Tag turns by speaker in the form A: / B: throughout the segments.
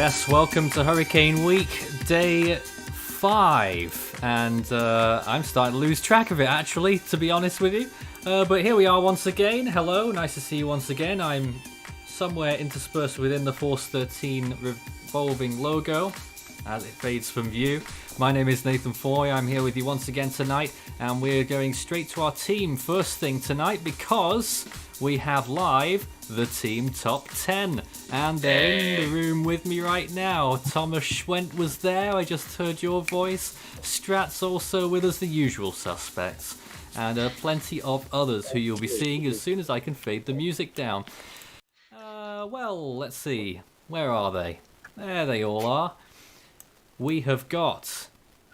A: Yes, welcome to Hurricane Week, day 5. And I'm starting to lose track of it, actually, to be honest with you. But here we are once again. Hello, nice to see you once again. I'm somewhere interspersed within the Force 13 revolving logo as it fades from view. My name is Nathan Foy. I'm here with you once again tonight, and we're going straight to our team first thing tonight because we have live the team top 10, and they're in the room with me right now. Thomas Schwent was there, I just heard your voice. Strat's also with us, the usual suspects, and plenty of others who you'll be seeing as soon as I can fade the music down. Well, let's see, where are they? There they all are. We have got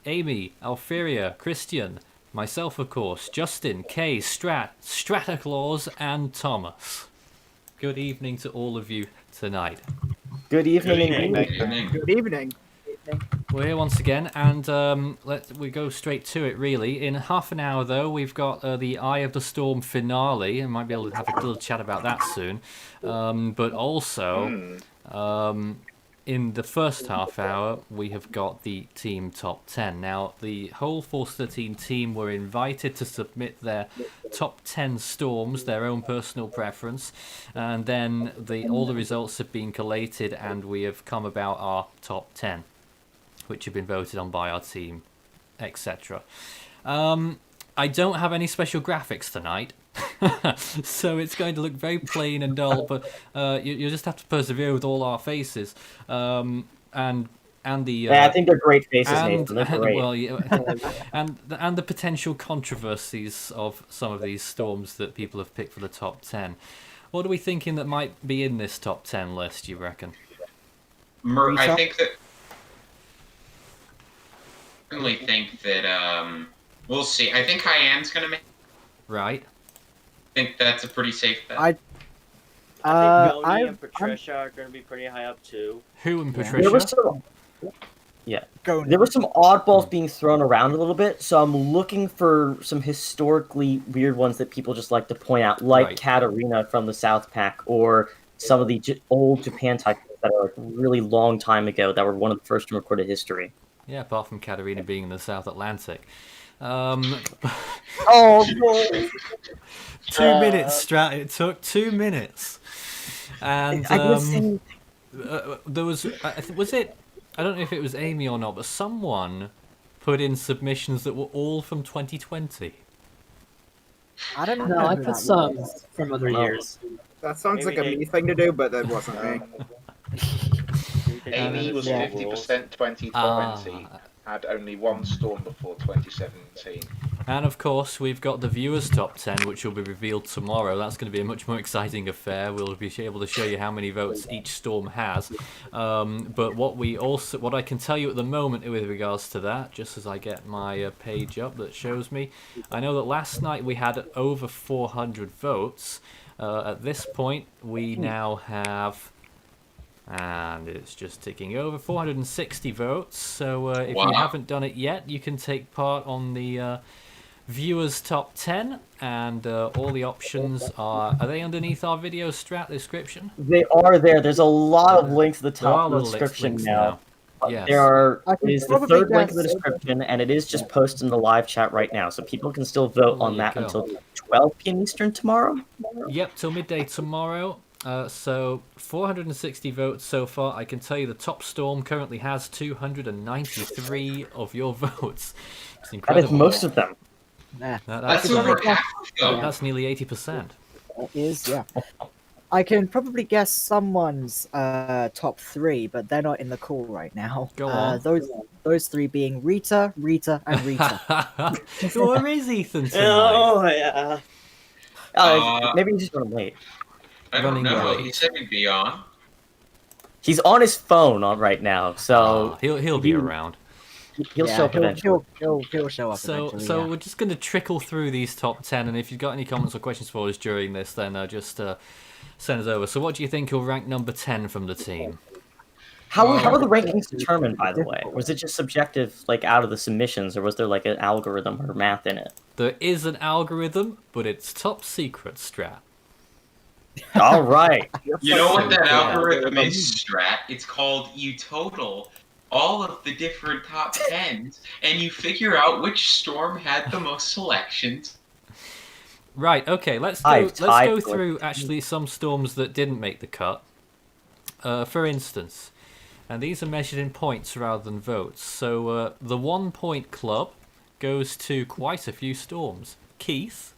A: Amy, Alfiria, Christian, myself of course, Justin, Kay, Strataclaus, and Thomas. Good evening to all of you tonight.
B: Good evening.
C: Good evening.
A: We're here once again, and we go straight to it really. In half an hour though, we've got the Eye of the Storm finale, and might be able to have a little chat about that soon. But also, in the first half hour, we have got the team top 10. Now, the whole Force 13 team were invited to submit their top 10 storms, their own personal preference, and then all the results have been collated, and we have come about our top 10, which have been voted on by our team, etc. I don't have any special graphics tonight, so it's going to look very plain and dull, but you'll just have to persevere with all our faces. And the
B: I think they're great faces, Nathan. They're great.
A: Well, yeah, and the potential controversies of some of these storms that people have picked for the top 10. What are we thinking that might be in this top 10 list, you reckon?
D: I certainly think that we'll see. I think Hyan's gonna make.
A: Right.
D: I think that's a pretty safe bet.
E: I think Melanie and Patricia are going to be pretty high up too.
A: Who and
B: There
A: Patricia?
B: were some, there were some oddballs being thrown around a little bit, so I'm looking for some historically weird ones that people just like to point out, like
A: Right.
B: Katarina from the South Pack, or some of the old Japan tycoons that are like really long time ago that were one of the first in recorded history.
A: Yeah, apart from Katarina being in the South Atlantic.
B: Oh no!
A: 2 minutes, Strat. It took 2 minutes. And there was, was it? I don't know if it was Amy or not, but someone put in submissions that were all from 2020.
C: I don't know.
F: No, I put some from other years.
C: That sounds
E: Maybe
C: like a me thing to do, but it wasn't me.
G: Amy was 50% 2020, had only one storm before 2017.
A: And of course, we've got the viewers' top 10, which will be revealed tomorrow. That's going to be a much more exciting affair. We'll be able to show you how many votes each storm has. But what I can tell you at the moment with regards to that, just as I get my page up that shows me, I know that last night we had over 400 votes. At this point, we now have, and it's just ticking over, 460 votes. So if you haven't done it yet, you can take part on the viewers top 10, and all the options are they underneath our video Strat description?
B: They are there. There's a lot of links at the top of the
A: little
B: description
A: links
B: now.
A: Yes.
B: It is the third link in the description, and it is just posted in the live chat right now, so people can still vote on that until 12 p.m. Eastern tomorrow.
A: Yep, till midday tomorrow. So 460 votes so far. I can tell you the top storm currently has 293 of your votes. It's incredible.
B: That is most of them.
D: That's over half of them.
A: That's nearly 80%.
F: Is yeah. I can probably guess someone's top 3, but they're not in the call right now.
A: Go on.
F: Those 3 being Rita, and Rita.
A: Where is Ethan tonight?
E: Oh yeah.
B: Maybe he's just running late.
D: I don't
A: Running
D: know.
A: late.
D: He said he'd be on.
B: He's on his phone right now, so
A: He'll be around.
B: he'll show up eventually.
F: He'll show up
A: So
F: eventually.
A: so
F: yeah.
A: we're just going to trickle through these top 10, and if you've got any comments or questions for us during this, then just send us over. So what do you think will rank number 10 from the team?
B: How are the rankings determined, by the way? Was it just subjective, like out of the submissions, or was there like an algorithm or math in it?
A: There is an algorithm, but it's top secret, Strat.
B: All right.
D: You know what that
C: Yeah.
D: algorithm is, Strat? It's called you total all of the different top 10s, and you figure out which storm had the most selections.
A: Right. Okay. Let's
B: I've
A: go
B: typed
A: through actually some storms that didn't make the cut. For instance, and these are measured in points rather than votes. So the 1 point club goes to quite a few storms. Keith,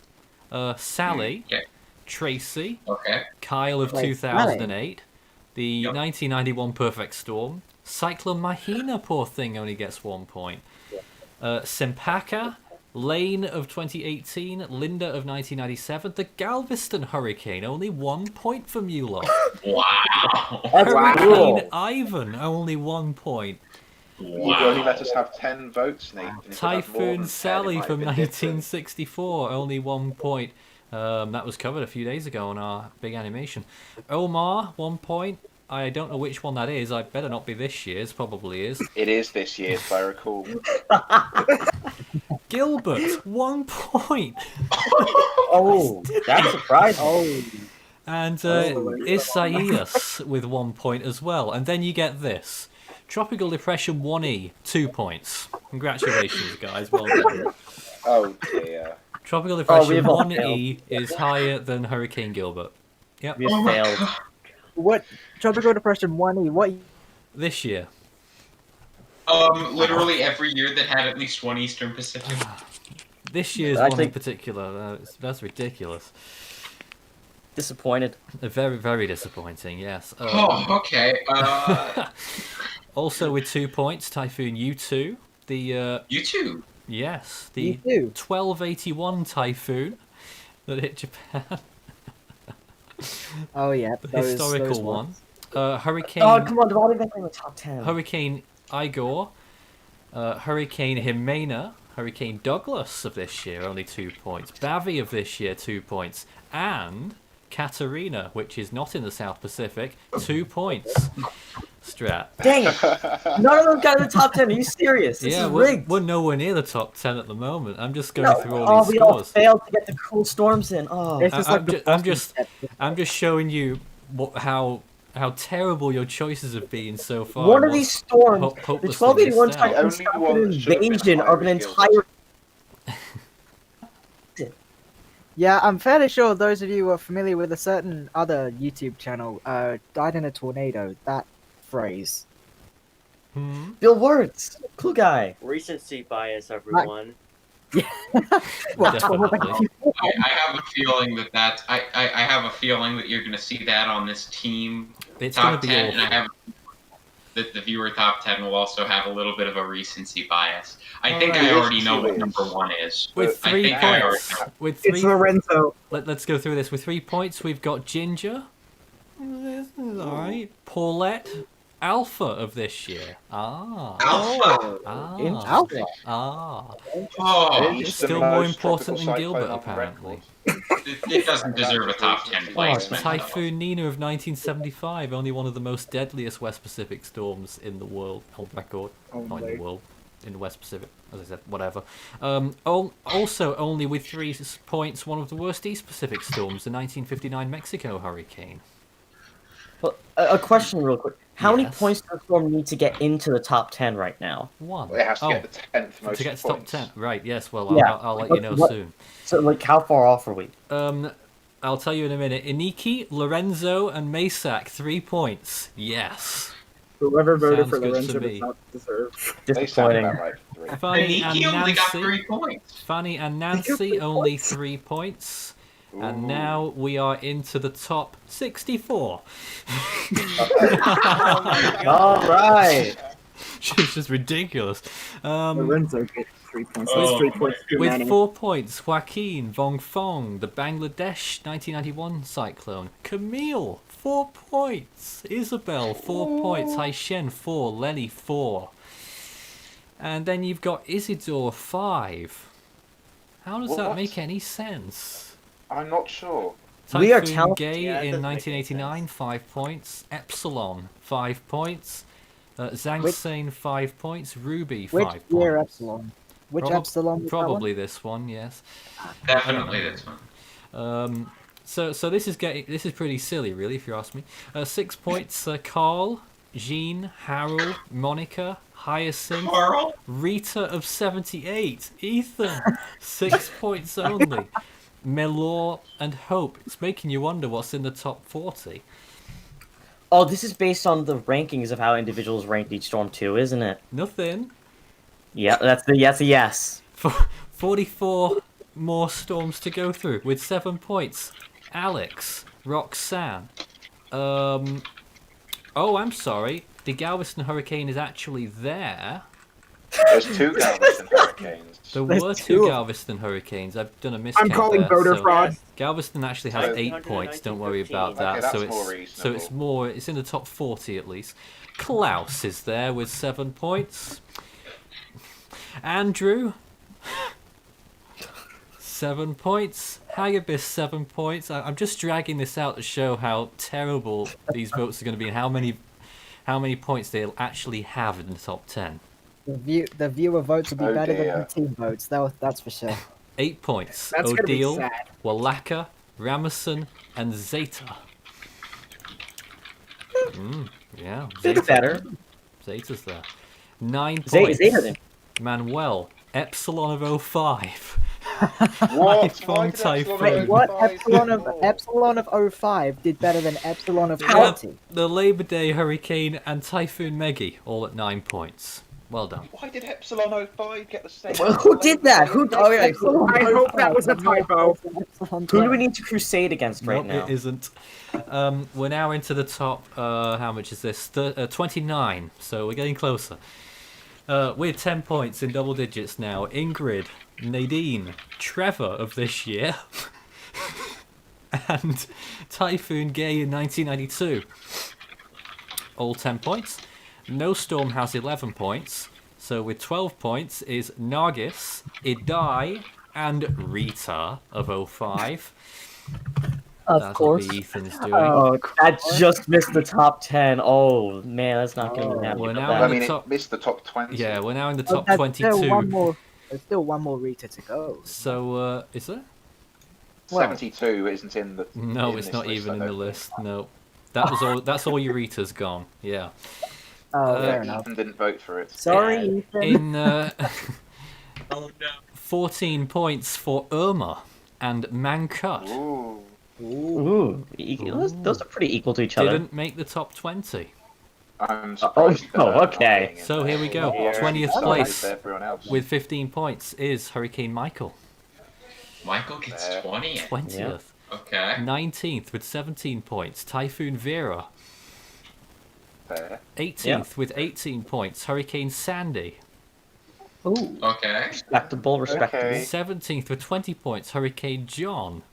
A: Sally,
D: Okay.
A: Tracy,
D: Okay.
A: Kyle of
F: Wait,
A: 2008, the
D: Yep.
A: 1991 Perfect Storm, Cyclone Mahina, poor thing, only gets 1 point. Simpaka, Lane of 2018, Linda of 1997, the Galveston Hurricane, only 1 point from you lot.
D: Wow.
B: That's
A: Hurricane
B: cool.
A: Ivan, only 1 point.
G: You only let us have 10 votes, Nathan. If you had more
A: Typhoon
G: than 10, it
A: Sally
G: might have
A: from
G: been different.
A: 1964, only 1 point. That was covered a few days ago on our big animation. Omar, 1 point. I don't know which one that is. I better not be this year's. Probably is.
G: It is this year, if I recall.
A: Gilbert, 1 point.
B: Oh, that's surprising.
F: Oh,
A: And Isaias with 1 point as well. And then you get this. Tropical Depression 1E, 2 points. Congratulations, guys. Well done.
G: Oh dear.
A: Tropical Depression
B: we've all
A: 1E is higher than Hurricane Gilbert. Yep.
B: We failed.
F: what? Tropical Depression 1E. What?
A: This year.
D: Literally every year that had at least one Eastern Pacific.
A: This year's
B: I
A: one in
B: think-
A: particular. That's ridiculous.
B: Disappointed.
A: Very, very disappointing, yes.
D: Oh, okay.
A: Also with 2 points, Typhoon U2. The
D: You too.
A: yes,
F: You
A: the
F: do.
A: 1281 typhoon that hit Japan.
F: Oh yeah,
A: The
F: those
A: historical one.
F: ones.
A: Hurricane
B: Oh, come on, why did they in the top 10?
A: Hurricane Igor, Hurricane Jimena, Hurricane Douglas of this year, only 2 points. Bavi of this year, 2 points. And Katarina, which is not in the South Pacific, 2 points. Strat.
B: Dang it. None of them got in the top 10. Are you serious? This
A: Yeah,
B: is
A: we're
B: rigged.
A: nowhere near the top 10 at the moment. I'm just going
B: No,
A: through all these
B: we all
A: scores.
B: failed to get the cool storms in. Oh,
F: This is
A: I'm
F: like the
A: ju- I'm
F: Boston
A: just-
F: step.
A: I'm just showing you how terrible your choices have been so far.
B: one
A: and
B: of these
A: what's
B: storms, the
A: hopelessly
B: 1281
A: missed out.
B: typhoon
G: Only
B: stopped
G: one
B: an
G: that should have been
B: invasion
G: higher
B: of an
G: than
B: entire.
F: Yeah, I'm fairly sure those of you who are familiar with a certain other YouTube channel died in a tornado. That phrase.
A: Hmm?
B: Bill Wirtz, cool guy.
E: Recency bias, everyone.
F: Well,
A: Definitely.
D: I have a feeling that I have a feeling that you're going to see that on this team
A: It's going
D: top
A: to be
D: 10,
A: awful.
D: and I have that the viewer top 10 will also have a little bit of a recency bias. I think I already know what number 1 is.
A: With
D: I
A: 3
D: think I already
A: points.
D: know.
A: With
C: It's
A: 3
C: Lorenzo.
A: Let's go through this. With 3 points, we've got Ginger. This is alright. Paulette. Alpha of this year. Ah.
D: Alpha.
A: Ah.
F: Alpha.
A: Ah.
D: Oh,
A: It's
G: It's the
A: still more
G: most
A: important than
G: tropical
A: Gilbert,
G: cyclone on
A: apparently.
D: it doesn't deserve a top 10 placement.
A: Typhoon Nina of 1975, only one of the most deadliest West Pacific storms in the world. On record. Not in the world. In the West Pacific, as I said, whatever. Also, only with 3 points, one of the worst East Pacific storms, the 1959 Mexico hurricane.
B: But a question, real quick. How many
A: Yes.
B: points does the storm need to get into the top 10 right now?
A: 1.
G: It has to
A: Oh,
G: get the 10th most
A: to get to top
G: points.
A: 10. Right, yes, well,
B: Yeah.
A: I'll let you know
B: What-
A: soon.
B: So, like, how far off are we?
A: I'll tell you in a minute. Iniki, Lorenzo, and Masak, 3 points. Yes.
C: Whoever voted
A: Sounds
C: for
A: good to
C: Lorenzo
A: me.
C: does not deserve.
G: They sound
B: Disappointing.
G: about right for 3.
A: Fanny
D: Aniki
A: and
D: only got
A: Nancy.
D: 3 points.
A: Fanny and Nancy, only 3 points. And
G: Ooh.
A: now we are into the top 64.
B: All right.
A: It's just ridiculous.
C: Lorenzo gets 3 points.
D: Oh,
C: Those 3 points too
A: With
C: many.
A: 4 points, Joaquin Vong Fong, the Bangladesh 1991 cyclone. Camille, 4 points. Isabel, 4 points. Haishen, 4. Lenny, 4. And then you've got Isidore, 5. How does that
G: What?
A: make any sense?
G: I'm not sure.
B: We are
A: Typhoon
B: talented.
A: Gay
E: Yeah, it
A: in
E: doesn't make any
A: 1989, 5 points. Epsilon, 5 points. Zhang Sein, 5 points. Ruby, 5
F: Which
A: points.
F: year Epsilon? Which
A: Prob-
F: Epsilon was that one?
A: Probably this one, yes.
D: Definitely this one.
A: So this is pretty silly, really, if you ask me. 6 points, Carl, Jean, Harold, Monica, Hyacinth,
D: Carl?
A: Rita of 78, Ethan, 6 points only. Melor and Hope. It's making you wonder what's in the top 40.
B: Oh, this is based on the rankings of how individuals ranked each storm too, isn't it?
A: Nothing.
B: Yeah, that's a yes.
A: 44 more storms to go through with 7 points. Alex, Roxanne. Oh, I'm sorry. The Galveston Hurricane is actually there.
G: There's 2 Galveston Hurricanes.
A: There
F: There's
A: were
F: 2
A: 2 Galveston Hurricanes. I've done a miscount
C: I'm calling
A: there,
C: voter
A: so
C: fraud.
A: Galveston actually has
G: So-
A: 8 points. Don't worry about
G: Okay,
A: that.
G: that's
A: so
G: more
A: it's
G: reasonable.
A: it's in the top 40 at least. Klaus is there with 7 points. Andrew, 7 points. Hagibis, 7 points. I'm just dragging this out to show how terrible these votes are going to be and how many points they'll actually have in the top 10.
F: The viewer votes will be
G: Oh,
F: better
G: dear.
F: than the team votes. That's for sure.
A: 8 points.
C: That's gonna be
A: Odile,
C: sad.
A: Walaka, Ramazan, and Zeta. Yeah,
B: It's better.
A: Zeta's there. 9
B: Zeta,
A: points.
B: Zeta then.
A: Manuel, Epsilon of 05.
G: What?
A: From
G: Why did
A: Typhoon.
F: Wait, what?
G: Epsilon
F: Epsilon of 05 did better than Epsilon of
A: Yeah,
F: 20.
A: the Labor Day Hurricane and Typhoon Meggy, all at 9 points. Well done.
G: Why did Epsilon 05 get the same?
B: Well, who did that? Who? Oh, yeah.
C: I hope that was a typo.
F: Epsilon
B: Who do
F: 20.
B: we need to crusade against right
A: Nope,
B: now?
A: it isn't. We're now into the top, how much is this? 29, so we're getting closer. We're 10 points in double digits now. Ingrid, Nadine, Trevor of this year, and Typhoon Gay in 1992. All 10 points. No Storm has 11 points. So with 12 points is Nargis, Idai, and Rita of 05.
B: Of
A: That's
B: course.
A: what Ethan's doing.
B: Oh, I just missed the top 10. Oh, man, that's not going to be happy
A: We're
B: about
A: now
B: that.
G: I
A: in
G: mean,
A: the
G: it
A: top.
G: missed the top 20.
A: Yeah, we're now in the
F: Oh,
A: top
F: there's
A: 22.
F: There's still one more Rita to go.
A: So, is there?
G: 72 isn't in the.
A: No,
G: in
A: it's
G: this
A: not
G: list,
A: even
G: I
A: in the
G: don't think.
A: list. No, that was all. That's all Eureka's gone. Yeah.
F: Oh, fair
G: Yeah,
F: enough.
G: Ethan didn't vote for it.
F: Sorry, Ethan.
A: In
D: Oh no.
A: 14 points for Irma and Mancut.
G: Ooh.
B: Ooh, those are pretty equal to each other.
A: Didn't make the top 20.
G: I'm surprised.
B: okay.
A: So here we go.
G: Yeah,
A: 20th
G: surprised
A: place
G: everyone else.
A: with 15 points is Hurricane Michael.
D: Michael gets 20.
A: 20th.
D: Okay.
A: 19th with 17 points, Typhoon Vera.
G: Fair.
A: 18th with 18 points, Hurricane Sandy.
B: Ooh,
D: Okay.
B: respectable.
G: Okay.
A: 17th with 20 points, Hurricane John.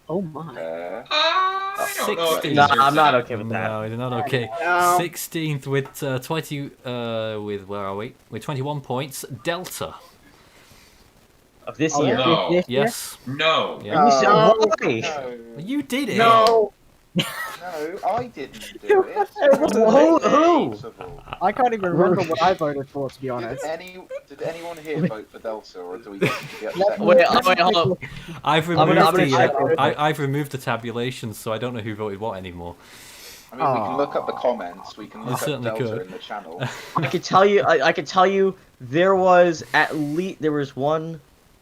F: Oh my.
G: Fair.
D: I don't know. if
A: 16.
D: he
B: No,
D: deserves
B: I'm not
D: that.
B: okay with that.
A: No, it's not okay.
C: No.
A: 16th with where are we? With 21 points, Delta.
B: Of this
F: Oh,
B: year.
D: No.
F: this year?
A: Yes.
D: No.
A: Yeah.
B: You said,
C: No.
B: why?
G: No.
A: You did it.
C: No.
G: No, I didn't do it.
B: Who?
F: I can't even remember what I voted for, to be honest.
G: Did anyone here vote for Delta, or do we get upset?
B: Wait, hold on.
A: I've
B: gonna-
A: removed
B: I'm gonna check.
A: I've removed the tabulation, so I don't know who voted what anymore.
G: I mean, we can look up the comments. We can
A: You
G: look up
A: certainly
G: Delta
A: could.
G: in the channel.
B: I could tell you. I could tell you. There was at least 1,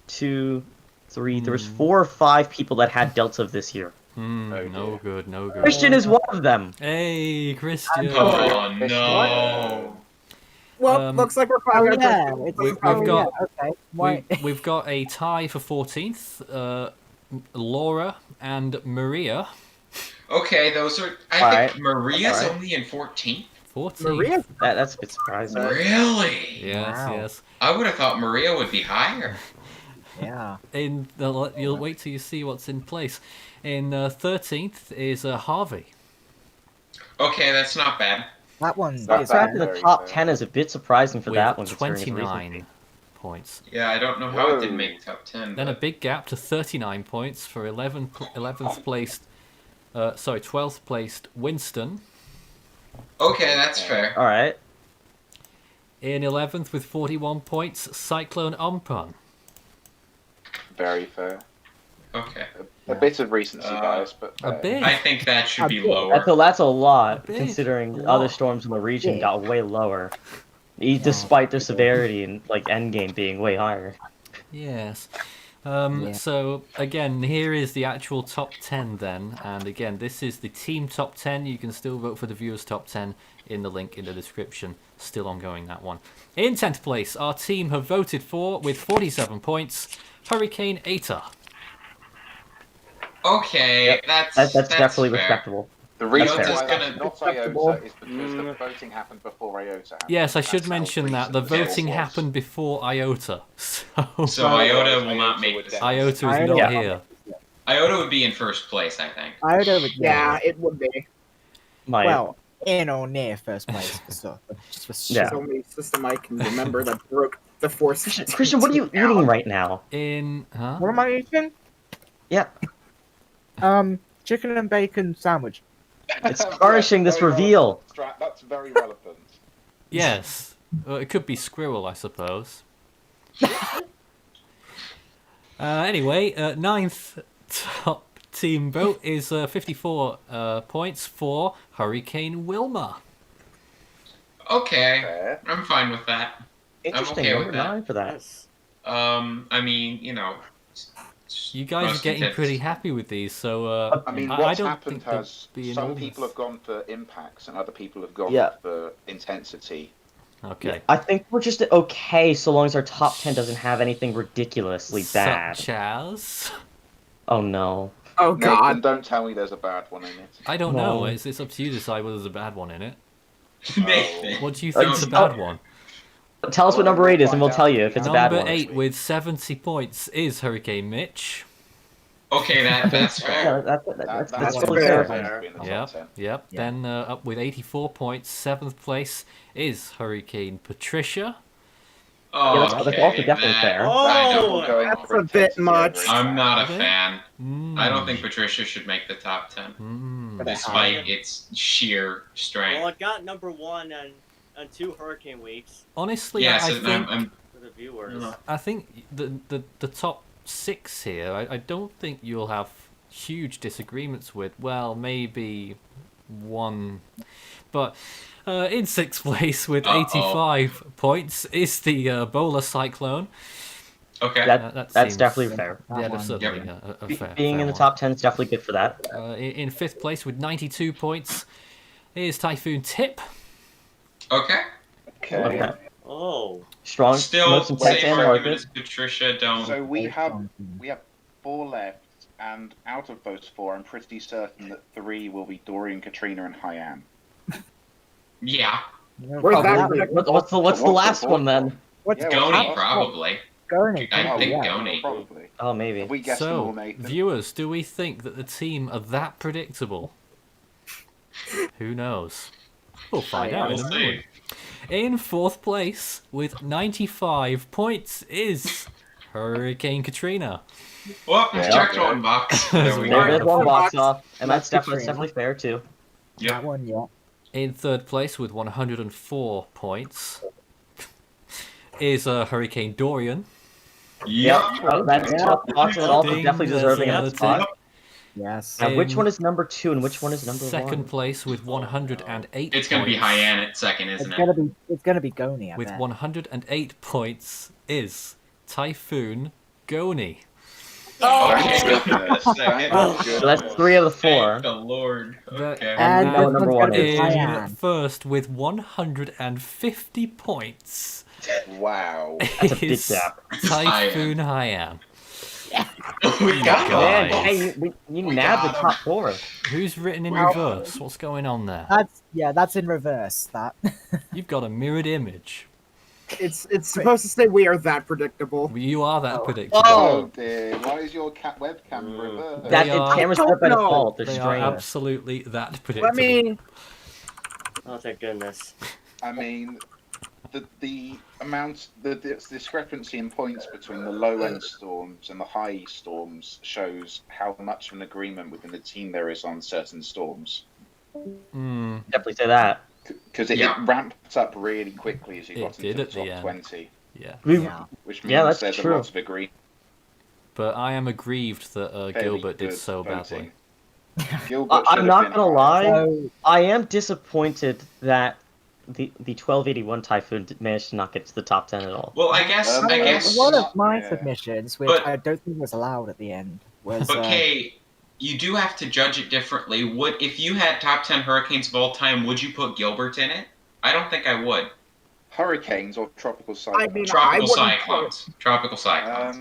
B: 2, 3. There was 4 or 5 people that had Delta of this year.
G: Oh,
A: No
G: dear.
A: good, no good.
B: Christian is one of them.
A: Hey, Christian.
D: Oh no.
C: Well, looks like we're
F: Oh
C: finally
F: yeah,
A: We've
F: oh,
A: got-
F: yeah, okay. Why?
A: We've got a tie for 14th. Laura and Maria.
D: Okay, those are. I
B: Alright.
D: think Maria's
B: Alright.
D: only in 14th.
A: 14th.
C: Maria.
B: That's a bit surprising.
D: Really?
A: Yes,
F: Wow.
A: yes.
D: I would have thought Maria would be higher.
F: Yeah.
A: You'll wait till you see what's in place. In 13th is Harvey.
D: Okay, that's not bad.
F: That one
G: That-
F: is
B: The fact
G: that-
B: that the top 10 is a bit surprising for
A: With
B: that one. considering its
A: 29
B: recent-
A: points.
D: Yeah, I don't know how it didn't
G: Whoa.
D: make top 10.
A: Then a
D: but-
A: big gap to 39 points for 11th placed. 12th placed Winston.
D: Okay, that's fair.
B: All right.
A: In 11th with 41 points, Cyclone Umpan.
G: Very fair.
D: Okay.
G: A bit of recency bias, but
A: A bit.
D: I think that should be
F: bit.
D: lower.
B: That's a lot,
A: A bit.
B: considering
A: A
B: other
A: lot.
B: storms in the region
F: Yeah.
B: got way lower, despite their severity and like endgame being way higher.
A: Yes.
F: Yeah.
A: So again, here is the actual top 10 then, and again, this is the team top 10. You can still vote for the viewers top 10 in the link in the description. Still ongoing, that one. In 10th place, our team have voted for, with 47 points, Hurricane Eta.
D: Okay,
B: Yep.
D: that's
B: Definitely
D: fair.
B: respectable.
G: the reason
D: Iota's
G: why
D: gonna-
G: that's not Iota is because the voting happened before Iota happened.
A: Yes, I
G: That's
A: should
G: how
A: mention that the
G: recent the
A: voting
G: score was.
A: happened before Iota. So
D: So Iota will not make
G: would
D: this.
G: definitely-
A: Iota is
F: Iota-
A: not
B: Yeah.
A: here.
D: Iota would be in first place, I think.
F: Iota would
C: Yeah, it would be.
F: Well, in or near first place for stuff. Just for
B: Yeah.
C: There's only system I can remember that broke the force.
B: Christian, what are you eating right now?
A: In huh?
F: What am I eating?
B: Yeah,
F: Chicken and bacon sandwich.
B: it's garnishing this
G: Very
B: reveal.
G: relevant. That's very relevant.
A: Yes. Well, it could be squirrel, I suppose. Anyway, 9th top team vote is 54 points for Hurricane Wilma.
D: Okay,
G: Fair.
D: I'm fine with that.
B: Interesting.
D: okay with
B: Number
D: that.
B: 9 for that.
E: Yes.
D: I mean,
A: You guys
D: most
A: are getting
D: intense.
A: pretty happy with these, so
G: I mean,
A: I
G: what's
A: don't
G: happened
A: think they'll
G: has
A: be
G: some
A: enormous.
G: people have gone for impacts and other people have gone
B: Yeah.
G: for intensity.
A: Okay.
B: I think we're just okay so long as our top 10 doesn't have anything ridiculously bad.
A: Such as?
B: Oh no.
C: Oh
G: Nathan,
C: god.
G: don't tell me there's a bad one in it.
A: I don't know.
B: No.
A: It's up to you to decide whether there's a bad one in it.
D: Nathan.
A: What do you think's a
B: Don't-
A: bad one?
B: Tell us what
G: Well,
B: number 8 is and we'll
G: find
B: tell
G: out.
B: you if it's a bad
A: Number
B: one.
A: 8 with 70 points is Hurricane Mitch.
D: Okay, that's
B: Yeah,
D: fair.
B: that's
G: That's
B: totally
C: fair.
B: fair.
G: In the top
A: Yep,
G: 10.
A: yep.
F: Yeah.
A: Then up with 84 points, 7th place is Hurricane Patricia.
D: Oh,
B: Yeah, that's also definitely
D: that-
B: fair.
D: I don't
E: Oh,
G: Going
C: that's
G: for
C: a bit
G: intensity
C: much.
G: over
D: I'm
G: impact.
D: not a
A: Okay.
D: fan.
A: Mm.
D: I don't think Patricia should make the top 10,
A: Mm.
D: despite its sheer strength.
E: Well, it got number 1 on 2 hurricane weeks
A: Honestly,
D: Yes,
A: I
D: and
A: think
D: I'm
E: for the viewers.
A: I think the top 6 here. I don't think you'll have huge disagreements with. Well, maybe one, but in 6th place with
D: Uh-oh.
A: 85 points is the Bowler Cyclone.
D: okay.
B: That's
A: seems-
B: definitely fair.
F: That
A: Yeah,
F: one.
A: that's certainly a fair.
B: Being
A: fair
B: in the
A: one.
B: top 10 is definitely good for that.
A: In 5th place with 92 points is Typhoon Tip.
D: Okay.
G: Okay.
B: Okay.
E: Oh.
B: Strong,
D: Still,
B: most intense
D: same
B: and
D: argument
B: market.
D: as Patricia. Don't.
G: So we have 4 left, and out of those 4, I'm pretty certain that 3 will be Dorian, Katrina, and Haiyan.
D: Yeah.
C: Where's that?
B: What's the last
G: the
B: one then?
F: What's
G: Yeah,
D: Goni,
G: what's-
D: probably.
F: Goni?
D: I think
F: yeah.
D: Goni.
G: Probably.
B: Oh, maybe.
G: Have we guessed them all,
A: So,
G: Nathan?
A: viewers, do we think that the team are that predictable? Who knows? We'll find out in
D: We'll
A: a moment.
D: see.
A: In 4th place with 95 points is Hurricane Katrina.
D: Well,
G: Yeah.
D: checked one box. There we
B: There's
D: go.
B: one box off, and
F: That's
B: that's
F: Katrina.
B: definitely fair too.
F: That
D: Yep.
F: one, yeah.
A: In 3rd place with 104 points is Hurricane Dorian.
D: Yep.
B: That's
F: Yeah.
B: top box and also
A: Ding,
B: definitely
A: there's
B: deserving
A: another
B: of that spot.
A: tick.
F: Yes.
B: Now, which
A: In
B: one is number 2 and which one is number
A: 2nd
B: 1?
A: place with 108
D: It's gonna be
A: points.
D: Haiyan at second,
F: It's
D: isn't it?
F: gonna be Goni, I
A: With
F: bet.
A: 108 points is Typhoon Goni.
D: Okay.
G: Goodness.
D: Second.
G: Oh,
B: So that's 3 of the 4.
D: Thank the Lord. Okay.
F: And
B: know what
F: this
B: number
F: one's
B: one
F: gonna be
B: is.
A: In
F: Haiyan.
A: 1st with 150 points
G: Wow.
B: That's a big
A: is
B: gap.
A: Typhoon Haiyan.
D: We got
A: God.
B: Man,
D: one.
B: hey, you
D: We
B: nabbed the
D: got
B: top 4.
A: Who's written in
C: Wow.
A: reverse? What's going on there?
F: That's in reverse. That.
A: You've got a mirrored image.
C: It's supposed to say we are that predictable.
A: You are that predictable.
G: Oh dear. Why is your webcam reversed?
B: That
A: They are-
B: cameras
C: I
B: set by
C: don't know.
B: default. They're
A: They are
B: strange.
A: absolutely that predictable.
C: Let me.
E: Oh, thank goodness.
G: I mean, the amount, the discrepancy in points between the low end storms and the high storms shows how much of an agreement within the team there is on certain storms.
A: Hmm.
B: Definitely say that.
G: Because it
D: Yeah.
G: ramped up really quickly as you
A: It
G: got
A: did
G: into the
A: at the
G: top
A: end.
G: 20,
A: Yeah.
B: We,
F: Yeah.
G: which means
B: Yeah, that's
G: there's
B: true.
G: a lot of agreement.
A: but I am aggrieved that
G: Very
A: Gilbert did
G: good
A: so
G: voting.
A: badly.
G: Gilbert should
B: I'm
G: have
B: not
G: been
B: gonna
G: higher.
B: lie.
F: So,
B: I am disappointed that the 1281 Typhoon managed to not get to the top 10 at all.
D: Well, I guess
F: one of my
G: yeah.
F: submissions, which
D: But-
F: I don't think was allowed at the end, was
D: But Kay, you do have to judge it differently. Would if you had top 10 hurricanes of all time, would you put Gilbert in it? I don't think I would.
G: Hurricanes or tropical
C: I
G: cyclones?
C: mean,
D: Tropical
C: wouldn't
D: cyclones. Tropical cyclones.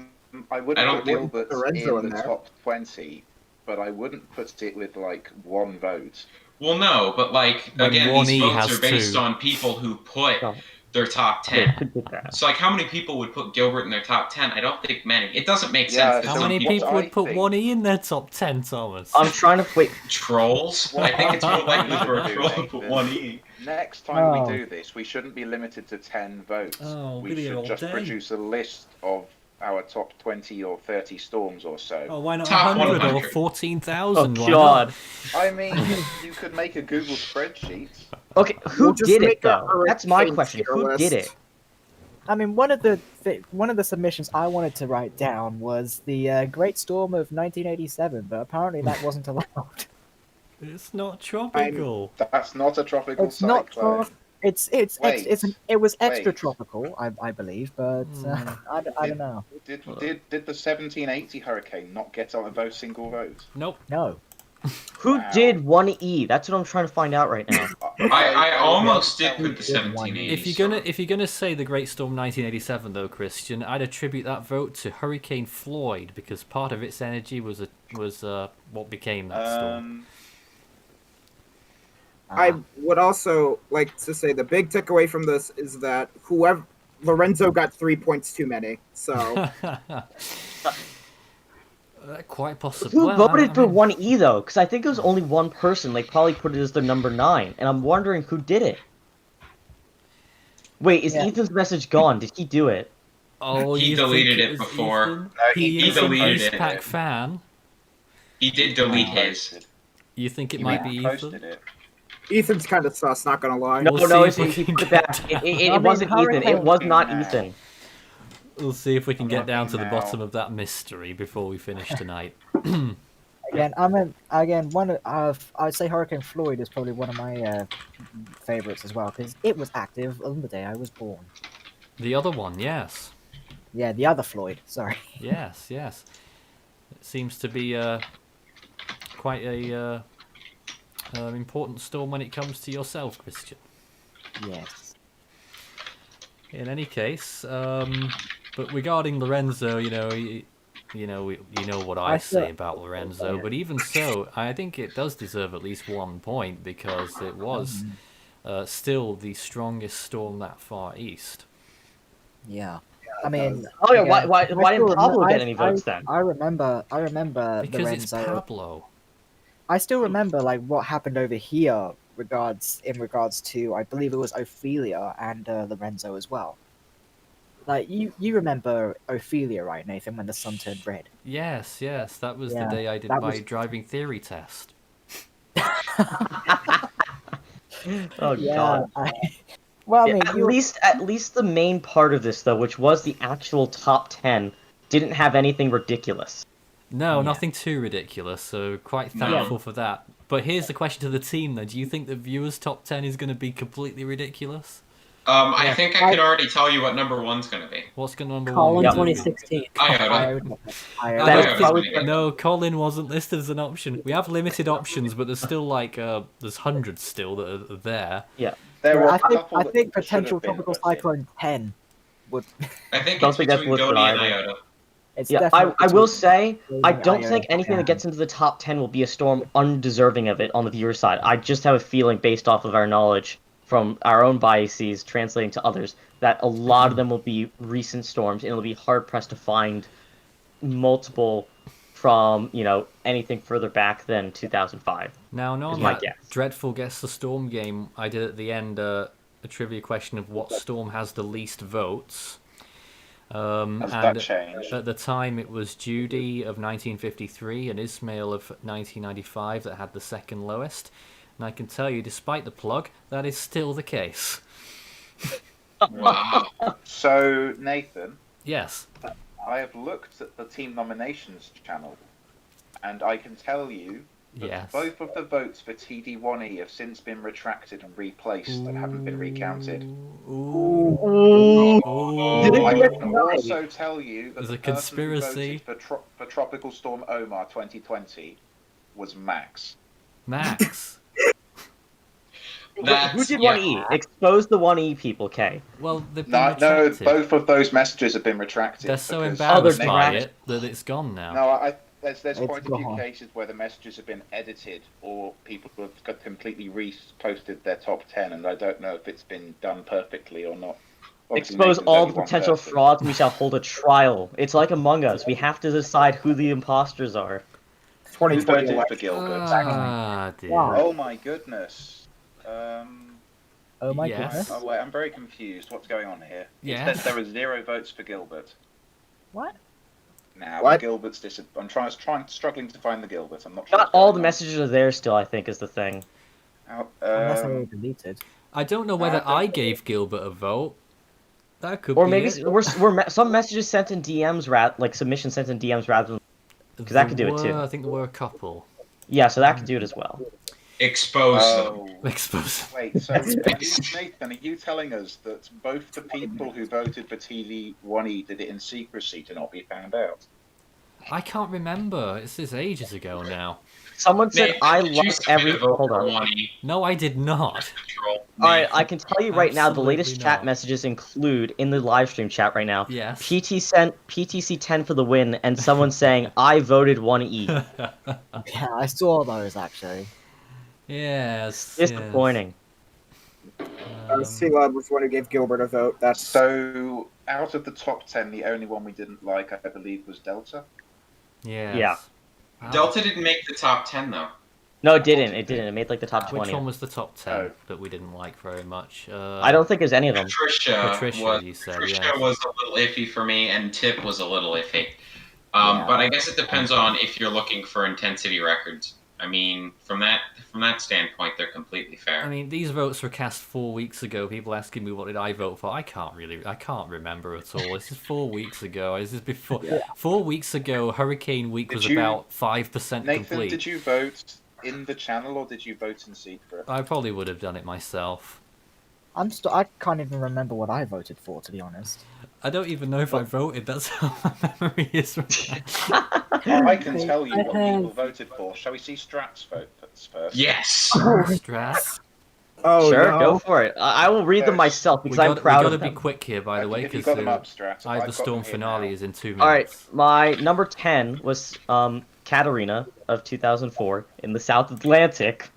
G: I
D: I
G: wouldn't
D: don't
G: put
D: think-
G: Gilbert
C: Lorenzo
G: in
C: in
G: the
C: there.
G: top 20, but I wouldn't put it with like one vote.
D: Well, no, but like
A: When
D: again,
A: 1E
D: these votes
A: has
D: are based
A: 2.
D: on people who put
B: No.
D: their top
B: Yeah,
D: 10.
B: who did that?
D: So like, how many people would put Gilbert in their top 10? I don't think many. It doesn't make
G: Yeah,
D: sense. that
A: How
G: so
D: some
A: many
G: what
A: people
G: I
A: would put
G: think-
A: 1E in their top 10, Thomas?
B: I'm trying to wait.
D: Trolls. I think it's more likely for a troll to put 1E.
G: Next time
F: Oh.
G: we do this, we shouldn't be limited to 10 votes.
A: Oh,
G: we
A: we'll be here
G: should
A: all
G: just
A: day.
G: produce a list of our top 20 or 30 storms or so.
A: Oh, why not
D: Top
A: 100 or
D: 100.
A: 14,000?
B: Oh
A: Why
B: God.
A: not?
G: I mean, you could make a Google spreadsheet.
B: Okay, who
C: We'll just
B: did it
C: make a
B: though? That's my
C: hurricane
B: question.
C: tier
B: Who
C: list.
B: did it?
F: I mean, one of the submissions I wanted to write down was the Great Storm of 1987, but apparently that wasn't allowed.
A: It's not tropical.
G: That's not a tropical
F: It's not.
G: cyclone.
F: It was extra
G: Wait.
F: tropical, I believe, but I don't know.
G: Did the 1780 hurricane not get a vote, single vote?
A: Nope.
F: No.
B: Who
G: Wow.
B: did 1E? That's what I'm trying to find out right now.
D: I almost did
G: tell
D: put the
G: you.
D: 1780s.
A: If you're gonna say the Great Storm 1987 though, Christian, I'd attribute that vote to Hurricane Floyd because part of its energy was what became that storm.
C: I would also like to say the big takeaway from this is that whoever Lorenzo got 3 points too many. So
A: Quite possibly.
B: Who voted for 1E though? Because I think it was only one person. They probably put it as their number 9, and I'm wondering who did it. Wait, is
F: Yeah.
B: Ethan's message gone? Did he do it?
A: Oh,
D: He
A: you
D: deleted
A: think
D: it
A: was
D: before.
A: Ethan?
G: No,
A: He
G: he
A: is an
D: deleted
A: East
D: it.
A: Pack fan.
D: He did delete his.
A: You think it
G: He
A: might be
G: posted
A: Ethan?
G: it.
C: Ethan's kind of sus, not gonna lie.
B: No,
A: We'll
B: no,
A: see if
B: he
A: we can
B: put it
A: get
B: back.
A: down.
B: It wasn't Ethan. It was not
G: Hurricane-
B: Ethan.
A: We'll see if we can get down to the
G: Now.
A: bottom of that mystery before we finish tonight.
F: I'd say Hurricane Floyd is probably one of my favorites as well because it was active on the day I was born.
A: The other one, yes.
F: Yeah, the other Floyd. Sorry.
A: Yes, yes. It seems to be quite a important storm when it comes to yourself, Christian.
F: Yes.
A: In any case, but regarding Lorenzo, you know what I
F: I
A: say
F: thought-
A: about Lorenzo. But even so, I think it does deserve at least 1 point because it was still the strongest storm that far east.
F: Yeah. I mean.
B: Oh yeah,
F: again,
B: why
F: I
B: didn't
F: still
B: Pablo
F: remem-
B: get
F: I-
B: any votes then?
F: I remember
A: Because it's
F: Lorenzo.
A: Pablo.
F: I still remember like what happened over here in regards to I believe it was Ophelia and Lorenzo as well. Like you remember Ophelia, right, Nathan, when the sun turned red?
A: Yes, yes, that was
F: Yeah,
A: the day I did
F: that
A: my
F: was-
A: driving theory test.
B: Oh God.
F: Well, I
B: Yeah,
F: mean,
B: at least the main part of this though, which was the actual top 10, didn't have anything ridiculous.
A: No,
F: Yeah.
A: nothing too ridiculous, so quite
D: No.
A: thankful for that. But here's the question to the team then. Do you think the viewers' top 10 is going to be completely ridiculous?
D: I think I can already tell you what number 1's going to be.
A: What's going to number
H: Colin
A: one?
B: Yeah.
H: 2016.
D: Iota.
F: I
B: That
A: I
B: is
A: don't
B: probably-
A: think- no, Colin wasn't listed as an option. We have limited options, but there's still like there's hundreds still that are there.
G: There were
F: I
G: a couple
F: think
G: that should
F: potential
G: have been
F: tropical
G: put in.
F: cyclone 10 would.
D: I think
B: Don't
D: it's
B: think that's
D: between
B: listed
D: Dodie and
B: either.
D: Iota.
F: It's
B: Yeah,
F: definitely
B: I will
F: between
B: say I don't
F: Iota
B: think anything that
F: and-
B: gets into the top 10 will be a storm undeserving of it on the viewer side. I just have a feeling based off of our knowledge from our own biases translating to others that a lot of them will be recent storms and it'll be hard pressed to find multiple from, anything further back than 2005.
A: Now, on
B: my
A: that
B: guess.
A: dreadful Guess the Storm game, I did at the end a trivia question of what storm has the least votes.
G: Has that
A: And
G: changed?
A: at the time, it was Judy of 1953 and Ismail of 1995 that had the second lowest. And I can tell you, despite the plug, that is still the case.
D: Wow.
G: So, Nathan,
A: Yes.
G: I have looked at the team nominations channel, and I can tell you that
A: Yes.
G: both of the votes for TD1E have since been retracted and replaced and haven't been recounted.
A: Ooh.
B: Did it
G: I
B: get
G: can
B: denied?
G: also tell you that
A: There's
G: the
A: a
G: person who
A: conspiracy.
G: voted for Tropical Storm Omar 2020 was Max.
A: Max.
B: Who
D: That's-
B: did
D: yeah.
B: 1E? Expose the 1E people, K.
A: Well, they've been
G: No,
A: retracted.
G: both of those messages have been retracted.
A: They're so
G: because
A: embarrassed
B: they're
A: by
B: tracked.
A: it that it's gone now.
G: No, there's
F: It's
G: quite a few
F: gone.
G: cases where the messages have been edited or people have got completely reposted their top 10, and I don't know if it's been done perfectly or not. Obviously,
B: Expose
G: Nathan's
B: all
G: only
B: the
G: one
B: potential
G: person.
B: frauds, and we shall hold a trial. It's like Among Us. We have to decide who the imposters are.
G: Who voted
C: 2020
G: for
C: election.
G: Gilbert?
A: Ah, dear.
F: Wow.
G: Oh my goodness.
F: Oh my
A: Yes.
F: goodness.
G: Oh wait, I'm very confused. What's going on here?
A: Yeah.
G: It says there were 0 votes for Gilbert.
F: What?
G: Now
C: What?
G: Gilbert's I'm struggling to find the Gilbert. I'm not.
B: Not
G: what's
B: all
G: going
B: the
G: on.
B: messages are there still, I think, is the thing.
F: Unless they were deleted.
A: I don't know whether
G: don't
A: I
G: know.
A: gave Gilbert a vote. That could
B: Or
A: be
B: maybe
A: it.
B: some messages sent in DMs, like submissions sent in DMs rather than... 'cause that could do it, too.
A: I think there were a couple.
B: Yeah, so that could do it as well.
D: Expose them.
G: Oh.
A: Expose.
G: Wait, so Nathan, are you telling us that both the people who voted for TV1E did it in secrecy to not be found out?
A: I can't remember. It's ages ago now.
B: Someone said,
D: Nathan,
B: I
D: did you
B: like
D: submit
B: every...
D: a vote
B: Hold
D: for
B: on.
D: 1E?
A: No, I did not.
D: Control.
B: Alright, I can tell you right now, the latest
A: Absolutely
B: chat
A: not.
B: messages include, in the live stream chat right now,
A: Yes.
B: PTC 10 for the win, and someone saying, I voted 1E.
F: Yeah, I saw those actually.
A: Yes.
B: Disappointing.
C: C-Lab was the one who gave Gilbert a vote. That's
G: So, out of the top 10, the only one we didn't like, I believe, was Delta.
A: Yes.
B: Yeah.
A: Wow.
D: Delta didn't make the top 10 though.
B: No, it didn't. It didn't. It made like the top
A: Which
B: 20.
A: one was the top 10
G: Oh.
A: that we didn't like very much?
B: I don't think there's any of them.
A: Patricia, you said,
D: Patricia
A: yes.
D: was a little iffy for me, and Tip was a little iffy.
F: Yeah.
D: But I guess it depends on if you're looking for intensity records. I mean, from that standpoint, they're completely fair.
A: I mean, these votes were cast 4 weeks ago. People asking me what did I vote for. I can't remember at all. This is 4 weeks ago. This is before. 4 weeks ago, Hurricane Week
G: Did
A: was
G: you-
A: about 5%
G: Nathan,
A: complete.
G: did you vote in the channel or did you vote in secret?
A: I probably would have done it myself.
F: I can't even remember what I voted for, to be honest.
A: I don't even know if I voted. That's how my memory is right now.
G: I can tell you what people voted for. Shall we see Strat's vote first?
D: Yes.
A: Strat.
C: oh
B: Sure,
C: no.
B: go for it. I will read them myself because I'm proud
A: we
B: of
A: gotta be
B: them.
A: quick here, by the way,
G: If you
A: because
G: got them up, Strat.
A: the
G: I've got
A: storm
G: them here
A: finale
G: now.
A: is in 2 minutes.
B: All right, my number 10 was Katarina of 2004 in the South Atlantic.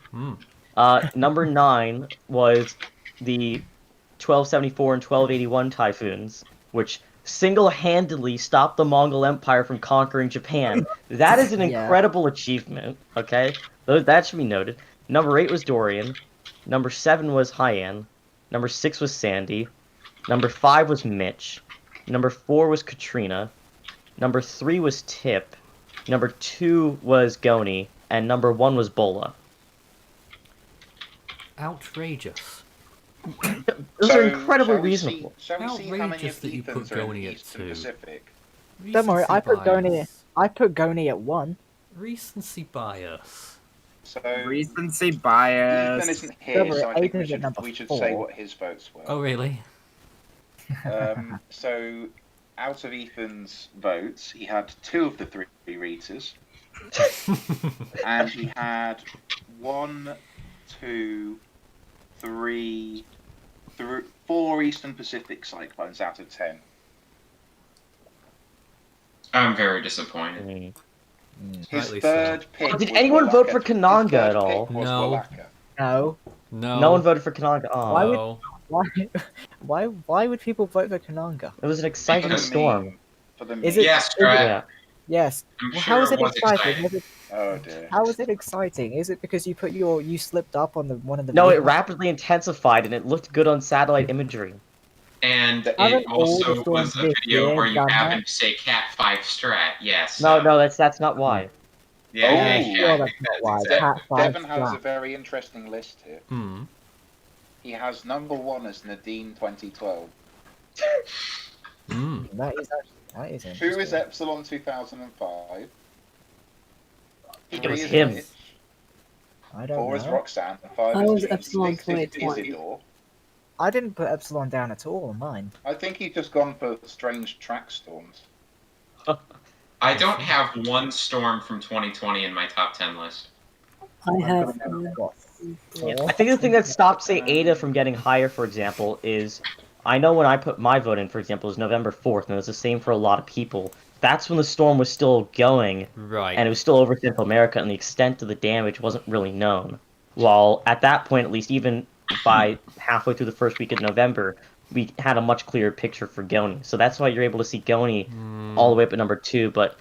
B: Number 9 was the 1274 and 1281 typhoons, which single-handedly stopped the Mongol Empire from conquering Japan. That is an
F: Yeah.
B: incredible achievement, okay? That should be noted. Number 8 was Dorian. Number 7 was Haiyan. Number 6 was Sandy. Number 5 was Mitch. Number 4 was Katrina. Number 3 was Tip. Number 2 was Goni. And number 1 was Bola.
A: Outrageous.
B: Those are incredibly
G: shall we see-
B: reasonable.
G: Shall we see how many
A: Outrageous
G: of
A: that you
G: Ethan's
A: put
G: are in
A: Goni
G: the
A: at
G: Eastern
A: 2.
G: Pacific?
F: Don't worry, I put
A: Recency
F: Goni.
A: bias.
F: I put Goni at 1.
A: Recency bias.
G: So
C: Recency
G: Ethan
C: bias.
G: isn't here,
F: Trevor,
G: so I think
F: Aiden's at number
G: we should
F: 4.
G: say what his votes were.
A: Oh, really?
G: So, out of Ethan's votes, he had 2 of the 3 readers, and he had 1, 2, 3, 4 Eastern Pacific cyclones out of 10.
D: I'm very disappointed.
G: His
A: Slightly
G: third
A: so.
G: pick.
B: Did
G: was
B: anyone vote
G: Walaka.
B: for
G: His
B: Kananga
G: third
B: at all?
G: pick was
A: No.
G: Walaka.
F: No.
A: No.
B: No one voted for Kananga. Oh,
F: Why would-
A: No.
F: Why would people vote for Kananga?
B: it was an exciting
D: Because
B: storm.
G: For the
F: Is
G: meme.
F: it-
D: Yes, Strat.
B: Yeah.
F: Yes.
D: I'm
F: Well,
D: sure
F: how is it
D: was
F: exciting? Is it,
G: Oh dear.
F: how is it exciting? Is it because you slipped up on one of the?
B: No, it
F: videos?
B: rapidly intensified and it looked good on satellite imagery.
D: And
F: Haven't
D: it
F: all the
D: also
F: storms
D: was a
F: this
D: video
F: year
D: where you
F: done
D: happened
F: that?
D: to say Cat 5 Strat. Yes.
B: No,
D: so-
B: no, that's not why.
D: Yeah,
G: Oh,
D: yeah,
F: I'm
D: yeah,
F: sure
D: I
F: that's
D: think
F: not
D: that's
F: why.
D: exactly-
F: Cat 5
G: Devon has a
F: flat.
G: very interesting list here.
A: Hmm.
G: He has number 1 as Nadine 2012.
A: Hmm.
F: That is That is
G: Who is
F: interesting.
G: Epsilon 2005?
B: It was
G: is
B: him.
G: Mitch,
F: I don't
G: 4 is
F: know.
G: Roxanne, 5
H: I
G: is
H: was
G: Dean,
H: Epsilon
G: 6 is
H: 2020.
G: Isidore.
F: I didn't put Epsilon down at all on mine.
G: I think he's just gone for strange track storms.
D: I don't have one storm from 2020 in my top 10 list.
H: I have
F: What?
B: I think the thing that stopped, say, Ada from getting higher, for example, is I know when I put my vote in, for example, is November 4th, and it was the same for a lot of people. That's when the storm was still going,
A: Right.
B: and it was still over Central America, and the extent of the damage wasn't really known. While at that point, at least, even by halfway through the first week of November, we had a much clearer picture for Goni. So that's why you're able to see Goni all the way up at number 2, but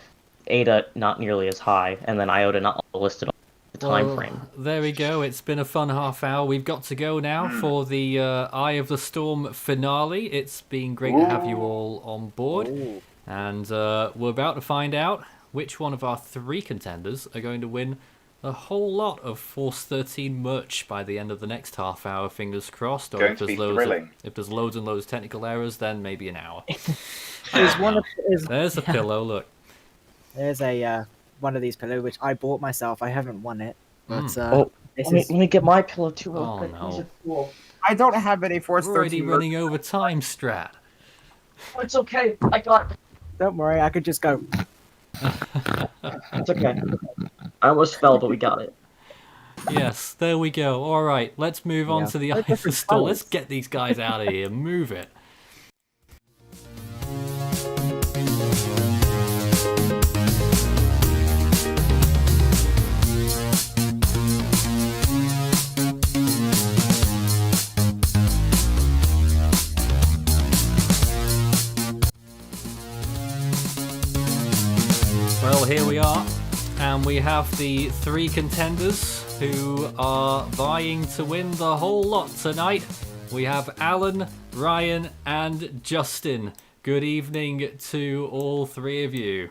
B: Ada not nearly as high, and then Iota not listed on the time frame.
A: There we go. It's been a fun half hour. We've got to go now for the Eye of the Storm finale. It's been great to have you all on board.
E: Ooh.
A: And we're about to find out which one of our 3 contenders are going to win a whole lot of Force 13 merch by the end of the next half hour, fingers crossed. Or
G: Going
A: if
G: to
A: there's,
G: be
A: loads of,
G: thrilling.
A: if there's loads and loads of technical errors, then maybe an hour.
F: There's one.
A: There's a pillow, look.
F: There's a one of these pillow which I bought myself. I haven't won it, but
A: Mm.
F: this
B: Let me,
F: is
B: let me get my pillow too. real
A: Oh,
B: quick.
A: no.
B: These are cool.
C: I don't have any Force
A: We're already
C: 13
A: running over time, Strat.
B: Oh, it's okay. I got it.
F: Don't worry, I could just go.
B: It's okay. I almost fell, but we got it.
A: Yes, there we go. All right, let's move on
F: Yeah.
A: to the
F: They're
A: Eye of the
F: different
A: Storm.
F: colours.
A: Let's get these guys out of here. Move it. Well, here we are, and we have the 3 contenders who are vying to win the whole lot tonight. We have Alan, Ryan, and Justin. Good evening to all 3 of you.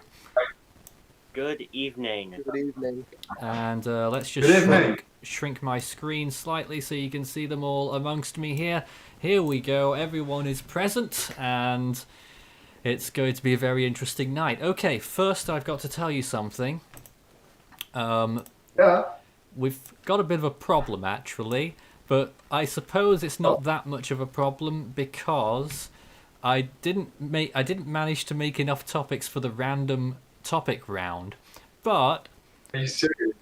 E: Good evening.
C: Good evening.
A: And let's just
I: Good evening.
A: shrink my screen slightly so you can see them all amongst me here. Here we go. Everyone is present, and it's going to be a very interesting night. Okay, first I've got to tell you something.
I: Yeah.
A: We've got a bit of a problem, actually, but I suppose it's not that much of a problem because I didn't manage to make enough topics for the random topic round. But
I: Are you serious?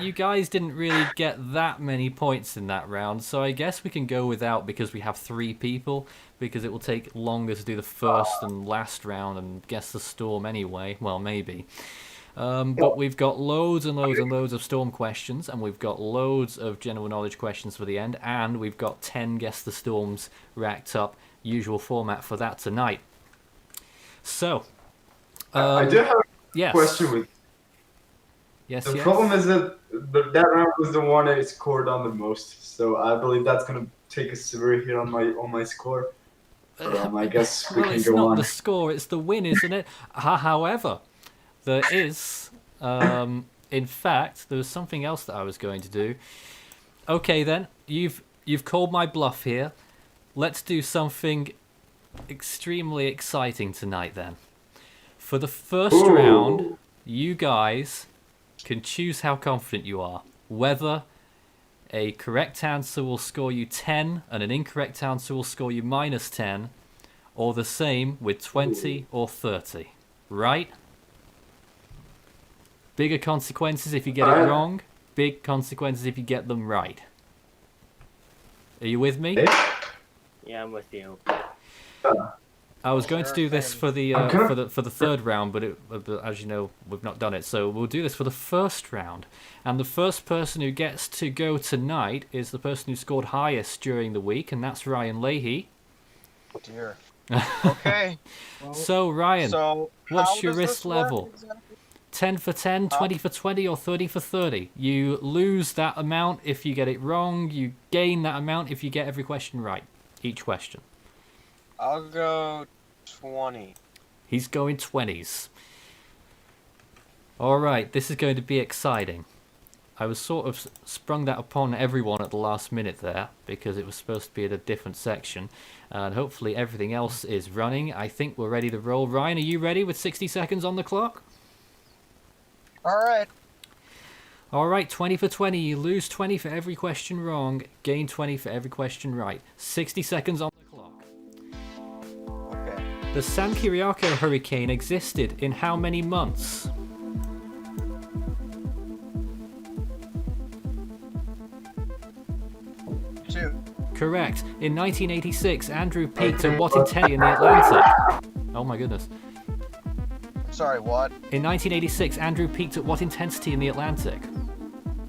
A: you guys didn't really get that many points in that round, so I guess we can go without because we have 3 people, because it will take longer to do the first and last round and guess the storm anyway. Well, maybe. But we've got loads and loads and loads of storm questions, and we've got loads of general knowledge questions for the end, and we've got 10 guess the storms racked up, usual format for that tonight. So,
I: I do have a
A: yes.
I: question with
A: Yes,
I: the
A: yes.
I: problem is that that round was the one I scored on the most, so I believe that's gonna take a severe hit on my score. But, I guess we
A: Well,
I: can
A: it's
I: go
A: not
I: on.
A: the score, it's the win, isn't it? However, there is, in fact, there was something else that I was going to do. Okay, then, you've called my bluff here. Let's do something extremely exciting tonight, then. For the first
I: Ooh.
A: round, you guys can choose how confident you are. Whether a correct answer will score you 10 and an incorrect answer will score you minus 10, or the same with 20 or 30. Right? Bigger consequences if you get it wrong, big consequences if you get them right. Are you with me?
E: Yeah, I'm with you.
A: I was going to do this for the for the 3rd round, but as you know, we've not done it. So we'll do this for the 1st round. And the first person who gets to go tonight is the person who scored highest during the week, and that's Ryan Leahy.
J: Dear. Okay.
A: So Ryan,
J: So
A: what's
J: how
A: your
J: does
A: risk
J: this work
A: level?
J: exactly?
A: 10 for 10, 20 for 20, or 30 for 30. You lose that amount if you get it wrong. You gain that amount if you get every question right. Each question.
J: I'll go 20.
A: He's going 20s. Alright, this is going to be exciting. I was sort of sprung that upon everyone at the last minute there because it was supposed to be at a different section. And hopefully everything else is running. I think we're ready to roll. Ryan, are you ready with 60 seconds on the clock?
J: Alright.
A: Alright, 20 for 20. You lose 20 for every question wrong, gain 20 for every question right. 60 seconds on the clock.
J: Okay.
A: The San Kiriako hurricane existed in how many months?
J: Two.
A: Correct. In 1986, Andrew peaked at what intensity in the Atlantic? Oh my goodness.
J: Sorry, what?
A: In 1986, Andrew peaked at what intensity in the Atlantic?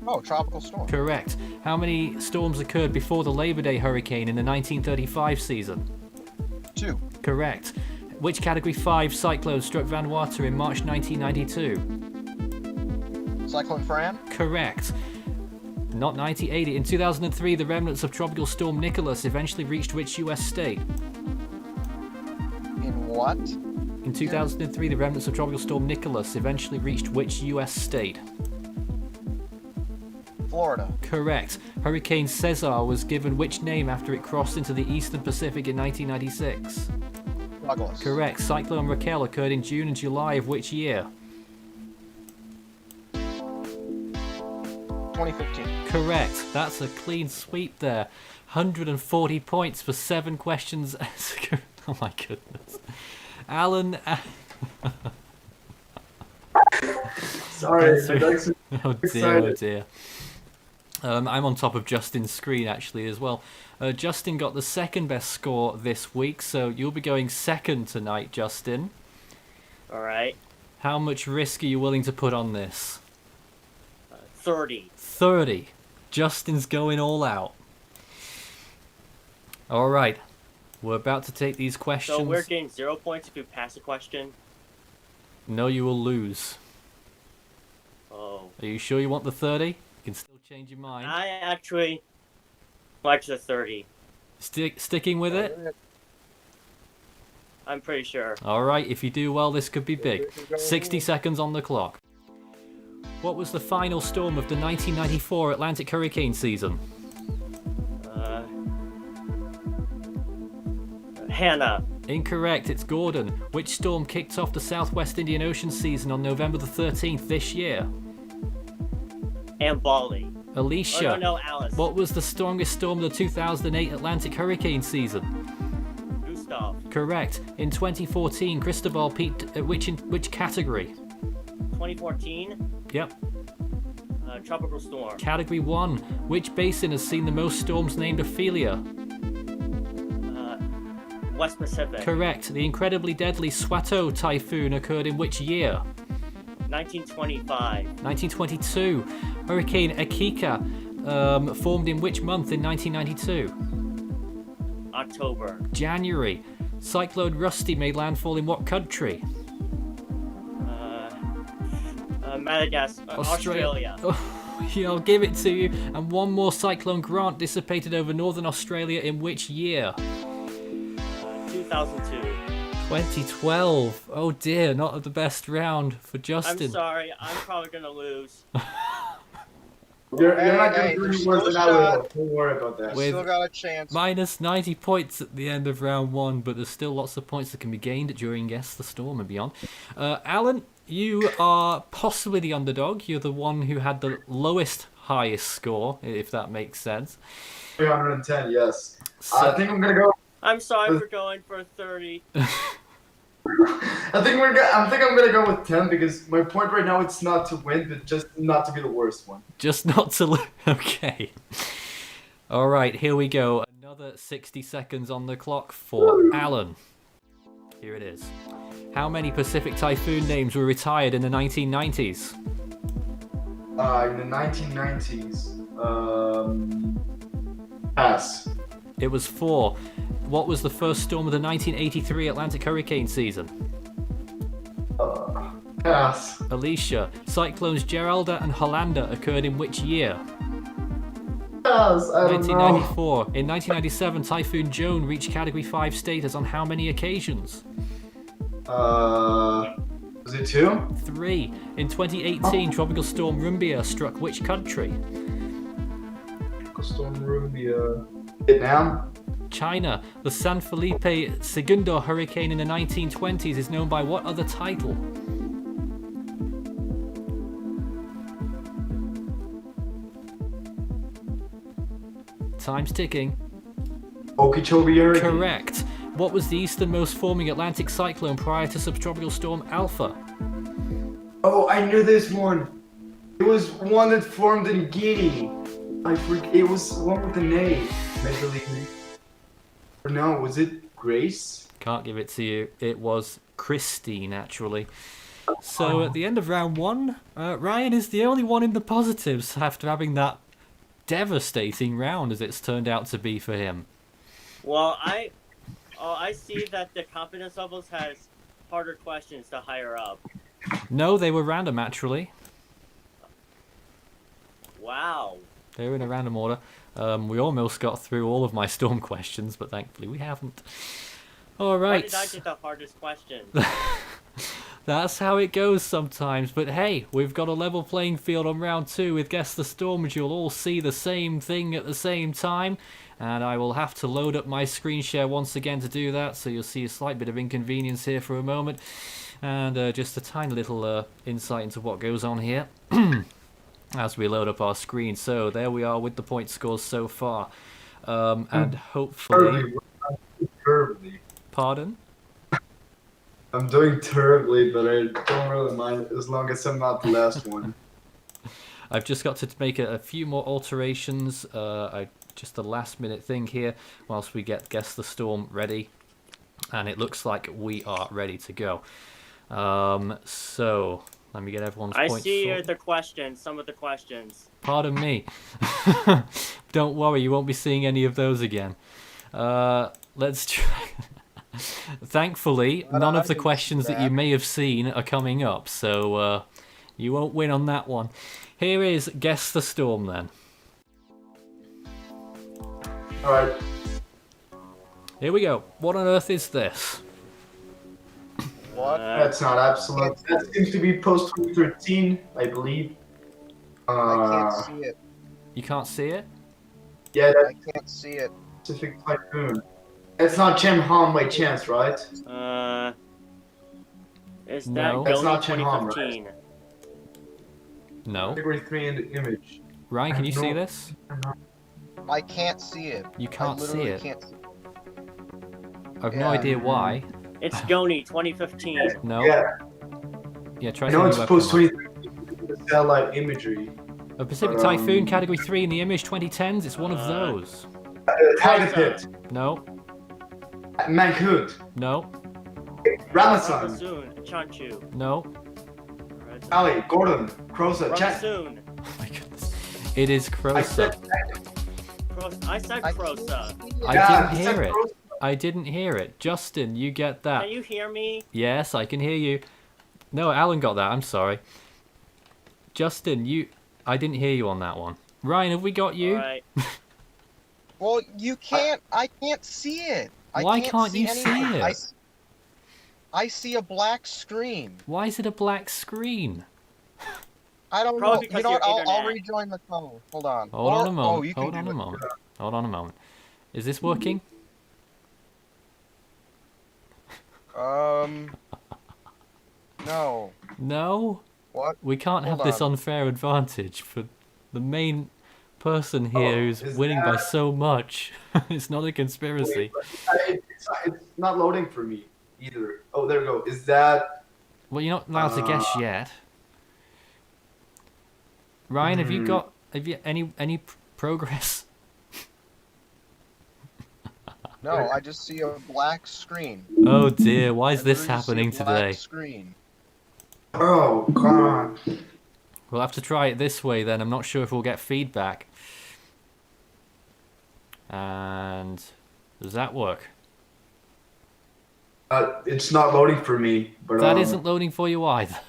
J: Oh, tropical storm.
A: Correct. How many storms occurred before the Labor Day hurricane in the 1935 season?
J: 2.
A: Correct. Which Category 5 cyclone struck Vanuatu in March 1992?
J: Cyclone Fran?
A: Correct. Not 1980. In 2003, the remnants of Tropical Storm Nicholas eventually reached which US state?
J: In what?
A: In 2003, the remnants of Tropical Storm Nicholas eventually reached which US state?
J: Florida.
A: Correct. Hurricane Cesar was given which name after it crossed into the eastern Pacific in 1996?
J: Douglas.
A: Correct. Cyclone Raquel occurred in June and July of which year?
J: 2015.
A: Correct. That's a clean sweep there. 140 points for 7 questions. Oh my goodness. Alan.
I: Sorry.
A: Oh dear, oh dear. I'm on top of Justin's screen actually as well. Justin got the second best score this week, so you'll be going second tonight, Justin.
E: Alright.
A: How much risk are you willing to put on this?
E: 30.
A: 30. Justin's going all out. Alright. We're about to take these questions.
E: So we're getting 0 points if you pass a question?
A: No, you will lose.
E: Oh.
A: Are you sure you want the 30? You can still change your mind.
E: I actually like the 30.
A: Sticking with it?
E: I'm pretty sure.
A: Alright, if you do well, this could be big. 60 seconds on the clock. What was the final storm of the 1994 Atlantic hurricane season?
E: Hannah.
A: Incorrect, it's Gordon. Which storm kicked off the Southwest Indian Ocean season on November the 13th this year?
E: And Bali.
A: Alicia.
E: Oh, no, Alice.
A: What was the strongest storm of the 2008 Atlantic hurricane season?
E: Gustav.
A: Correct. In 2014, Cristobal peaked at which category?
E: 2014.
A: Yep.
E: Tropical storm.
A: Category 1. Which basin has seen the most storms named Ophelia?
E: West Pacific.
A: Correct. The incredibly deadly Swato typhoon occurred in which year?
E: 1925.
A: 1922. Hurricane Akika formed in which month in 1992?
E: October.
A: January. Cyclone Rusty made landfall in what country?
E: Madagascar. Australia.
A: Oh, yeah, I'll give it to you. And one more Cyclone Grant dissipated over northern Australia in which year?
E: 2002.
A: 2012. Oh dear, not the best round for Justin.
E: I'm sorry, I'm probably gonna lose.
I: You're not going to do any worse than I will. Don't worry about that.
A: With
J: Still got a chance.
A: minus 90 points at the end of round 1, but there's still lots of points that can be gained during Guess the Storm and beyond. Alan, you are possibly the underdog. You're the one who had the highest score, if that makes sense.
I: 310, yes.
A: So,
I: I think I'm going to go.
E: I'm sorry for going for 30.
I: I think I'm gonna go with 10 because my point right now it's not to win, but just not to be the worst one.
A: Just not to okay. All right, here we go. Another 60 seconds on the clock for Alan. Here it is. How many Pacific typhoon names were retired in the 1990s?
I: In the 1990s, pass.
A: It was 4. What was the first storm of the 1983 Atlantic hurricane season?
I: Pass.
A: Alicia. Cyclones Geralda and Hollanda occurred in which year?
I: Pass. I don't know.
A: 1994. In 1997, Typhoon Joan reached Category 5 status on how many occasions?
I: Was it 2?
A: 3. In 2018, Tropical Storm Rumbia struck which country?
I: Storm Rubia. Vietnam?
A: China. The San Felipe Segundo hurricane in the 1920s is known by what other title? Time's ticking.
I: Okeechobee Hurricane.
A: Correct. What was the easternmost forming Atlantic cyclone prior to Subtropical Storm Alpha?
I: Oh, I knew this one. It was one that formed in Guinea. I forget. It was one with an A, I believe. Or no, was it Grace?
A: Can't give it to you. It was Christine, actually. So at the end of round 1, Ryan is the only one in the positives after having that devastating round as it's turned out to be for him.
E: Well, I see that the confidence levels has harder questions to higher up.
A: No, they were random, actually.
E: Wow.
A: They were in a random order. We almost got through all of my storm questions, but thankfully we haven't. All right.
E: Why did I get the hardest question?
A: That's how it goes sometimes. But hey, we've got a level playing field on round 2 with Guess the Storm, as you'll all see the same thing at the same time. And I will have to load up my screen share once again to do that, so you'll see a slight bit of inconvenience here for a moment. And just a tiny little insight into what goes on here as we load up our screen. So there we are with the point scores so far. And hopefully...
I: Terribly.
A: Pardon?
I: I'm doing terribly, but I don't really mind as long as I'm not the last one.
A: I've just got to make a few more alterations. Just a last minute thing here whilst we get Guess the Storm ready. And it looks like we are ready to go. So let me get everyone's points.
E: I see the questions, some of the questions.
A: Pardon me. Don't worry, you won't be seeing any of those again. Let's try. Thankfully, none of the questions that you may have seen are coming up, so you won't win on that one. Here is Guess the Storm then.
I: Alright.
A: Here we go. What on earth is this?
J: What?
I: That's not absolute. That seems to be post 2013, I believe.
J: I can't see it.
A: You can't see it?
I: Yeah,
J: I
I: that's
J: can't see it.
I: Pacific Typhoon. It's not Chen Han by chance, right?
E: Is
A: No.
E: that
I: That's
E: Goni
I: not Chen Han,
E: 2015?
A: No.
I: Category 3 in the image.
A: Ryan, can you
I: No.
A: see this?
J: I can't see it.
A: You can't
J: I
A: see
J: literally
A: it.
J: Can't see it.
A: I've no
J: Yeah.
A: idea why.
E: It's Goni 2015.
A: No?
I: Yeah,
A: Yeah, try
I: I know
A: something
I: it's
A: webcam
I: post
A: on.
I: 2013 the satellite imagery.
A: A Pacific
I: But,
A: Typhoon Category 3 in the image 2010s. It's one of those.
I: Tiger Pit.
A: No.
I: Manhood.
A: No.
I: Ramazan.
E: Rabasoon, Chanchu.
A: No.
I: Ali. Gordon. Crosa. Chan.
E: Rabasoon.
A: Oh my goodness. It is
I: I
A: Crosa.
I: said.
E: I said
J: I
E: Crosa.
J: can't see it.
A: I
I: Yeah,
A: didn't
I: he said
A: hear it.
I: Crosa.
A: I didn't hear it. Justin, you get that.
E: Can you hear me?
A: Yes, I can hear you. No, Alan got that. I'm sorry. Justin, I didn't hear you on that one. Ryan, have we got you?
E: Alright.
J: Well, you can't. I can't see it.
A: Why can't you see
J: anything.
A: it?
J: I see a black screen.
A: Why is it a black screen?
J: I don't
E: Probably
J: know.
E: because
J: You know what?
E: your
J: I'll
E: internet.
J: rejoin the call. Hold on.
A: Hold on a
J: Oh,
A: moment.
J: you can
A: Hold
J: do
A: on a
J: it.
A: moment. Hold on a moment. Is this working?
J: No.
A: No?
J: What?
A: We can't have
J: Hold
A: this
J: on.
A: unfair advantage for the main person here who's
I: is
A: winning by
I: that-
A: so much. It's not a conspiracy.
I: It's not loading for me either. Oh, there we go. Is that?
A: Well, you're not allowed to guess yet. Ryan, have you got any progress?
J: No, I just see a black screen.
A: Oh dear, why is
J: I
A: this
J: literally see a
A: happening
J: black
A: today?
J: Screen.
I: Oh God.
A: We'll have to try it this way then. I'm not sure if we'll get feedback. And does that work?
I: It's not loading for me. But
A: That isn't loading for you either.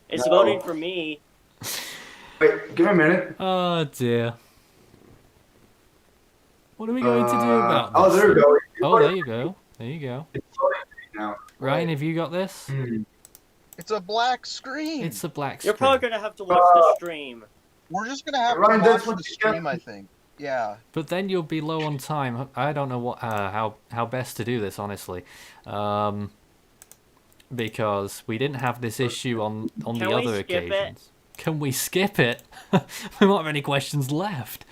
E: It's
I: No.
E: loading for me.
I: Wait, give me a minute.
A: Oh dear. What are we going to do about this?
I: Oh, there we go.
A: Oh, there you go. There you go.
I: It's loading now.
A: Ryan, have you got this?
I: Hmm.
J: It's a black screen.
A: It's a black
E: You're
A: screen.
E: probably gonna have to watch the stream.
J: We're just gonna have
I: Ryan,
J: to
I: that's
J: watch
I: what
J: the
I: you got.
J: stream, I think. Yeah.
A: But then you'll be low on time. I don't know what how best to do this, honestly, because we didn't have this issue on
E: Can
A: the
E: we
A: other
E: skip it?
A: occasions. Can we skip it? We won't have any questions left.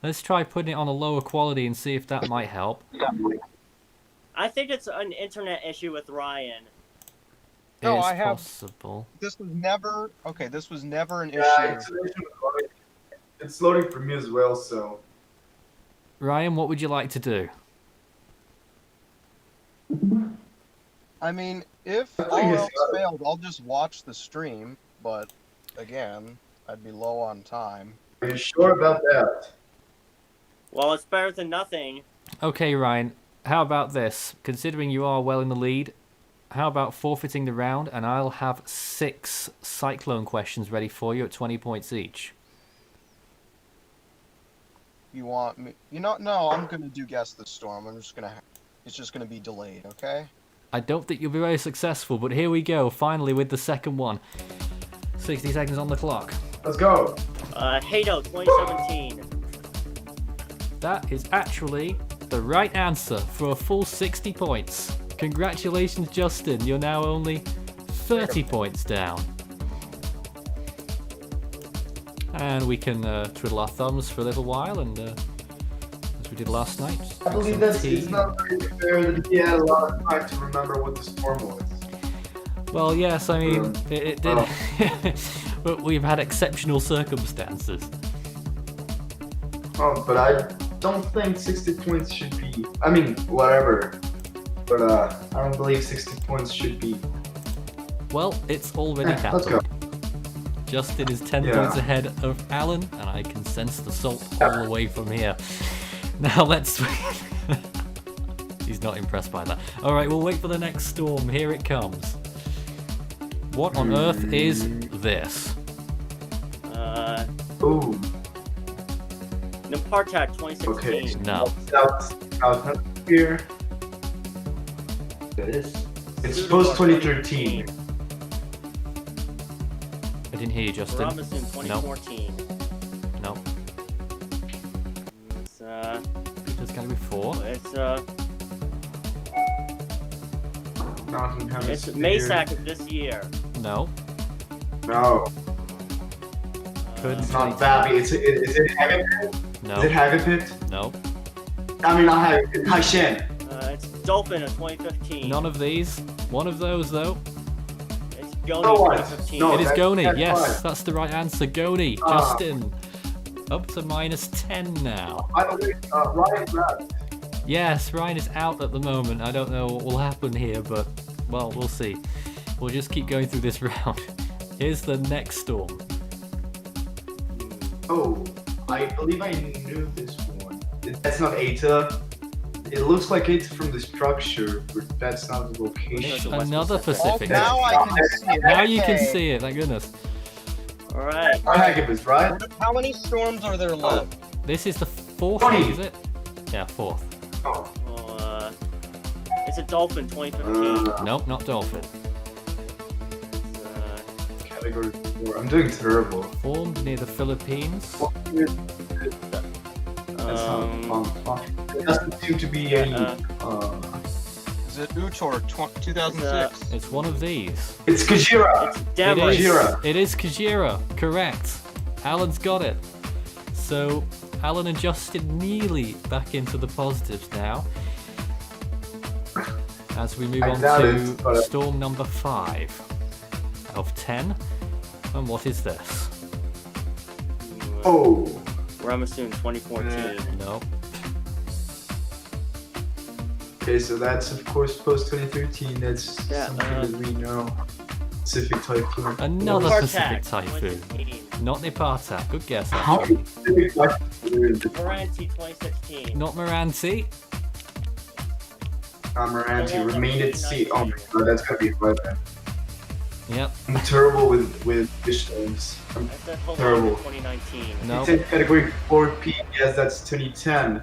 A: Let's try putting it on a lower quality and see if that might help.
E: I think it's an internet issue with Ryan.
J: No,
A: It's
J: I have-
A: possible.
J: This was never This was never an
I: Yeah,
J: issue.
I: it's loading for me as well, so.
A: Ryan, what would you like to do?
J: I mean, if
I: I
J: all
I: think it's
J: else
I: got it.
J: failed, I'll just watch the stream. But again, I'd be low on time.
I: Are you sure about that?
E: Well, it's better than nothing.
A: Okay, Ryan, how about this? Considering you are well in the lead, how about forfeiting the round and I'll have 6 Cyclone questions ready for you at 20 points each.
J: You want me? No, I'm gonna do guess the storm. It's just gonna be delayed. Okay.
A: I don't think you'll be very successful, but here we go, finally with the second one. 60 seconds on the clock.
I: Let's go.
E: Hado 2017.
A: That is actually the right answer for a full 60 points. Congratulations, Justin. You're now only 30 points down. And we can twiddle our thumbs for a little while, and as we did last night.
I: I believe
A: drink some
I: it's
A: tea.
I: not very fair that he had a lot of time to remember what the storm was.
A: Well, yes, I mean, it did. But we've had exceptional circumstances.
I: Oh, but I don't think 60 points should be. I mean, whatever. But I don't believe 60 points should be.
A: Well, it's already
I: Let's
A: happened.
I: go.
A: Justin is 10
I: Yeah.
A: points ahead of Alan, and I can sense the salt all the way from here. Now let's... He's not impressed by that. Alright, we'll wait for the next storm. Here it comes. What on earth is this?
I: Ooh.
E: Napartak 2016.
I: Okay.
A: No.
I: South Hemisphere. It's post 2013.
A: I didn't hear you, Justin.
E: Robinson 2014.
A: No.
E: It's
A: There's gotta be 4.
E: it's
I: Northern
E: it's
I: Hemisphere.
E: Maysack of this year.
A: No.
I: No,
A: Couldn't
I: it's not
A: say-
I: that. Is it Hagapit?
A: No.
I: Is it Hagapit?
A: No.
I: I mean, not Hagapit. Haishen.
E: It's Dolphin of 2015.
A: None of these. One of those, though.
E: It's Goni
I: No one.
E: 2015.
I: No.
A: It is
I: that's-
A: Goni.
I: that's
A: Yes,
I: fine.
A: that's the right answer. Goni.
I: Ah.
A: Justin. Up to minus 10 now.
I: By the way, Ryan left.
A: Yes, Ryan is out at the moment. I don't know what will happen here, but, well, we'll see. We'll just keep going through this round. Here's the next storm.
I: Oh, I believe I knew this one. That's not Eta. It looks like Eta from the structure, but that's not the location.
A: Another
J: Oh,
A: Pacific.
J: now I can see it.
A: Now you can
J: Okay.
A: see it, thank goodness.
E: Alright.
I: Hagapit, right?
J: How many storms are there left?
A: This is the 4th
I: 20.
A: one, is it? Yeah, 4th.
I: Oh.
E: Well, it's a Dolphin 2015.
A: Nope, not Dolphin.
I: Category 4. I'm doing terrible.
A: Formed near the Philippines.
I: That's not fun. It doesn't seem to be any.
J: Is it Utor 2006?
A: It's one of these.
I: It's Kajira.
E: It's
A: It
E: Deborah.
A: is,
I: Kajira.
A: it is Kajira, correct. Alan's got it. So, Alan and Justin nearly back into the positives now. As we move
I: I
A: on
I: doubt
A: to
I: it, but-
A: storm number 5 of 10. And what is this?
I: Oh.
E: Ramasoon 2014.
A: No.
I: Okay, so that's of course post 2013. That's
E: Yeah,
I: something that we know. Pacific Typhoon.
A: Another
E: Napartak
A: Pacific Typhoon.
E: 2016.
A: Not Nipartak. Good guess,
I: How
A: actually.
I: many Pacific Typhoons?
E: Moranti 2016.
A: Not Moranti.
I: Amaranti remained at sea. Oh my god, that's gonna be a weapon.
A: Yep.
I: I'm terrible with fish storms. I'm
E: I said Hawaii
I: terrible.
E: 2019.
A: No.
I: It's in category 4P. Yes, that's 2010.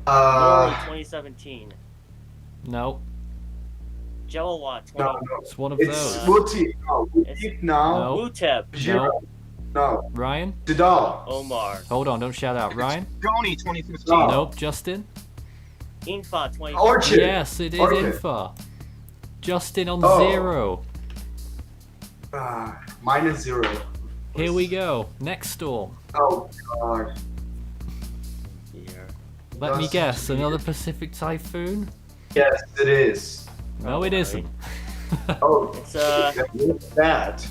E: Nori 2017.
A: No.
E: Jelawat
I: No,
E: 20.
I: no.
A: It's one of
I: It's
A: those.
I: Wuti. No,
E: It's-
I: Wuti, no.
A: No.
E: Wutep.
I: Zero. No.
A: Ryan?
I: Didal.
E: Omar.
A: Hold on, don't shout out. Ryan?
J: Goni 2015.
I: No.
A: Nope. Justin?
E: Infa 20.
I: Orchid.
A: Yes, it is
I: Orchid.
A: Infa. Justin on
I: Oh.
A: 0.
I: -0.
A: Here we go. Next storm.
I: Oh god.
E: Here.
A: Let me
I: That's
A: guess.
I: sweet.
A: Another Pacific Typhoon?
I: Yes, it is.
A: No, it isn't.
I: Oh,
E: It's
I: what's that?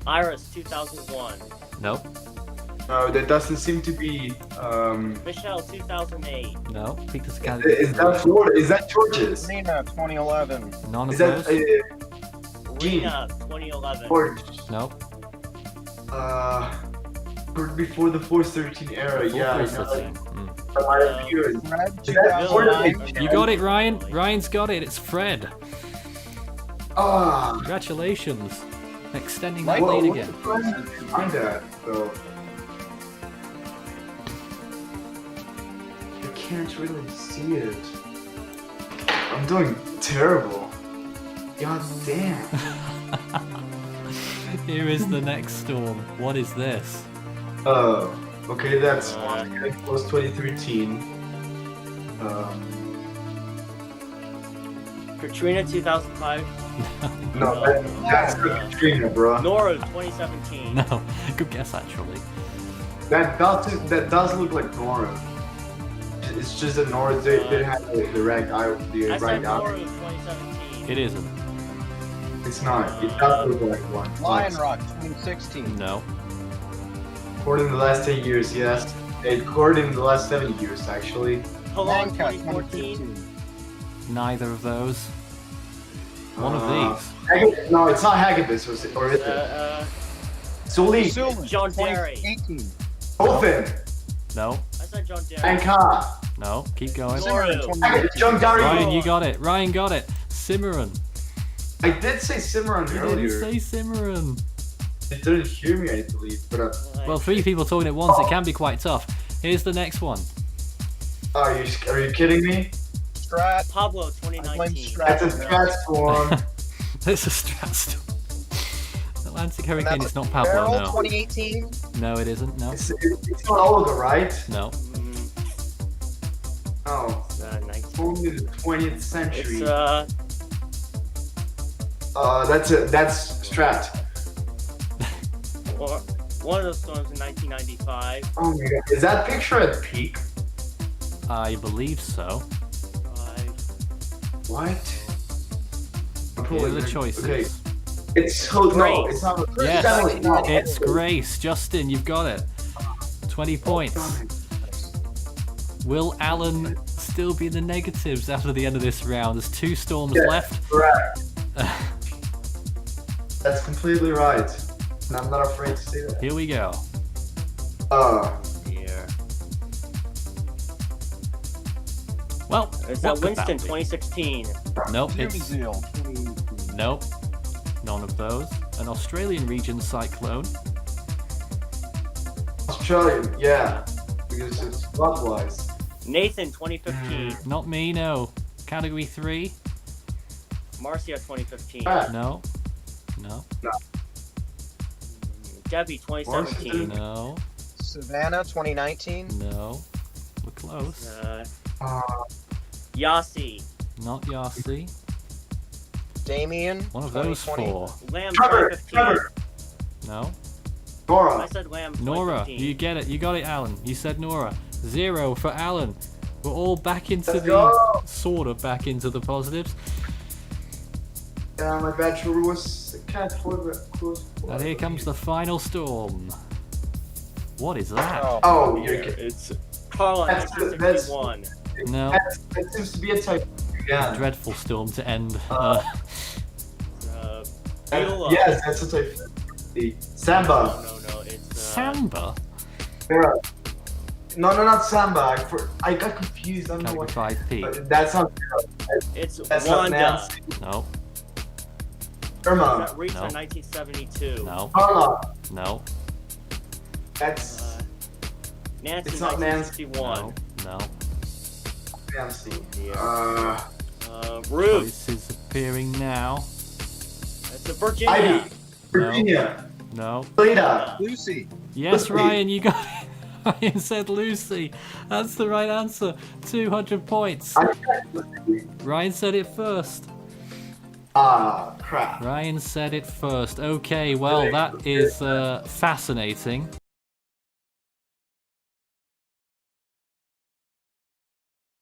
E: Iris 2001.
A: Nope.
I: No, that doesn't seem to be.
E: Michelle 2008.
A: No. Peak
I: Is that Florida? Is that George's?
J: Rena 2011.
A: None of
I: Is that
A: those?
I: Gene?
E: Rena 2011.
I: George?
A: Nope.
I: Before the Force 13 era? Yeah, I
A: Full
I: know.
A: Force 13.
I: That might have appeared.
J: Fred
I: Is that Florida?
J: 2009.
A: You got it, Ryan. Ryan's got it. It's Fred.
I: Ah.
A: Congratulations. Extending that
I: What
A: lead again.
I: Find that though. I can't really see it. I'm doing terrible. God damn.
A: Here is the next storm. What is this?
I: Oh, okay, that's post 2013.
E: Katrina 2005.
I: No, that's Katrina, bro.
E: Nora 2017.
A: No. Good guess, actually.
I: That does look like Nora. It's just that Nora didn't have the right eye, the
E: I
I: right
E: said
I: eye.
E: Nora 2017.
A: It isn't.
I: It's not. It does look like one.
J: Lion Rock 2016.
A: No.
I: According to the last 10 years, yes. According to the last 7 years, actually.
E: Halong
J: Lanka
E: 2014.
J: 2015.
A: Neither of those. One of these.
I: No, it's not Hagibis, or is it? Suli.
J: Sulu
E: John Derry.
J: 2018.
I: Othin.
A: No.
E: I said John Derry.
I: Anka.
A: No. Keep going.
E: Noru.
J: 2018.
I: John Gary.
A: Ryan, you got it. Ryan got it. Cimarron.
I: I did say Cimarron
A: You
I: earlier.
A: didn't say Cimarron.
I: They didn't hear me, I believe. But
A: Well, 3 people talking at once, it can be quite tough. Here's the next one.
I: are you kidding me?
J: Strat.
E: Pablo
J: I blame
E: 2019.
J: Strat.
I: That's a strat storm.
A: It's a strat storm. Atlantic Hurricane,
J: That's
A: it's not Pablo,
J: Barrel
A: no.
J: 2018.
A: No, it isn't, no.
I: It's not Olga, right?
A: No.
I: Oh,
E: 19.
I: only the 20th century.
E: It's
I: That's strat.
E: or one of those storms in 1995.
I: Oh my god, is that picture at peak?
A: I believe so.
I: What? I'm
A: Here are the
I: gonna-
A: choices.
I: Okay, it's so no,
E: Grace.
I: it's not.
A: Yes,
I: Definitely not.
A: it's Grace. Justin, you've got it. 20 points. Will Allen still be in the negatives after the end of this round? There's 2 storms
I: Yeah.
A: left.
I: Correct. That's completely right, and I'm not afraid to say that.
A: Here we go.
E: Here.
A: Well,
E: It's
A: what
E: at
A: could that
E: Winston
A: be?
E: 2016.
A: Nope, it's
J: Zeal 2018.
A: nope. None of those. An Australian region cyclone.
I: Australian, yeah, because it's clockwise.
E: Nathan 2015.
A: Not me, no. Category 3.
E: Marcia 2015.
I: Ah.
A: No. No.
E: Debbie 2017.
A: No.
J: Savannah 2019.
A: No. We're close.
E: Yasi.
A: Not Yasi.
J: Damien.
A: One of those
J: 2020.
A: 4.
E: Lamb
I: Trevor,
E: 2015.
I: Trevor,
A: No.
E: I
I: Nora.
E: said Lamb
A: Nora,
E: 2015.
A: you get it. You got it, Alan. You said Nora. 0 for Alan. We're all back into
I: Let's
A: the
I: go.
A: sort of back into the positives.
I: Yeah, my bachelor was cat for close.
A: And here comes the final storm. What is that?
I: Oh, you're kidding.
E: It's Carla
I: That's-
E: 1961.
A: No.
I: That seems to be a type. Yeah.
A: Dreadful storm to end.
E: Beulah.
I: Yes, that's a type. The Samba.
E: No. It's
A: Samba?
I: Yeah. No, not Samba. I got confused. I don't know
A: Category
I: what.
A: 5P.
I: But that's not.
E: it's
I: That's not
E: Wanda.
I: Nancy.
A: No.
I: Irma.
E: Rita
A: No.
E: 1972.
A: No.
I: Carla.
A: No.
I: That's
E: Nancy
I: It's not Nancy.
E: 1961.
A: No.
I: Nancy.
E: Yeah.
I: Uh,
E: Ruth.
A: Choices appearing now.
E: It's a Virginia.
I: Ivy. Virginia.
A: No.
I: Leda.
J: Lucy.
A: Yes,
I: Lucy.
A: Ryan, you got it. Ryan said Lucy. That's the right answer. 200 points. Ryan said it first.
I: Ah, crap.
A: Ryan said it first. Okay, well, that is fascinating.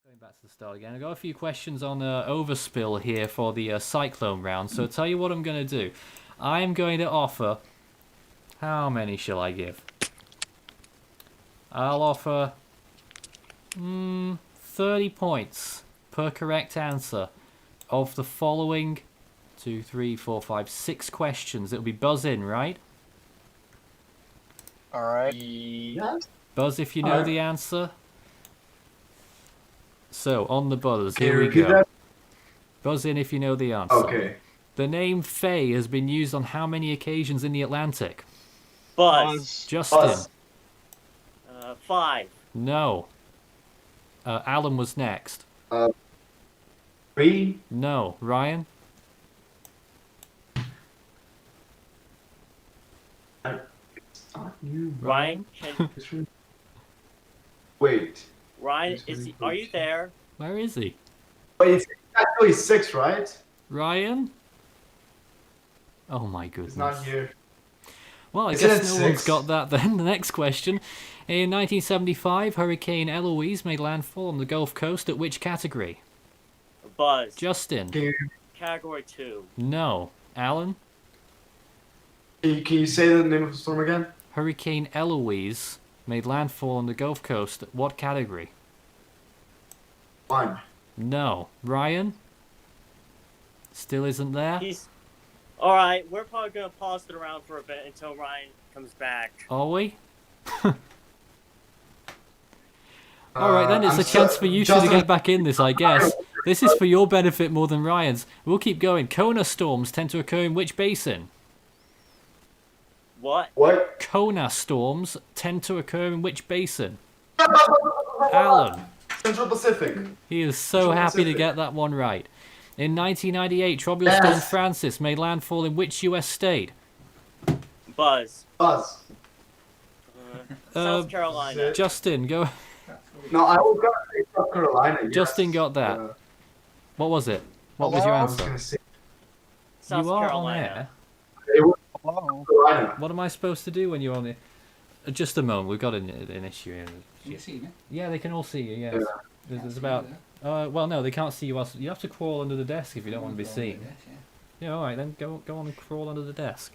A: Going back to the start again, I've got a few questions on overspill here for the cyclone round. So, tell you what I'm going to do. I'm going to offer... How many shall I give? I'll offer 30 points per correct answer of the following 2, 3, 4, 5, 6 questions. It'll be buzz in, right?
J: All right.
I: Yes.
A: Buzz if you know
I: Alright.
A: the answer. So, on the buzz,
I: Can you
A: here we
I: repeat
A: go.
I: that?
A: Buzz in if you know the answer.
I: Okay.
A: The name Faye has been used on how many occasions in the Atlantic?
E: Buzz.
A: Justin.
I: Buzz.
E: 5.
A: No. Alan was next.
I: 3.
A: No. Ryan?
I: It's not you.
E: Ryan, can,
I: It's really- Wait.
E: Ryan,
I: It's
E: is
I: really
E: he, are you
I: close.
E: there?
A: Where is he?
I: Wait, it's actually 6, right?
A: Ryan? Oh my
I: It's
A: goodness.
I: not here.
A: Well, I
I: Isn't
A: guess
I: it
A: no one's
I: 6?
A: got that then. The next question. In 1975, Hurricane Eloise made landfall on the Gulf Coast at which category?
E: Buzz.
A: Justin?
I: Can you,
E: Category 2.
A: No. Alan?
I: can you say the name of the storm again?
A: Hurricane Eloise made landfall on the Gulf Coast at what category?
I: 1.
A: No. Ryan? Still isn't there?
E: He's. Alright, we're probably gonna pause it around for a bit until Ryan comes back.
A: Are we? Alright then, it's
I: I'm
A: a chance for you two to
I: Justin-
A: get back in this, I guess. This is for your benefit more than Ryan's. We'll keep going. Kona storms tend to occur in which basin?
E: What?
I: What?
A: Kona storms tend to occur in which basin? Alan.
I: Central Pacific.
A: He is so
I: Central
A: happy to
I: Pacific.
A: get that one right. In 1998, Tropical Storm
I: Yes.
A: Francis made landfall in which US state?
E: Buzz.
I: Buzz.
E: South Carolina.
I: Zip.
A: Justin, go.
I: No, I was gonna say South Carolina. Yes.
A: Justin got that. What was it? What was your
I: I was
A: answer?
I: gonna say
E: South
A: You are on
E: Carolina.
A: air.
I: it was
J: Hello.
I: Carolina.
A: What am I supposed to do when you're on the? Just a moment. We've got an issue here.
H: Can you see me?
A: Yeah, they can all see you. Yes.
I: Yeah.
A: There's about. Well, no, they can't see you. You have to crawl under the desk if you don't want to be seen. Yeah, all right then. Go on and crawl under the desk.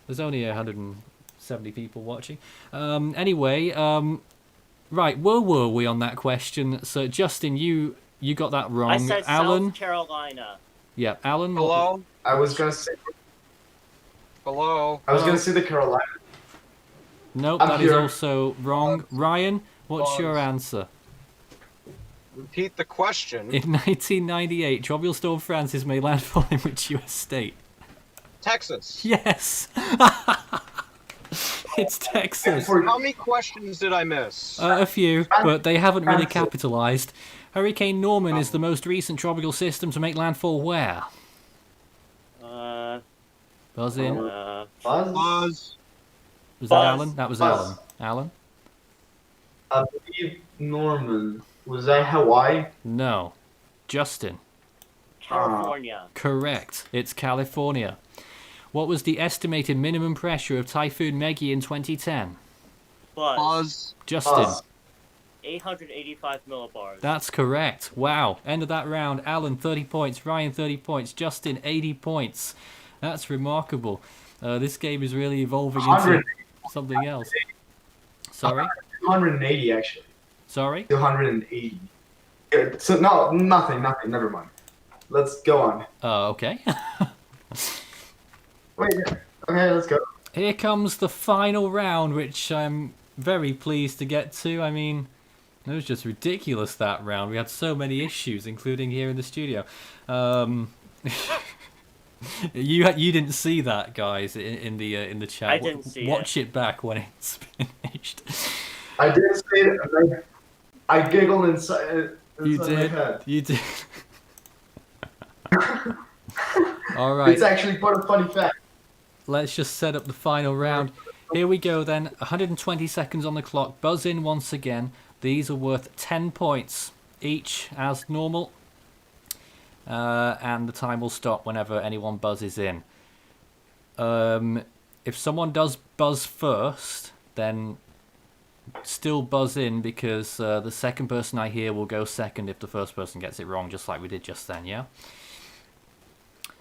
A: There's only 170 people watching. Anyway, right. Where were we on that question? So, Justin, you got that wrong.
E: I said
A: Alan.
E: South Carolina.
A: Yeah, Alan.
J: Hello.
I: I was gonna say.
J: Hello.
I: I was gonna say the Carolina.
A: Nope,
I: I'm
A: that is
I: here.
A: also wrong. Ryan, what's your answer?
J: Repeat the question.
A: In 1998, Tropical Storm Francis made landfall in which US state?
J: Texas.
A: Yes! It's Texas.
J: How many questions did I miss?
A: A few, but they haven't really capitalized. Hurricane Norman is the most recent tropical system to make landfall where? Buzz in.
I: Buzz.
J: Buzz.
A: Was that
E: Buzz.
A: Alan? That was
I: Buzz.
A: Alan.
I: I believe Norman. Was that Hawaii?
A: No. Justin.
E: California.
A: Correct. It's California. What was the estimated minimum pressure of Typhoon Meggie in 2010?
E: Buzz.
J: Buzz.
A: Justin.
I: Buzz.
E: 885 millibars.
A: That's correct. Wow. End of that round. Alan, 30 points. Ryan, 30 points. Justin, 80 points. That's remarkable. This game is really evolving into
I: 100.
A: something else. Sorry?
I: 280 actually.
A: Sorry?
I: 280. Yeah, so no, nothing. Never mind. Let's go on.
A: Okay.
I: Wait. Okay, let's go.
A: Here comes the final round, which I'm very pleased to get to. I mean, it was just ridiculous that round. We had so many issues, including here in the studio. You didn't see that, guys, in the chat.
E: I didn't see
A: Watch it back when it's finished.
I: I did say it. I giggled inside
A: You
I: my
A: did.
I: head.
A: You did. All right.
I: It's actually part of funny fact.
A: Let's just set up the final round. Here we go then. 120 seconds on the clock. Buzz in once again. These are worth 10 points each as normal. And the time will stop whenever anyone buzzes in. If someone does buzz first, then still buzz in, because the second person I hear will go second if the first person gets it wrong, just like we did just then, yeah?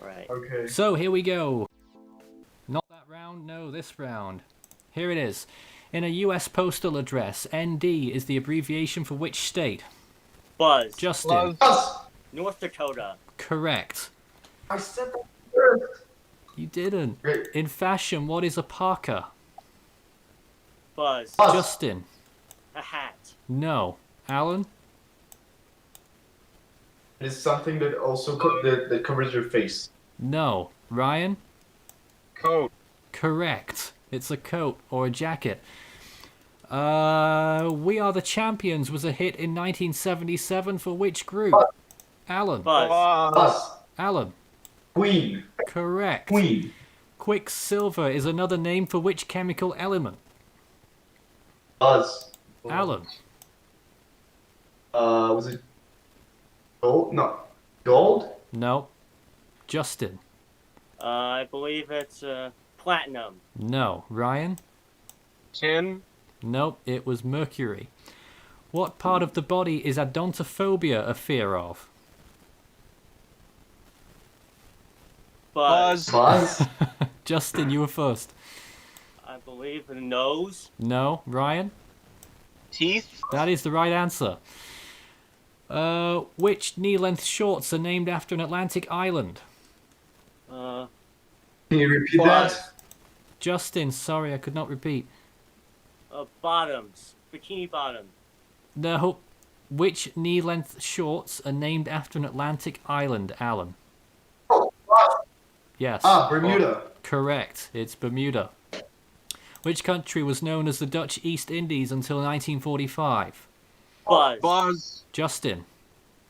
E: Right.
I: Okay.
A: So here we go. Not that round, no, this round. Here it is. In a US postal address, ND is the abbreviation for which state?
E: Buzz.
A: Justin.
I: Buzz!
E: North Dakota.
A: Correct.
I: I said that first.
A: You didn't.
I: Great.
A: In fashion, what is a parka?
E: Buzz.
I: Buzz.
A: Justin.
E: A hat.
A: No. Alan?
I: It is something that also that covers your face.
A: No. Ryan?
J: Coat.
A: Correct. It's a coat or a jacket. We Are the Champions was a hit in 1977 for which group? Alan.
E: Buzz.
I: Buzz.
A: Alan.
I: Queen.
A: Correct.
I: Queen.
A: Quicksilver is another name for which chemical element?
I: Buzz.
A: Alan.
I: Was it gold? No. Gold?
A: No. Justin.
E: I believe it's platinum.
A: No. Ryan.
J: Tin.
A: Nope, it was mercury. What part of the body is odontophobia a fear of?
E: Buzz.
I: Buzz.
A: Justin, you were first.
E: I believe the nose.
A: No. Ryan?
J: Teeth.
A: That is the right answer. Which knee-length shorts are named after an Atlantic island?
E: Uh,
I: Can you repeat
E: Buzz.
I: that?
A: Justin, sorry, I could not repeat.
E: Bottoms. Bikini bottom.
A: No. Which knee-length shorts are named after an Atlantic island, Alan?
I: Oh, Buzz.
A: Yes.
I: Bermuda.
A: Correct. It's Bermuda. Which country was known as the Dutch East Indies until 1945?
E: Buzz.
J: Buzz.
A: Justin.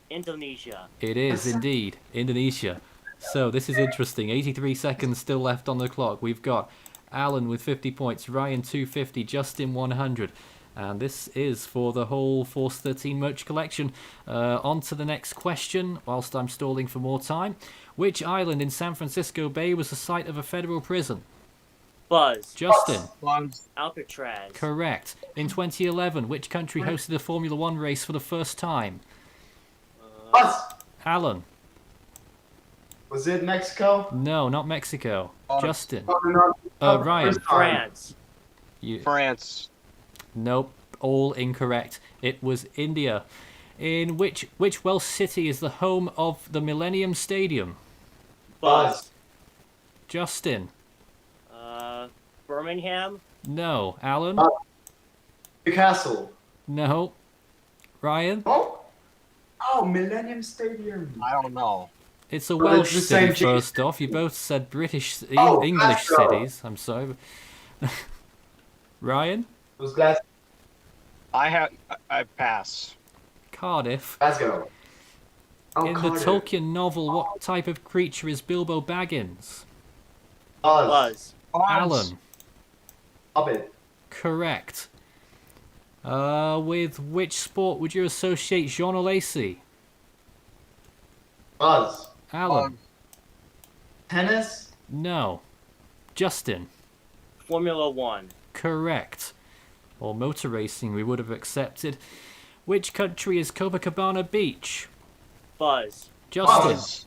E: Indonesia.
A: It is indeed Indonesia. So this is interesting. 83 seconds still left on the clock. We've got Alan with 50 points, Ryan 250, Justin 100. And this is for the whole Force 13 merch collection. On to the next question, whilst I'm stalling for more time. Which island in San Francisco Bay was the site of a federal prison?
E: Buzz.
A: Justin.
J: Buzz.
E: Alcatraz.
A: Correct. In 2011, which country hosted a Formula One race for the first time?
I: Buzz.
A: Alan.
I: Was it Mexico?
A: No, not Mexico. Justin.
I: No,
A: Ryan.
E: France.
A: You...
J: France.
A: Nope, all incorrect. It was India. In which Welsh city is the home of the Millennium Stadium?
E: Buzz.
A: Justin.
E: Birmingham.
A: No. Alan?
I: Newcastle.
A: No. Ryan?
I: Oh, Millennium Stadium.
J: I don't know.
A: It's a
I: Well,
A: Welsh
I: it's the
A: city,
I: same
A: first off. You both said British,
I: Oh,
A: English
I: Glasgow.
A: cities. I'm sorry. Ryan?
I: It was Glasgow.
J: I pass.
A: Cardiff.
I: Glasgow. Oh,
A: In
I: Cardiff.
A: the Tolkien novel, what type of creature is Bilbo Baggins?
I: Buzz.
A: Alan.
I: Hobbit.
A: Correct. With which sport would you associate Jean Lacey?
I: Buzz.
A: Alan.
I: Tennis.
A: No. Justin.
E: Formula One.
A: Correct. Or motor racing we would have accepted. Which country is Copacabana Beach?
E: Buzz.
A: Justin.
I: Buzz.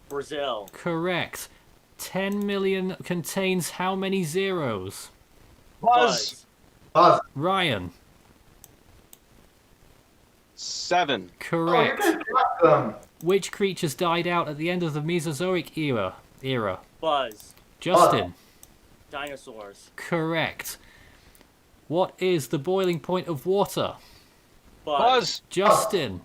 E: Brazil.
A: Correct. 10 million contains how many zeros?
E: Buzz.
I: Buzz.
A: Ryan.
J: 7.
A: Correct.
I: Oh, you guys got them.
A: Which creatures died out at the end of the Mesozoic era?
E: Buzz.
A: Justin.
E: Dinosaurs.
A: Correct. What is the boiling point of water?
J: Buzz.
A: Justin.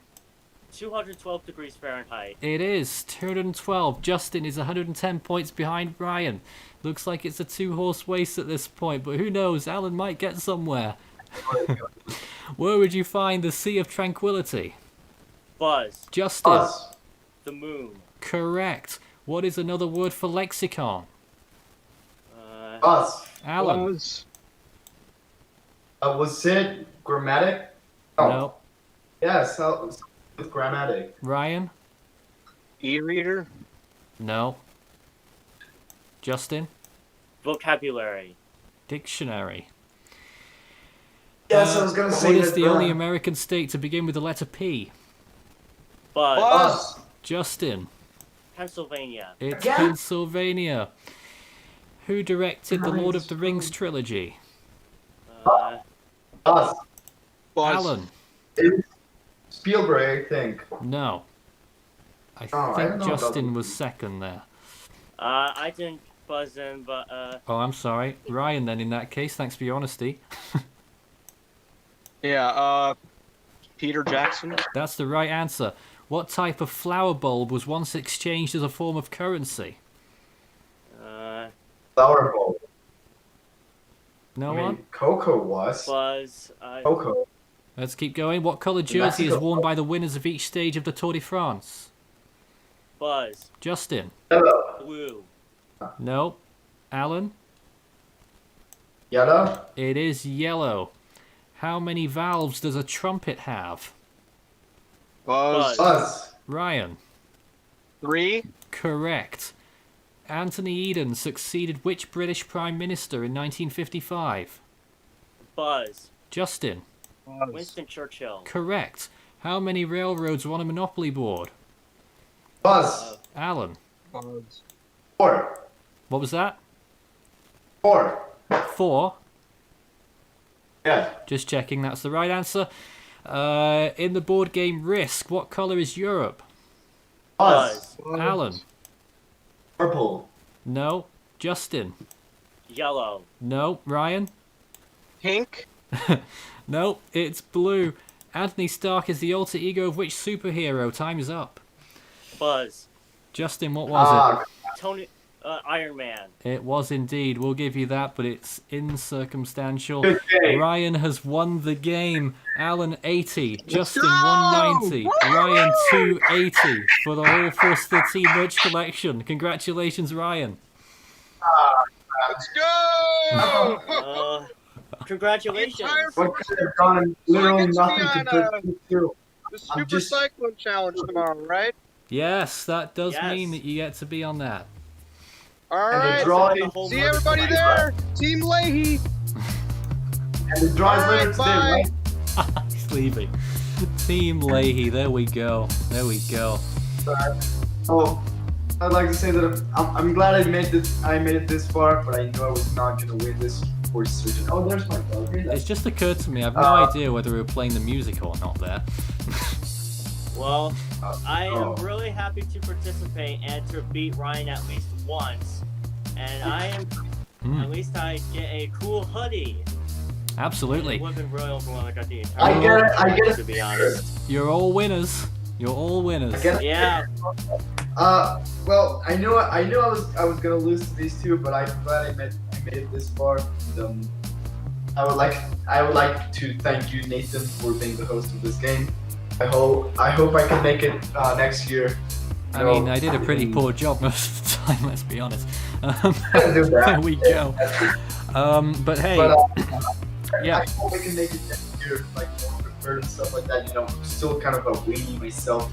E: 212 degrees Fahrenheit.
A: It is 212. Justin is 110 points behind Ryan. Looks like it's a two-horse race at this point, but who knows? Alan might get somewhere. Where would you find the Sea of Tranquility?
E: Buzz.
A: Justin.
I: Buzz.
E: The moon.
A: Correct. What is another word for lexicon?
I: Buzz.
A: Alan?
I: Was it grammatic?
A: No.
I: Yes, with grammatic.
A: Ryan?
J: E-reader.
A: No. Justin?
E: Vocabulary.
A: Dictionary.
I: Yes, I was gonna say
A: What is
I: that,
A: the only American state to begin with the letter P?
E: Buzz.
I: Buzz.
A: Justin?
E: Pennsylvania.
A: It's
I: Again?
A: Pennsylvania. Who directed the Lord of the Rings trilogy?
E: Uh,
I: Buzz.
A: Alan?
I: It's Spielberg, I think.
A: No. I
I: I
A: think
I: don't know about
A: Justin
I: the-
A: was second there.
E: I didn't buzz in, but
A: Oh, I'm sorry. Ryan, then, in that case, thanks for your honesty.
J: Yeah, Peter Jackson.
A: That's the right answer. What type of flower bulb was once exchanged as a form of currency?
I: Flower bowl.
A: No
I: I mean,
A: one?
I: Coco was.
E: Buzz.
I: Coco.
A: Let's keep going. What colour jersey is
I: Mexico.
A: worn by the winners of each stage of the Tour de France?
E: Buzz.
A: Justin?
I: Yellow.
E: Blue.
A: No. Alan?
I: Yellow.
A: It is yellow. How many valves does a trumpet have?
J: Buzz.
I: Buzz.
A: Ryan?
J: 3.
A: Correct. Anthony Eden succeeded which British Prime Minister in 1955?
E: Buzz.
A: Justin?
E: Winston Churchill.
A: Correct. How many railroads were on a Monopoly board?
I: Buzz.
A: Alan?
J: Buzz.
I: 4.
A: What was that?
I: 4.
A: 4?
I: Yeah.
A: Just checking that's the right answer. In the board game Risk, what colour is Europe?
I: Buzz.
A: Alan?
I: Purple.
A: No. Justin?
E: Yellow.
A: No. Ryan?
J: Pink.
A: No, it's blue. Anthony Stark is the alter ego of which superhero? Time is up.
E: Buzz.
A: Justin, what was
E: Tony. Iron Man.
A: it? It was indeed. We'll give you that, but it's incircumstantial.
I: Good game.
A: Ryan has won the game. Alan 80, Justin 190, Ryan 280 for the whole Force 13 merch collection. Congratulations, Ryan.
J: Let's go!
E: Congratulations.
I: What could have done literally
J: So I
I: nothing
J: get to
I: to
J: be on,
I: put you through.
J: The
I: I'm
J: Super
I: just-
J: Cyclone Challenge tomorrow, right?
A: Yes, that does
E: Yes.
A: mean that you get to be on that.
J: All
I: And the
J: right.
I: draw
E: The
I: is
E: whole
J: See everybody there. Team Leahy.
I: and the draw is
J: All
I: later
J: right,
I: today,
J: bye.
I: right?
A: He's leaving. Team Leahy, there we go. There we go.
I: Oh, I'd like to say that I'm glad I made it this far, but I knew I was not gonna win this for certain. Oh, there's my dog.
A: It's just occurred to me, I've no idea whether we were playing the music or not there.
E: Well, I am
I: Oh.
E: really happy to participate and to beat Ryan at least once. And at least I get a cool hoodie.
A: Absolutely.
E: It would have been really overwhelming. I got the entire
I: I get it.
E: to be honest.
A: You're all winners. You're all winners.
I: I get it.
E: Yeah.
I: Well, I knew I was gonna lose to these two, but I'm glad I made it this far. And, I would like to thank you, Nathan, for being the host of this game. I hope I can make it next year.
A: I mean, I did a pretty poor job most of the time, let's be honest.
I: Do that.
A: There we go. But hey,
I: But
A: yeah.
I: I hope I can make it next year, like more prepared and stuff like that. You know, I'm still kind of a weenie myself.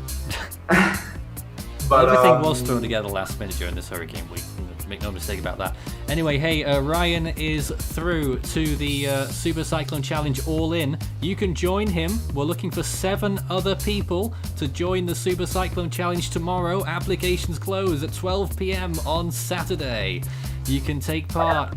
I: But
A: Everything was thrown together last minute during this hurricane week. Make no mistake about that. Anyway, hey, Ryan is through to the Super Cyclone Challenge All In. You can join him. We're looking for 7 other people to join the Super Cyclone Challenge tomorrow. Applications close at 12 p.m. on Saturday. You can take part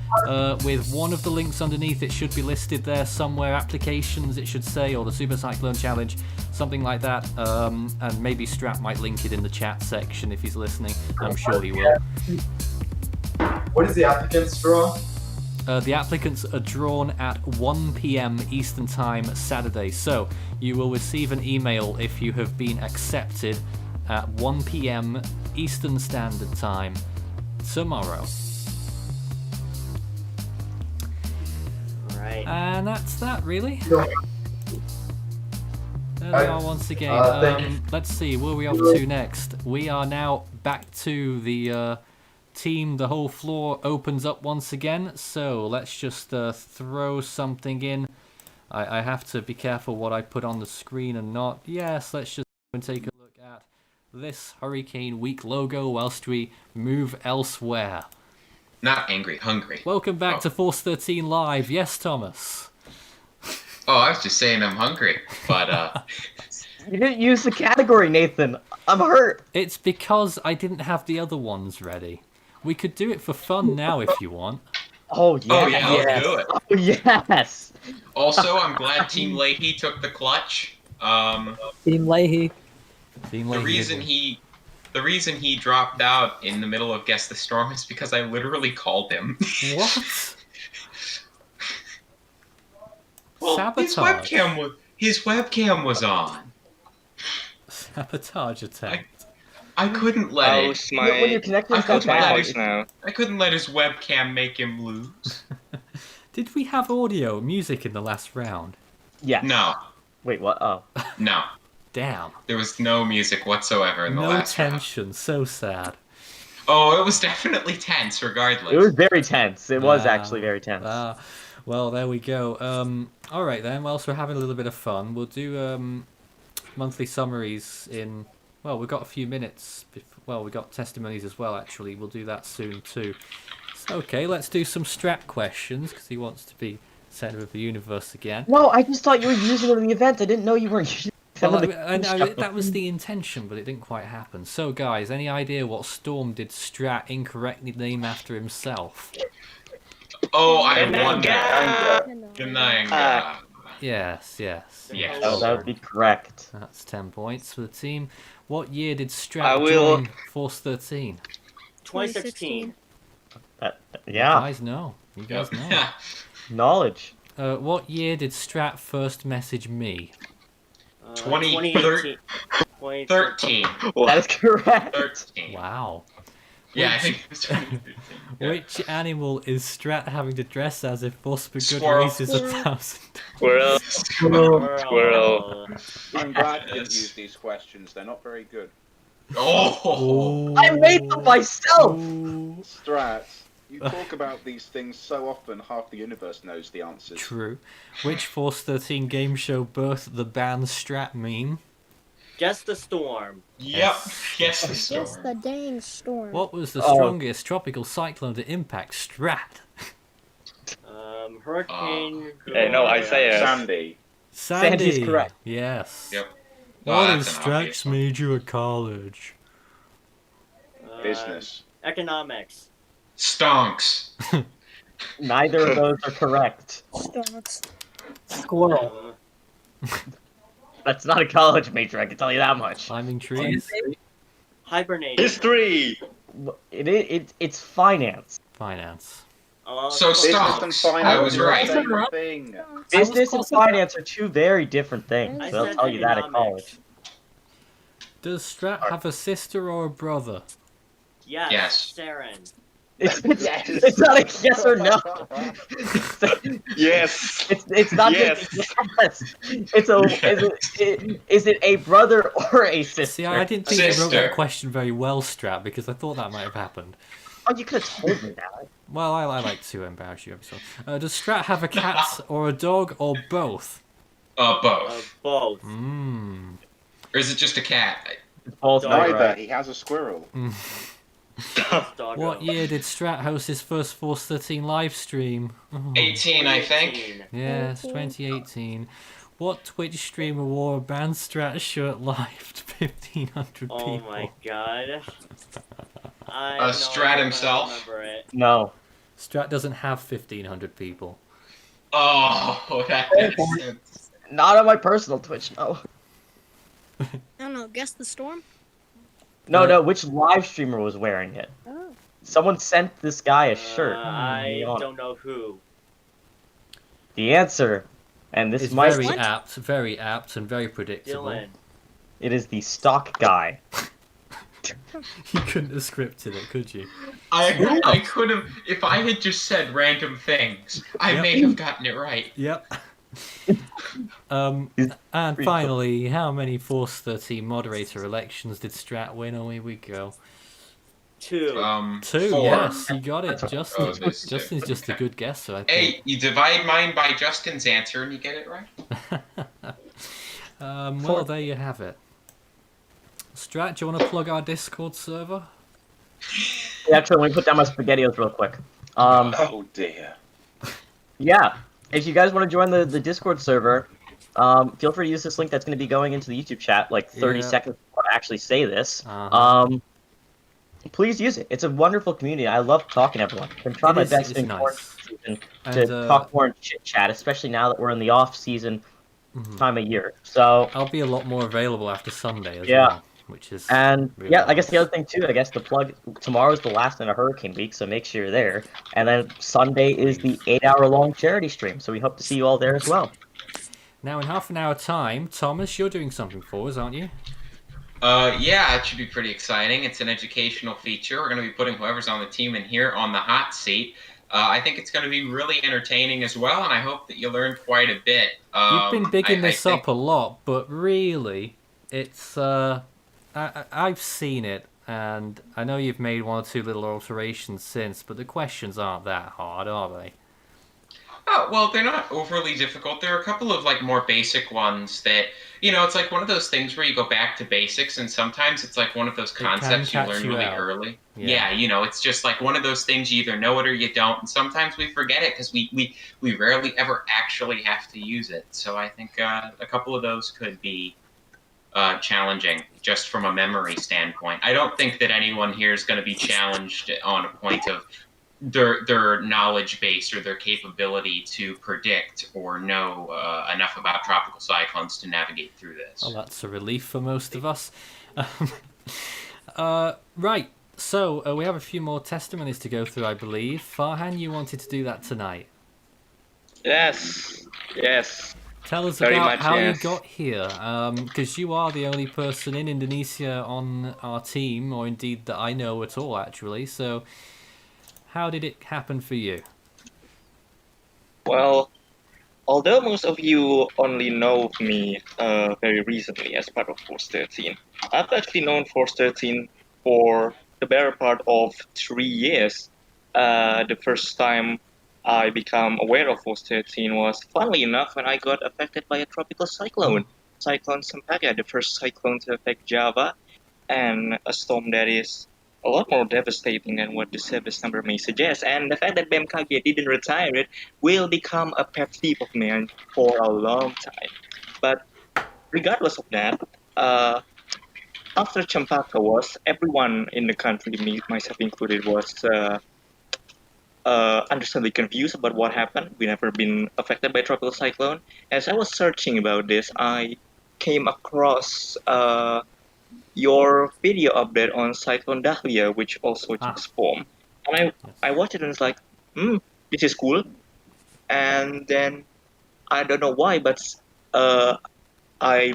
A: with one of the links underneath. It should be listed there somewhere. Applications, it should say, or the Super Cyclone Challenge, something like that. And maybe Strap might link it in the chat section if he's listening. I'm sure he will.
I: what is the applicant's draw?
A: The applicants are drawn at 1 p.m. Eastern Time Saturday. So you will receive an email if you have been accepted at 1 p.m. Eastern Standard Time tomorrow.
E: Right.
A: And that's that, really. There we are once again.
I: thank you.
A: Let's see, where are we off to next? We are now back to the team. The whole floor opens up once again. So let's just throw something in. I have to be careful what I put on the screen and not. Yes, let's just take a look at this Hurricane Week logo whilst we move elsewhere.
D: Not angry, hungry.
A: Welcome back to Force 13 Live. Yes, Thomas.
D: Oh, I was just saying I'm hungry, but
B: You didn't use the category, Nathan. I'm hurt.
A: It's because I didn't have the other ones ready. We could do it for fun now if you want.
B: Oh yeah.
D: oh yeah, let's do it.
B: Oh yes.
D: Also, I'm glad Team Leahy took the clutch.
F: Team Leahy.
A: Seemed
D: The
A: like
D: reason he dropped out in the middle of Guess the Storm is because I literally called him.
A: What?
D: Well,
A: Sabotage.
D: his webcam was on.
A: Sabotage attempt.
D: I couldn't let it.
B: When your connection's that bad,
D: I couldn't let his webcam make him lose.
A: Did we have audio music in the last round?
B: yeah.
D: No,
B: Wait, what? Oh.
D: no.
A: Damn.
D: There was no music whatsoever in the
A: No
D: last round.
A: tension. So sad.
D: Oh, it was definitely tense regardless.
B: It was very tense. It was
A: Wow.
B: actually very tense.
A: Well, there we go. All right then. Whilst we're having a little bit of fun, we'll do monthly summaries in. Well, we've got a few minutes. Well, we've got testimonies as well. Actually, we'll do that soon too. So, okay, let's do some Strat questions because he wants to be center of the universe again.
B: No, I just thought you were using it in the event. I didn't know you weren't using it.
A: Well,
B: in the
A: that was the intention, but it didn't quite happen. So, guys, any idea what Storm did Strat incorrectly name after himself?
D: Oh, I wonder. Gananga.
A: Yes.
D: Yes.
B: Oh, that would be correct.
A: That's 10 points for the team. What year did Strat join Force 13?
E: 2016.
B: Yeah,
A: Guys know. You guys know.
B: knowledge.
A: What year did Strat first message me?
D: 2013.
E: 2013.
B: That is correct.
D: 13.
A: Wow.
D: Yeah, I think it was 2013. Yeah.
A: Which animal is Strat having to dress as if Force for Good
D: Squirrel.
A: raises 1,000?
E: Squirrel.
G: I'm glad you didn't
D: Yes.
G: use these questions. They're not very good.
D: Oh.
B: I made them myself.
G: Strats, you talk about these things so often, half the universe knows the answers.
A: True. Which Force 13 game show birthed the banned Strat meme?
E: Guess the Storm.
D: Yep. Guess the
H: Guess
D: storm.
H: the dang storm.
A: What was the
B: Oh.
A: strongest tropical cyclone to impact Strat?
E: Hurricane.
K: Hey, no, Isaiah.
G: Sandy.
B: Sandy's correct.
A: Yes.
D: Yep.
A: What
D: Well,
A: is
D: that's an
A: Strat's
D: obvious one.
A: major at college?
G: Business.
E: Economics.
D: Stonks.
B: Neither of those are correct.
H: Starts.
F: Squirrel.
B: That's not a college major, I can tell you that much.
A: Climbing trees?
E: Hibernating.
K: History!
B: It's finance.
A: Finance.
D: So
G: Business and
D: stonks.
G: finance
D: I was
G: are the
D: right.
G: same thing.
B: Business and finance are two very different things.
E: I
B: They'll
E: said
B: tell you that at
E: economics.
B: college.
A: Does Strat have a sister or a brother?
E: Yes.
D: Yes.
E: Saren.
B: It's not a yes or no.
K: Yes!
B: It's not
K: Yes.
B: just a yes. Is it a brother or a sister?
A: See, I didn't think you wrote
D: Sister.
A: that question very well, Strat, because I thought that might have happened.
B: Oh, you could have told me that.
A: Well, I like to embarrass you every so often. Does Strat have a cat or a dog or both?
D: Both.
E: Both.
A: Mmm.
D: Or is it just a cat?
B: Both
E: Dog.
B: right.
G: Neither. He has a squirrel.
E: Doggo.
A: What year did Strat host his first Force 13 live stream? Oh.
D: 18, I think.
E: 18.
A: Yes, 2018. What Twitch streamer wore a band Strat shirt live to 1,500 people?
E: Oh my god. I
D: Strat himself?
E: remember it.
B: No.
A: Strat doesn't have 1,500 people.
D: Oh, that makes sense.
B: Not on my personal Twitch, no.
H: I don't know. Guess the storm.
B: No, which live streamer was wearing it?
H: Oh.
B: Someone sent this guy a shirt.
E: I
B: on it.
E: don't know who.
B: The answer, and this
A: It's
B: might
A: very
H: What?
A: apt, and very predictable.
E: Dylan.
B: it is the stock guy.
A: You couldn't have scripted it, could you?
D: I could have, if I had just said random things, I
A: Yep.
D: may have gotten it right.
A: Yep. And finally, how many Force 13 moderator elections did Strat win? Away we go.
E: 2.
A: 2,
D: 4.
A: yes, you got it.
D: Oh, there's 2.
A: Justin's just a good guesser, I think.
D: Hey, you divide mine by Justin's answer and you get it right.
A: Well, there you have it. Strat, do you want to plug our Discord server?
B: Yeah, actually, let me put down my SpaghettiOs real quick.
G: Oh dear.
B: Yeah, if you guys want to join the Discord server, feel free to use this link that's going to be going into the YouTube chat like 30 seconds before I actually say this. Please use it. It's a wonderful community. I love talking to everyone. I've been trying my best in quarantine season to talk more and chit chat, especially now that we're in the off season time of year. So
A: I'll be a lot more available after Sunday as well, which is really
B: I guess the other thing too, I guess the plug tomorrow's the last night of Hurricane Week, so make sure you're there. And then Sunday is the 8-hour-long charity stream, so we hope to see you all there as well.
A: Now in half an hour time, Thomas, you're doing something for us, aren't you?
D: Yeah, it should be pretty exciting. It's an educational feature. We're going to be putting whoever's on the team in here on the hot seat. I think it's going to be really entertaining as well, and I hope that you learned quite a bit.
A: You've been bigging this up a lot, but really, it's I've seen it, and I know you've made 1 or 2 little alterations since, but the questions aren't that hard, are they?
D: Oh, well, they're not overly difficult. There are a couple of like more basic ones that, you know, it's like one of those things where you go back to basics, and sometimes it's like one of those concepts you learn really early. Yeah, you know, it's just like one of those things you either know it or you don't, and sometimes we forget it because we rarely ever actually have to use it. So I think a couple of those could be challenging just from a memory standpoint. I don't think that anyone here is going to be challenged on a point of their knowledge base or their capability to predict or know enough about tropical cyclones to navigate through this.
A: Well, that's a relief for most of us. Right, so we have a few more testimonies to go through, I believe. Farhan, you wanted to do that tonight.
K: Yes.
A: Tell us
K: Very
A: about
K: much,
A: how
K: yes.
A: you got here, because you are the only person in Indonesia on our team, or indeed that I know at all, actually. So how did it happen for you?
K: Well, although most of you only know me very recently as part of Force 13, I've actually known Force 13 for the better part of 3 years. The first time I became aware of Force 13 was, funnily enough, when I got affected by a tropical cyclone, Cyclone Sampaga, the first cyclone to affect Java, and a storm that is a lot more devastating than what the service number may suggest. And the fact that BMKG didn't retire it will become a pet peeve of mine for a long time. But regardless of that, after Champaka was, everyone in the country, me, myself included, was understandably confused about what happened. We never been affected by tropical cyclone. As I was searching about this, I came across your video update on Cyclone Dahlia, which also just formed. And I watched it and it's like, this is cool. And then I don't know why, but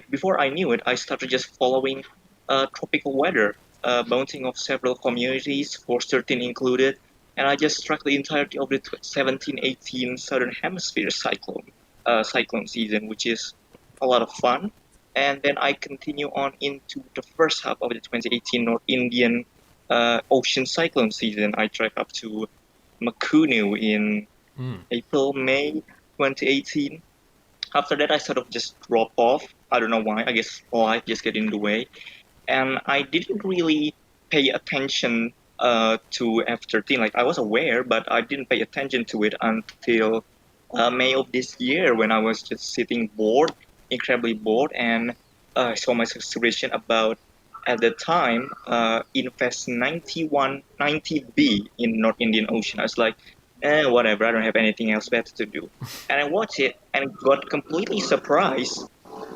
K: before I knew it, I started just following tropical weather, bouncing off several communities, Force 13 included, and I just tracked the entirety of the 17-18 Southern Hemisphere cyclone season, which is a lot of fun. And then I continue on into the first half of the 2018 North Indian Ocean cyclone season. I track up to Makunu in April, May 2018. After that, I sort of just drop off. I don't know why. I guess life just get in the way. And I didn't really pay attention to F13. Like, I was aware, but I didn't pay attention to it until May of this year, when I was just sitting bored, incredibly bored, and I saw my situation about, at the time, Invest 90B in North Indian Ocean. I was like, whatever, I don't have anything else better to do. And I watched it and got completely surprised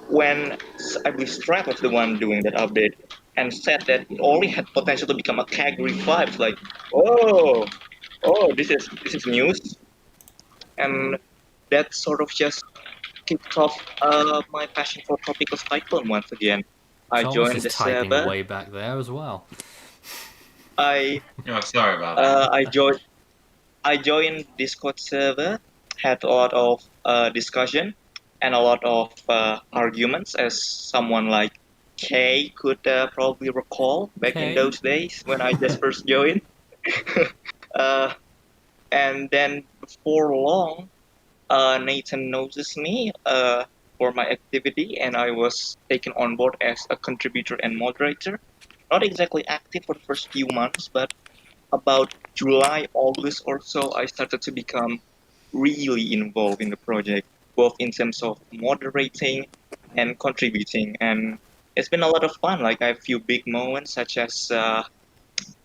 K: when I believe Strat was the one doing that update and said that it only had potential to become a category 5. Like, oh, this is news. And that sort of just kicked off my passion for tropical cyclone once again. I joined the
A: typing
K: server.
A: Way back there as well.
K: Oh,
D: sorry about that.
K: I joined Discord server, had a lot of discussion, and a lot of arguments, as someone like Kay could probably recall back in
A: Kay?
K: those days when I just first joined. uh, and then before long, Nathan noticed me for my activity, and I was taken on board as a contributor and moderator. Not exactly active for the first few months, but about July, August or so, I started to become really involved in the project, both in terms of moderating and contributing. And it's been a lot of fun. Like, I have a few big moments, such as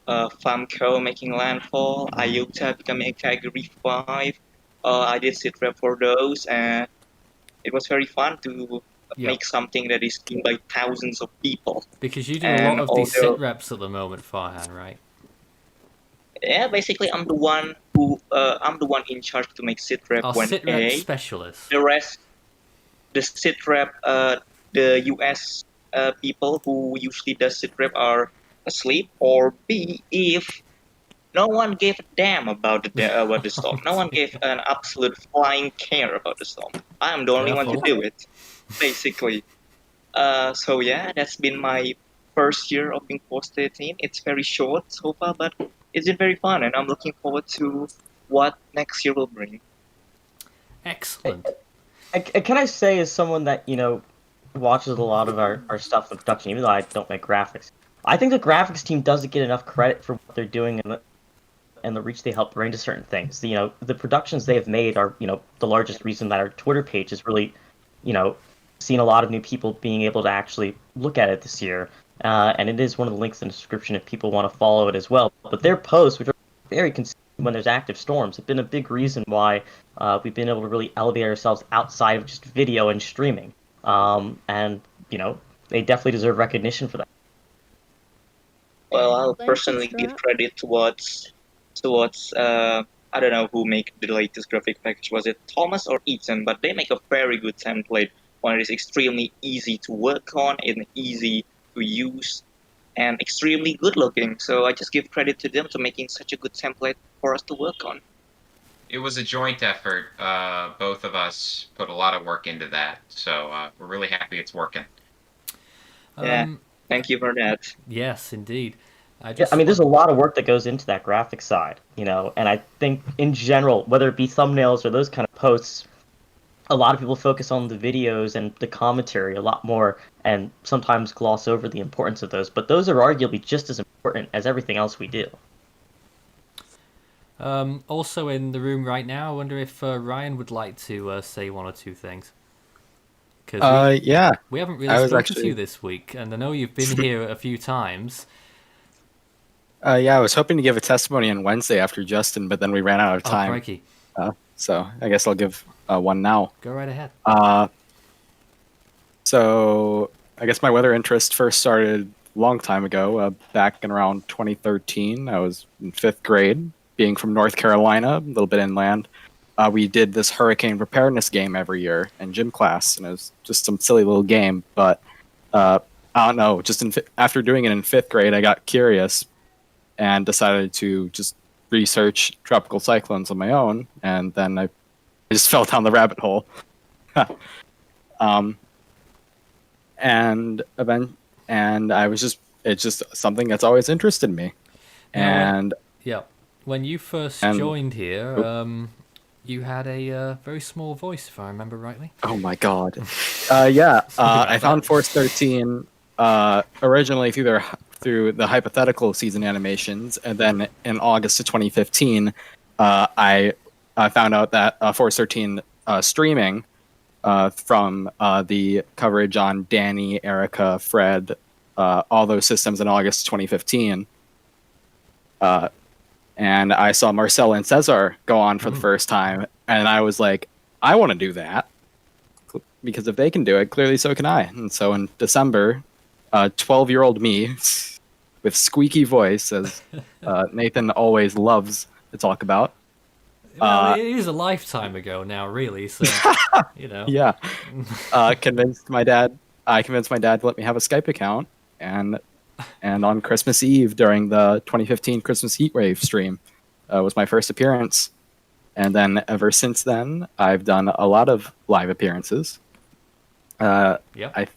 K: Vamco making landfall, IOTA becoming a category 5. I did sit rep for those, and it was very fun to make something that is seen by thousands of people.
A: Because you do a lot of these sit reps at the moment, Farhan, right?
K: Yeah, basically, I'm the one in charge to make sit rep when
A: sit rep specialist.
K: The rest, the sit rep, the US people who usually does sit rep are asleep, or B, if no one gave a damn about the storm. No one gave an absolute flying care about the storm. I am the only one to do it, basically. So yeah, that's been my first year of being post 13. It's very short so far, but it's been very fun, and I'm looking forward to what next year will bring.
A: Excellent.
B: Can I say, as someone that, watches a lot of our stuff with production, even though I don't make graphics, I think the graphics team doesn't get enough credit for what they're doing and the reach they help bring to certain things. The productions they have made are, the largest reason that our Twitter page has really, seen a lot of new people being able to actually look at it this year. And it is one of the links in the description if people want to follow it as well. But their posts, which are very consistent when there's active storms, have been a big reason why we've been able to really elevate ourselves outside of just video and streaming. And, they definitely deserve recognition for that.
K: Well, I'll personally give credit towards I don't know who made the latest graphic package. Was it Thomas or Ethan? But they make a very good template. One that is extremely easy to work on and easy to use and extremely good looking. So I just give credit to them to making such a good template for us to work on.
D: It was a joint effort. Both of us put a lot of work into that. So we're really happy it's working.
K: Yeah, thank you for that.
A: Yes, indeed.
B: There's a lot of work that goes into that graphic side, and I think in general, whether it be thumbnails or those kind of posts, a lot of people focus on the videos and the commentary a lot more and sometimes gloss over the importance of those, but those are arguably just as important as everything else we do.
A: Also in the room right now, I wonder if Ryan would like to say one or two things.
L: Because
A: we haven't really spoken to you this week, and I know you've been here a few times.
L: I was hoping to give a testimony on Wednesday after Justin, but then we ran out of time.
A: Oh, crikey.
L: So I guess I'll give one now.
A: Go right ahead.
L: So I guess my weather interest first started a long time ago, back in around 2013. I was in 5th grade, being from North Carolina, a little bit inland. We did this hurricane preparedness game every year in gym class, and it was just some silly little game. But I don't know, just after doing it in 5th grade, I got curious and decided to just research tropical cyclones on my own, and then I just fell down the rabbit hole. And I was it's just something that's always interested me. And
A: when you first joined here, you had a very small voice, if I remember rightly.
L: Oh my god. I found Force 13 originally through the hypothetical season animations, and then in August of 2015, I found out that Force 13 streaming from the coverage on Danny, Erica, Fred, all those systems in August 2015. And I saw Marcel and Cesar go on for the first time, and I was like, I want to do that, because if they can do it, clearly so can I. And so in December, 12-year-old me, with squeaky voice, as Nathan always loves to talk about.
A: Well, it is a lifetime ago now, really, so,
L: Yeah. I convinced my dad to let me have a Skype account, and on Christmas Eve during the 2015 Christmas Heatwave stream was my first appearance. And then ever since then, I've done a lot of live appearances. I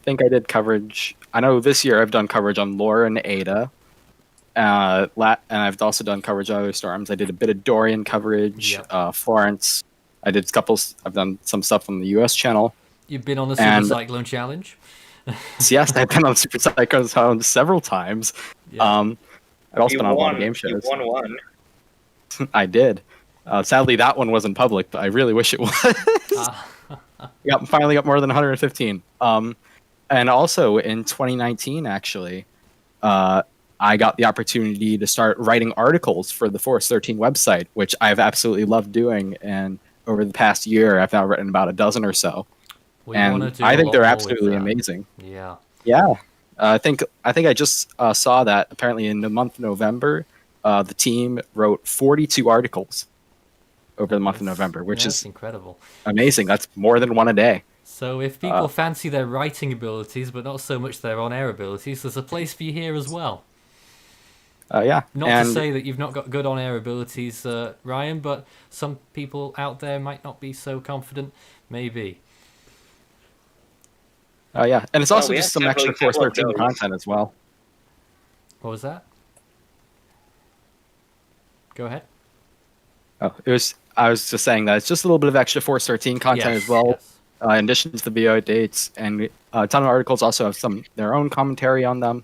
L: think I did coverage. I know this year I've done coverage on Laura and Ada. And I've also done coverage on other storms. I did a bit of Dorian coverage, Florence. I've done some stuff on the US channel.
A: You've been on the Super Cyclone Challenge?
L: Yes, I've been on Super Cyclone Challenge several times. I've also been on a lot of game shows.
K: You won one.
L: I did. Sadly, that one wasn't public, but I really wish it was. Finally got more than 115. And also in 2019, actually, I got the opportunity to start writing articles for the Force 13 website, which I've absolutely loved doing. And over the past year, I've now written about a dozen or so. And I think they're absolutely amazing.
A: Yeah.
L: Yeah. I think I just saw that apparently in the month of November, the team wrote 42 articles over the month of November, which is
A: incredible.
L: Amazing. That's more than one a day.
A: So if people fancy their writing abilities, but not so much their on-air abilities, there's a place for you here as well.
L: Yeah.
A: Not to say that you've not got good on-air abilities, Ryan, but some people out there might not be so confident. Maybe.
L: Yeah, and it's also just some extra Force 13 content as well.
A: What was that? Go ahead.
L: I was just saying that it's just a little bit of extra Force 13 content as well, in addition to the video dates, and a ton of articles also have their own commentary on them.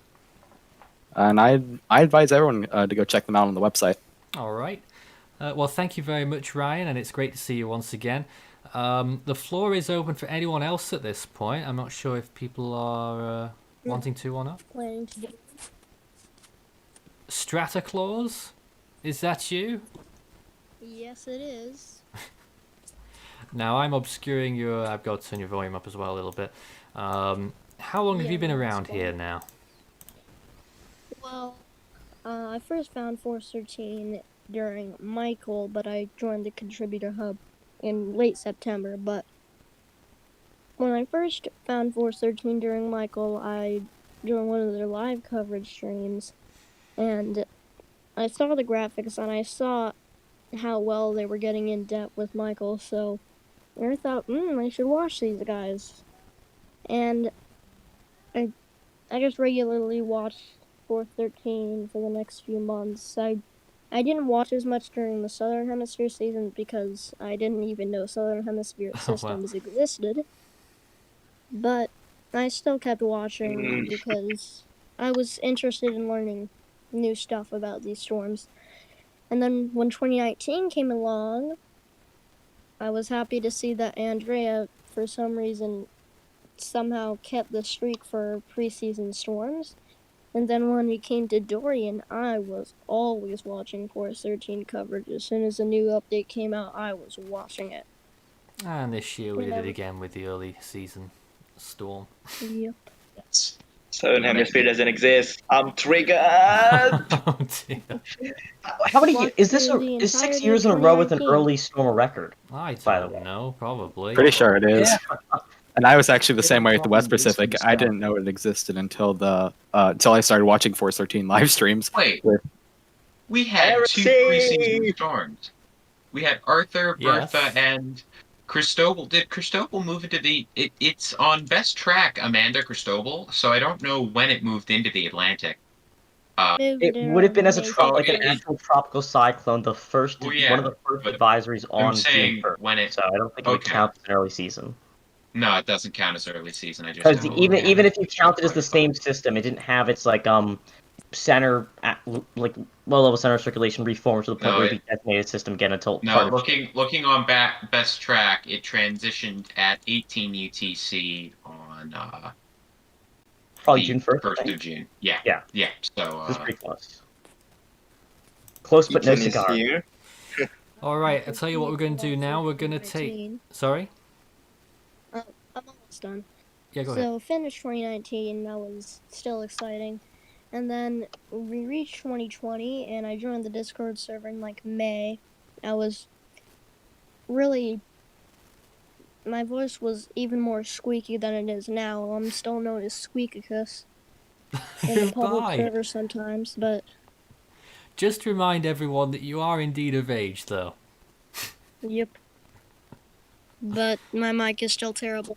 L: And I advise everyone to go check them out on the website.
A: All right. Well, thank you very much, Ryan, and it's great to see you once again. The floor is open for anyone else at this point. I'm not sure if people are wanting to or not.
H: Planning to do.
A: Strataclaws? Is that you?
H: Yes, it is.
A: Now, I'm obscuring your... I've got to turn your volume up as well a little bit. How long have you been around here now?
H: Well, I first found Force 13 during Michael, but I joined the Contributor Hub in late September. But when I first found Force 13 during Michael, I joined one of their live coverage streams, and I saw the graphics, and I saw how well they were getting in depth with Michael, so I thought, I should watch these guys. And I just regularly watched Force 13 for the next few months. I didn't watch as much during the Southern Hemisphere season because I didn't even know Southern Hemisphere systems existed. But I still kept watching because I was interested in learning new stuff about these storms. And then when 2019 came along, I was happy to see that Andrea, for some reason, somehow kept the streak for preseason storms. And then when we came to Dorian, I was always watching Force 13 coverage. As soon as a new update came out, I was watching it.
A: And this year we did it again with the early season storm.
H: Yep.
K: Southern Hemisphere doesn't exist. I'm triggered.
A: Oh dear.
B: How many? Is 6 years in a row with an early storm record?
A: I don't know. Probably.
L: Pretty sure it is. Yeah. And I was actually the same way with the West Pacific. I didn't know it existed until I started watching Force 13 live streams.
D: Wait. We had two preseason storms. We had Arthur, Bertha, and Cristobal. Did Cristobal move into the... It's on Best Track, Amanda Cristobal, so I don't know when it moved into the Atlantic.
B: It would have been as an actual tropical cyclone, the first one of the first advisories on June 1st.
D: When it,
B: so I don't think it would count as an early season.
D: No, it doesn't count as early season. I just
B: because even if you count it as the same system, it didn't have its center low level center circulation reformed to the point where the designated system again until
D: looking on Best Track, it transitioned at 18 UTC on
B: probably June 1st.
D: 1st of June. Yeah. So
B: it's pretty close. Close but no cigar.
A: All right, I'll tell you what we're going to do now. We're going to take. Sorry.
H: I'm almost done.
A: Yeah, go ahead.
H: So finished 2019. That was still exciting. And then we reached 2020, and I joined the Discord server in May. I was really... My voice was even more squeaky than it is now. I'm still known as Squeakicus in the public server sometimes, but...
A: Just remind everyone that you are indeed of age, though.
H: Yep. But my mic is still terrible.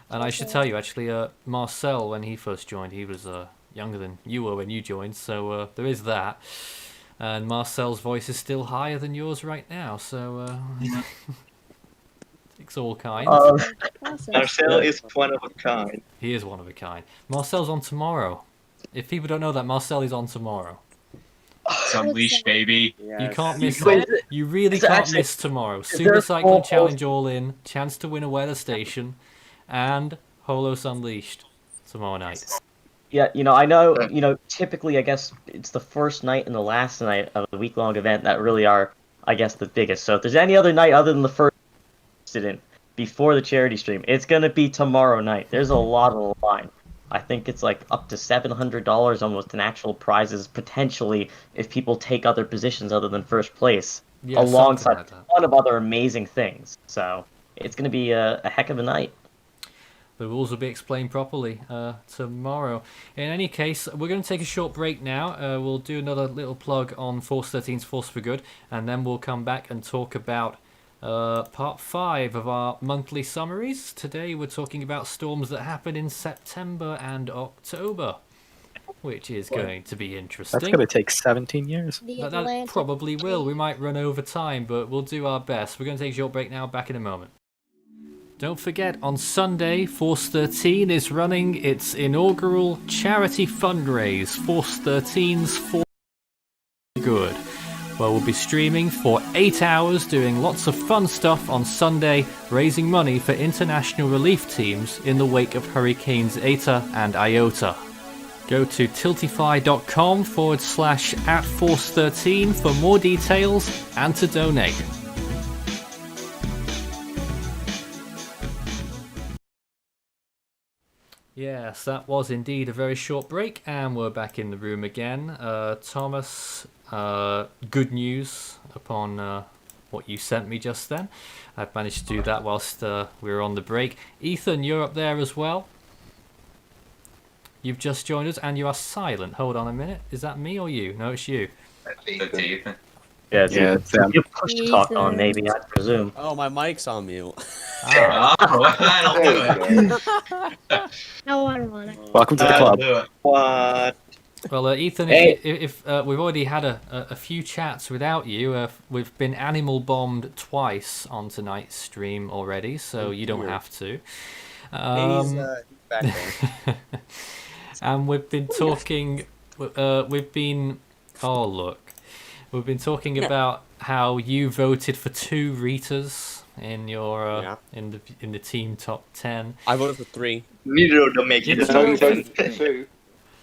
A: And I should tell you, actually, Marcel, when he first joined, he was younger than you were when you joined, so there is that. And Marcel's voice is still higher than yours right now, so it's all kinds.
K: Marcel is one of a kind.
A: He is one of a kind. Marcel's on tomorrow. If people don't know that, Marcel is on tomorrow.
D: It's Unleashed, baby.
A: You can't miss it. You really can't miss tomorrow. Super Cycling Challenge all in, chance to win a weather station, and Holos Unleashed tomorrow night.
B: Yeah, I know, typically, I guess, it's the first night and the last night of the week-long event that really are, I guess, the biggest. So if there's any other night other than the first incident before the charity stream, it's going to be tomorrow night. There's a lot on the line. I think it's like up to $700 almost in actual prizes, potentially, if people take other positions other than first place, alongside a ton of other amazing things. So it's going to be a heck of a night.
A: The rules will be explained properly tomorrow. In any case, we're going to take a short break now. We'll do another little plug on Force 13's Force for Good, and then we'll come back and talk about part 5 of our monthly summaries. Today we're talking about storms that happen in September and October, which is going to be interesting.
L: That's going to take 17 years.
A: That probably will. We might run over time, but we'll do our best. We're going to take a short break now. Back in a moment. Don't forget, on Sunday, Force 13 is running its inaugural charity fundraise, Force 13's Force for Good. Well, we'll be streaming for 8 hours, doing lots of fun stuff on Sunday, raising money for international relief teams in the wake of Hurricanes Eta and Iota. Go to tiltify.com/@Force13 for more details and to donate. Yes, that was indeed a very short break, and we're back in the room again. Thomas, good news upon what you sent me just then. I've managed to do that whilst we were on the break. Ethan, you're up there as well. You've just joined us, and you are silent. Hold on a minute. Is that me or you? No, it's you.
D: That's Ethan.
B: Yeah, it's you push to talk on, maybe, I presume.
M: Oh, my mic's on mute.
D: That'll do it.
H: No, I don't want it.
L: Welcome to the club.
K: What?
A: Well, Ethan, if we've already had a few chats without you. We've been animal bombed twice on tonight's stream already, so you don't have to.
M: He's back there.
A: And we've been talking. We've been talking about how you voted for 2 Ritas in your in the team top 10.
M: I voted for 3.
K: Neither of them make it.
G: No, you voted for 2.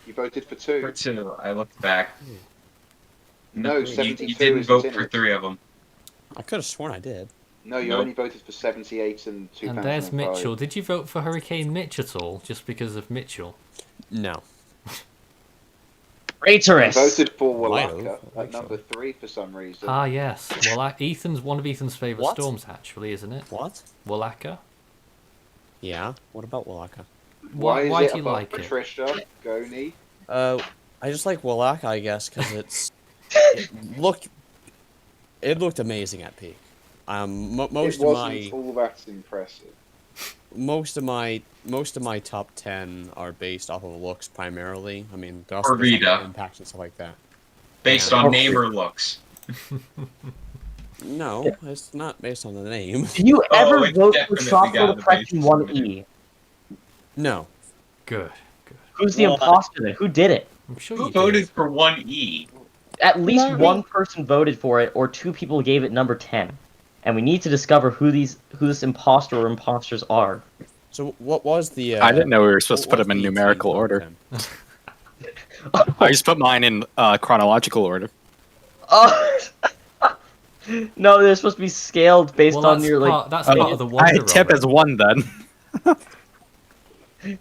G: You voted for 2.
D: For 2. I looked back.
G: No,
D: you didn't vote for 3 of them.
M: I could have sworn I did.
G: No, you only voted for 78 and 2005.
A: And there's Mitchell. Did you vote for Hurricane Mitch at all, just because of Mitchell?
M: No.
B: Traitorous!
G: I voted for Wallaka at number 3 for some reason.
A: Ah, yes. Well, Ethan's one of Ethan's favourite storms, actually, isn't it?
M: What?
A: Wallaka.
M: Yeah. What about Wallaka?
G: Why
A: do
G: is
A: you like
G: Patricia, Goni?
M: I just like Wallaka, I guess, because it looked amazing at peak. Most
G: it wasn't all that impressive.
M: Most of my top 10 are based off of looks primarily. I mean, there
D: Or Rita.
M: impact and stuff like that.
D: Based on name or looks.
M: No, it's not based on the name.
B: Did you ever vote for
D: definitely
B: Tropical
D: got the
B: Depression
D: base
B: 1E?
M: No.
A: Good.
B: Who's the imposter then? Who did it?
A: I'm sure
D: Who voted for 1E?
B: At least one person voted for it, or 2 people gave it number 10. And we need to discover who this imposter or imposters are.
M: So what was the...
L: I didn't know we were supposed to put them in numerical order. I just put mine in chronological order.
B: No, they're supposed to be scaled based on your
A: that's part of the wonder.
L: I tip as 1 then.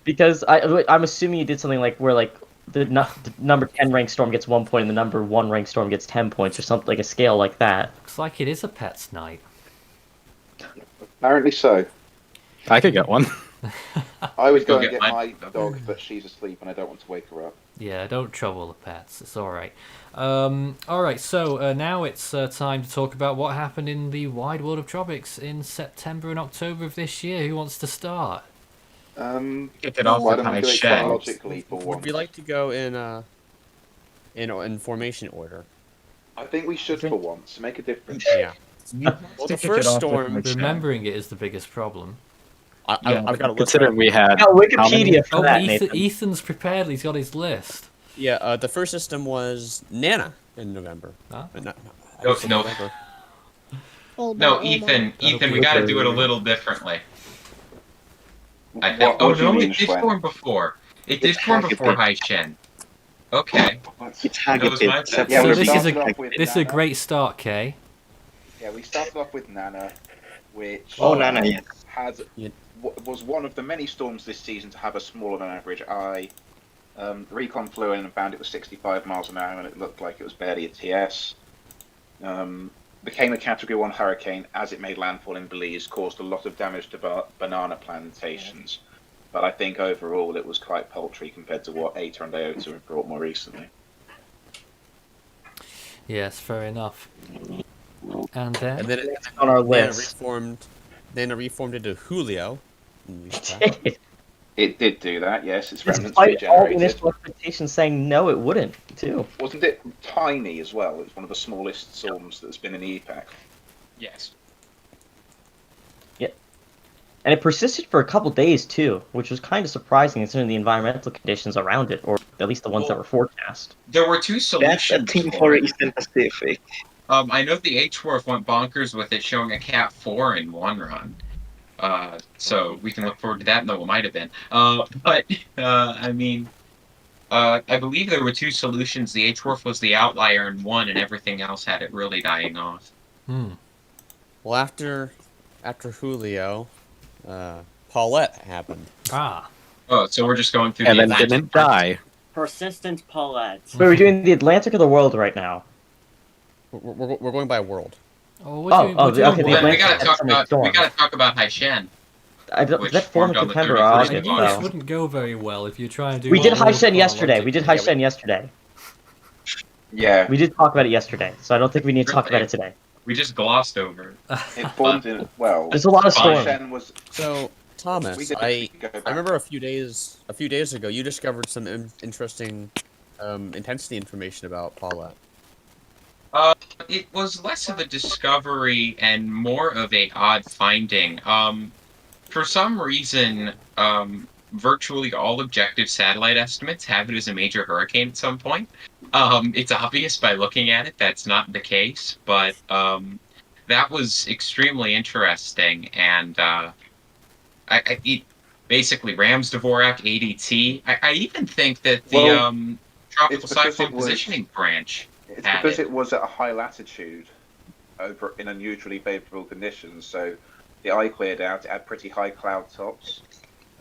B: Because I'm assuming you did something like where the number 10 ranked storm gets 1 point and the number 1 ranked storm gets 10 points or something, like a scale like that.
A: Looks like it is a pet's night.
G: Apparently so.
L: I could get one.
G: I would go
D: Go
G: and
D: get
G: get
D: my
G: my dog, but she's asleep and I don't want to wake her up.
A: Yeah, don't trouble the pets. It's all right. All right. So now it's time to talk about what happened in the wide world of tropics in September and October of this year. Who wants to start?
D: Kick it off
G: Why
D: with
G: don't we
D: High
G: do it
D: Shen.
G: chronologically for
M: Would
G: once?
M: we like to go in formation order?
G: I think we should for once make a difference.
M: Yeah. Well, the first storm.
A: Remembering it is the biggest problem.
M: I've got to look.
L: Considering we had
B: Got Wikipedia for
A: Oh,
B: that, Nathan.
A: Ethan's prepared. He's got his list.
M: Yeah, the first system was Nana in November.
A: Huh?
D: No,
H: All
D: Ethan,
A: That'll
D: we
A: be
D: got to
A: okay.
D: do it a little differently. I
G: What-
D: think.
G: what do you
D: No,
G: mean,
D: it did
G: Schwen?
D: form before. It did form before High Shen. Okay.
K: It's
D: That was my
K: Hagapit.
G: Yeah,
A: So
G: we
A: this is
G: started off with
A: this is a
G: Nana.
A: great start, Kay.
G: Yeah, we started off with Nana, which
K: Nana, yes.
G: was one of the many storms this season to have a smaller than average eye. Recon flew in and found it was 65 miles an hour and it looked like it was barely a TS. Became a Category 1 hurricane as it made landfall in Belize, caused a lot of damage to banana plantations. But I think overall it was quite paltry compared to what Eta and Iota have brought more recently.
A: Yes, fair enough. And then,
M: And then it
B: on our
M: Nana
B: list.
M: reformed. Nana reformed into Julio.
G: It did do that, yes. Its remnants
B: Despite all the
G: regenerated.
B: initial expectations saying no, it wouldn't, too.
G: Wasn't it tiny as well? It's one of the smallest storms that's been in the EPAC.
D: Yes.
B: And it persisted for a couple days, too, which was kind of surprising considering the environmental conditions around it, or at least the ones that were forecast.
D: There were two
K: That's
D: solutions.
K: a team
D: for
K: for
D: it.
K: Eastern Pacific.
D: I know the H-Dwarf went bonkers with it, showing a Cat 4 in one run. So we can look forward to that, though it might have been. I mean, I believe there were two solutions. The H-Dwarf was the outlier in one, and everything else had it really dying off.
M: Well, after Julio, Paulette happened.
A: Ah.
D: Oh, so we're just going through
L: and
D: the
L: then
D: Atlantic
L: didn't
D: first.
L: die.
E: Persistent Paulette.
B: So we're doing the Atlantic or the world right now?
M: We're going by world.
A: Oh,
B: okay, the
D: Well, then we
B: Atlantic
D: gotta talk
B: Summer
D: about
B: Storm.
D: High Shen.
B: Did that form in
D: formed on the
B: September or
D: 31st
B: August,
A: And
D: of
A: this
B: though?
A: wouldn't go very well if you're trying to do.
B: We did
A: all
B: High
A: world
B: Shen yesterday. We did High
A: chronologically.
B: Shen yesterday.
G: Yeah.
B: We did talk about it yesterday, so I don't think we need to talk about it today.
D: We just glossed over it.
G: It formed in, well...
B: There's a lot of
G: High
B: storm.
G: Shen was...
M: So,
G: We
M: Thomas,
G: did
M: I
G: go back.
M: remember a few days ago you discovered some interesting intensity information about Paulette.
D: It was less of a discovery and more of a odd finding. For some reason, virtually all objective satellite estimates have it as a major hurricane at some point. It's obvious by looking at it that's not the case, but that was extremely interesting, and it basically rams Dvorak ADT. I even think that the tropical
G: it's because
D: cyclone
G: it was-
D: positioning branch
G: It's
D: had
G: because
D: it.
G: it was at a high latitude over in unusually favourable conditions, so the eye cleared out, it had pretty high cloud tops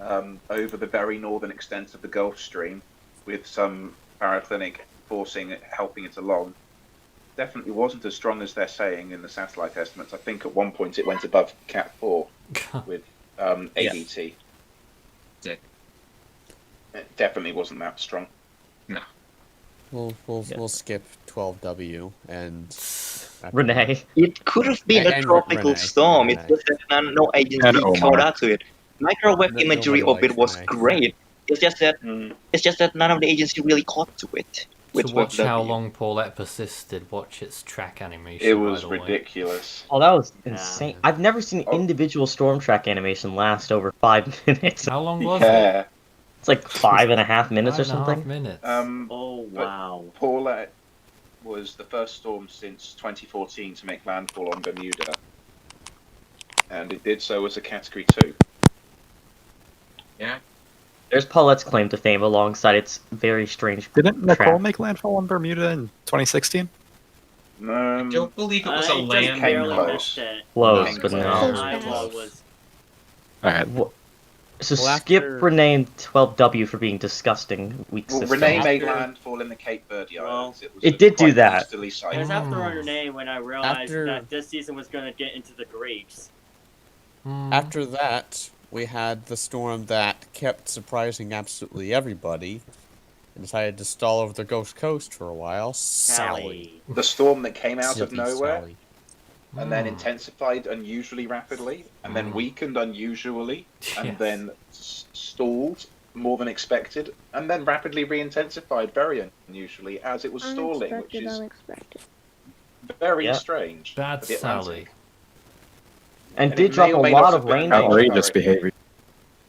G: over the very northern extent of the Gulf Stream, with some paraclinic forcing it, helping it along. Definitely wasn't as strong as they're saying in the satellite estimates. I think at one point it went above Cat 4 with ADT.
D: Yeah.
G: It definitely wasn't that strong.
D: No.
M: We'll skip 12W and
B: Renee.
K: It could have been a
M: And
K: tropical
M: Renee.
K: storm.
M: Renee.
K: It's just that no agency
L: And Omar.
K: caught up to it. Microwave
M: No-
K: imagery
M: nobody
K: of it
M: likes
K: was
M: Renee.
K: great. It's just that none of the agency really caught to it. With
A: To watch
K: 12W.
A: how long Paulette persisted, watch its track animation.
G: It
A: by
G: was
A: the way.
G: ridiculous.
B: Oh, that was insane. I've never seen an individual storm track animation last over 5 minutes.
A: How long was it?
G: Yeah.
B: It's like 5.5 minutes or
A: 5.5
B: something.
A: minutes.
E: Oh
G: But
E: wow.
G: Paulette was the first storm since 2014 to make landfall on Bermuda, and it did so as a Category 2.
D: Yeah.
B: There's Paulette's claim to fame alongside its very strange
L: Didn't Nicole
B: track.
L: make landfall in Bermuda in 2016?
D: I don't believe it was a
E: I just
D: land.
E: barely
G: close.
E: missed it.
B: Close, but
G: Close.
B: no.
E: Iowa was.
L: Alright.
B: So
M: Well,
B: skip
M: after-
B: Renee and 12W for being disgusting weak
G: Well,
B: systems.
G: Renee made
E: After-
G: landfall in the Cape Verde Islands. Was
B: it did do
G: quite
B: that.
G: easterly
E: It
G: site.
E: was after Renee when I realized
M: After-
E: that this season was going to get into the Greeks.
M: After that, we had the storm that kept surprising absolutely everybody and decided to stall over the Ghost Coast for a while. Sally.
G: The storm that came out of
M: Silly
G: nowhere
M: Sally.
G: and then intensified unusually rapidly, and then weakened unusually, and then stalled more than expected, and then rapidly re-intensified very unusually as it was stalling, which is
H: unexpected.
G: very strange.
A: Bad
G: for the Atlantic.
A: Sally.
B: And
G: it
B: did
G: may
B: drop
G: or
B: a
G: may not
B: lot
G: have
B: of
G: been a
B: rainfall.
L: Outrageous
G: hurricane.
L: behavior.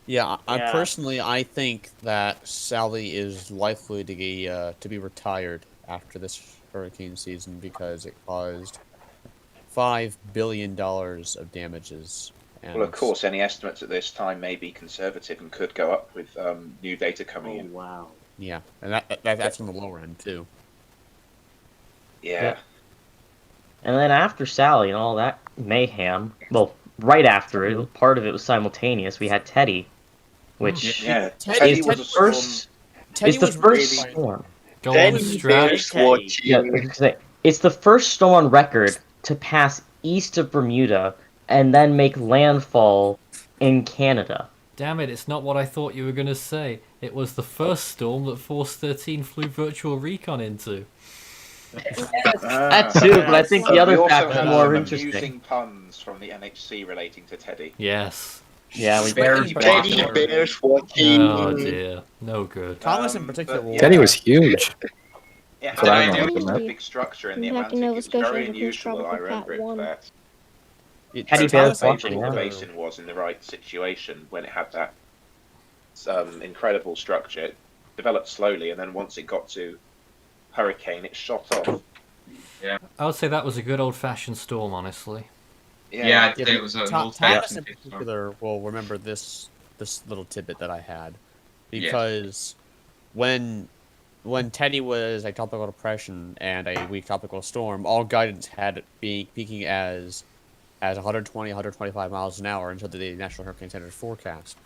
M: Yeah, I
E: Yeah.
M: personally I think that Sally is likely to be retired after this hurricane season because it caused $5 billion of damages. And
G: Well, of course, any estimates at this time may be conservative and could go up with new data coming in.
E: Wow.
M: Yeah, and that's on the lower end too.
G: Yeah.
B: And then after Sally and all that mayhem, well, right after it, part of it was simultaneous. We had Teddy, which
G: Teddy was a storm.
B: It's the first
M: really
B: storm.
A: Go on, Strat.
B: Yeah, I was gonna say, it's the first storm on record to pass east of Bermuda and then make landfall in Canada.
A: Damn it, it's not what I thought you were going to say. It was the first storm that Force 13 flew virtual recon into.
B: That too, but I think the other fact is more interesting.
G: Amusing puns from the NHC relating to Teddy.
A: Yes.
B: Yeah, we
K: Teddy bears watching.
A: Oh dear, no good.
M: Thomas in particular. will-
L: Teddy was huge.
G: Yeah,
L: That's what I
G: Teddy
L: remember
G: was
L: from
G: a
L: that.
G: big structure in the
H: Back
G: Atlantic.
H: in Nova
G: It was
H: Scotia,
G: very
H: everything's
G: unusual. I
H: tropical
G: remember
H: Cat
G: it for
H: 1.
G: that.
B: Teddy
G: Thomas
B: bears
G: Angel
B: watching,
G: Little
B: yeah.
G: Basin was in the right situation when it had that incredible structure. It developed slowly, and then once it got to hurricane, it shot off.
D: Yeah.
A: I would say that was a good old-fashioned storm, honestly.
D: Yeah, I'd say it was an
M: Thomas
D: old-fashioned
M: in
D: storm.
M: particular will remember this little tidbit that I had, because when Teddy was a tropical depression and a weak tropical storm, all guidance had it peaking as 120, 125 miles an hour until the National Hurricane Center forecast.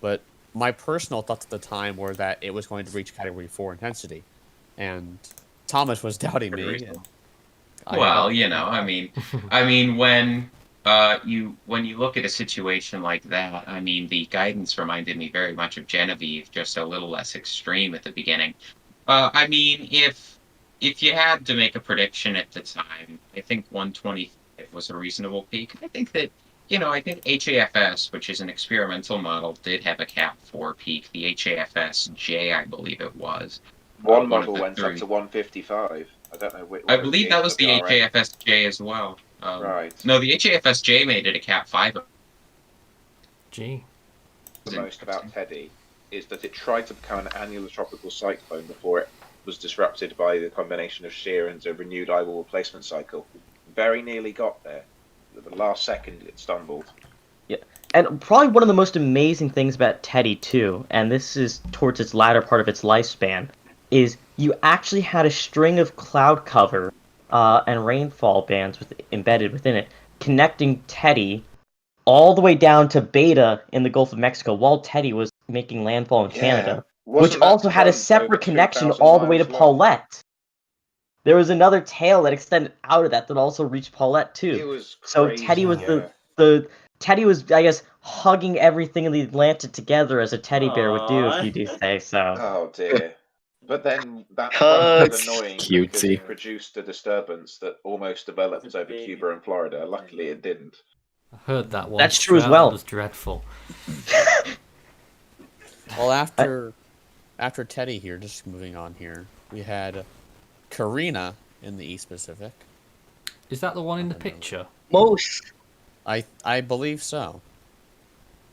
M: But my personal thoughts at the time were that it was going to reach Category 4 intensity, and Thomas was doubting me. And
D: Well, you know, I mean, when you look at a situation like that, I mean, the guidance reminded me very much of Genevieve, just a little less extreme at the beginning. I mean, if you had to make a prediction at the time, I think 125 was a reasonable peak. I think that, I think HAFS, which is an experimental model, did have a Cat 4 peak. The HAFS-J, I believe it was.
G: One model went up to 155. I don't know which.
D: I believe that was the
G: HAFS.
D: HAFS-J as well.
G: Right.
D: No, the HAFS-J made it a Cat 5.
A: Gee.
G: The most about Teddy is that it tried to become an annular tropical cyclone before it was disrupted by the combination of shear and a renewed eyeball replacement cycle. Very nearly got there. At the last second, it stumbled.
B: Yeah, and probably one of the most amazing things about Teddy too, and this is towards its latter part of its lifespan, is you actually had a string of cloud cover and rainfall bands embedded within it, connecting Teddy all the way down to Beta in the Gulf of Mexico, while Teddy was making landfall in Canada, which also had a separate connection all the way to Paulette. There was another tail that extended out of that also reached Paulette too.
G: It was
B: so
G: crazy,
B: Teddy was Teddy was, I guess, hugging everything in the Atlantic together as a teddy bear would do, if you do say so.
G: Oh dear. But then that was annoying because
L: Cutesy.
G: it produced a disturbance that almost developed over Cuba and Florida. Luckily, it didn't.
A: I heard that one.
B: That's true as
A: Strat,
B: well.
A: That was dreadful.
M: Well, after Teddy here, just moving on here, we had Karina in the East Pacific.
A: Is that the one in the picture?
K: Most
M: I believe so.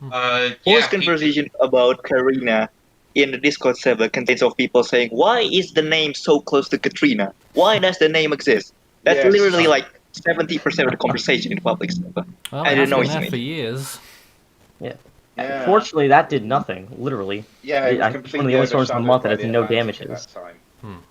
K: most conversation about Karina in the Discord server contains of people saying, "Why is the name so close to Katrina? Why does the name exist?" That's
G: Yes.
K: literally like 70% of the conversation in the public server.
A: Well,
K: I
A: it has
K: don't know
A: been
K: his
A: there
K: name.
A: for years.
G: Yeah.
B: Fortunately, that did nothing, literally.
G: Yeah, it was
B: I think one of
G: completely
B: the only storms of the
G: overshadowed
B: month
G: by
B: that has
G: the
B: no
G: Atlantic at
B: damages.
G: that time.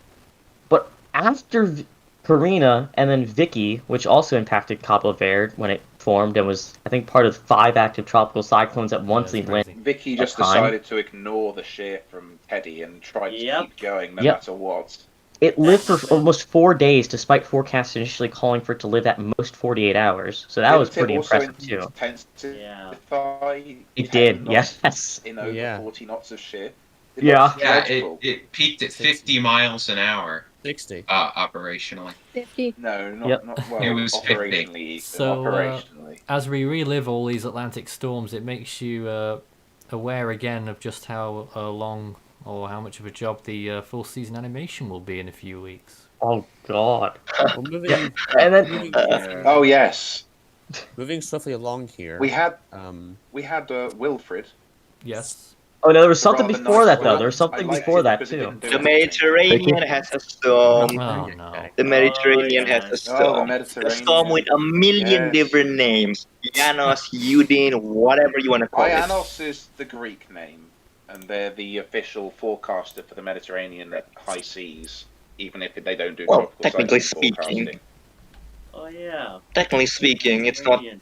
B: But after Karina and then Vicky, which also impacted Cabo Verde when it formed and was, I think, part of 5 active tropical cyclones at once in the Atlantic.
G: Vicky just
B: time.
G: decided to ignore the shear from Teddy and tried to keep going no
B: Yep.
G: matter what.
B: It lived for almost 4 days, despite forecasts initially calling for it to live at most 48 hours. So that was pretty impressive too. It did, yes.
G: In over 40 knots of shear. It
B: Yeah.
G: looks
D: Yeah,
G: dreadful.
D: it peaked at 50 miles an hour.
M: 60.
D: Operationally.
H: 50.
G: No, not,
B: Yep.
G: not well,
D: It was
G: operationally. Ethan,
A: So,
G: operationally.
A: as we relive all these Atlantic storms, it makes you aware again of just how long or how much of a job the full season animation will be in a few weeks.
B: Oh God.
M: Well, moving,
B: And then
M: moving,
G: Oh yes,
M: moving swiftly along here.
G: we had
M: Um,
G: Wilfred.
A: Yes.
B: Oh no, there was something
G: Rather
B: before
G: nice
B: that though.
G: one.
B: There was
G: I
B: something
G: liked
B: before
G: it
B: that
G: because it
B: too.
G: didn't do
K: The
G: anything.
K: Mediterranean has a storm.
A: Oh no.
K: The Mediterranean
E: Oh,
K: has a
E: yes.
K: storm.
G: Oh, the
K: A
G: Mediterranean.
K: storm with a million
G: Yes.
K: different names. Janos, Udin, whatever you want to call it.
G: Ianos is the Greek name, and they're the official forecaster for the Mediterranean at high seas, even if they don't do
K: Well,
G: tropical
K: technically
G: cyclone
K: speaking.
G: forecasting.
E: Oh yeah.
K: Technically speaking, it's not
E: Mediterranean.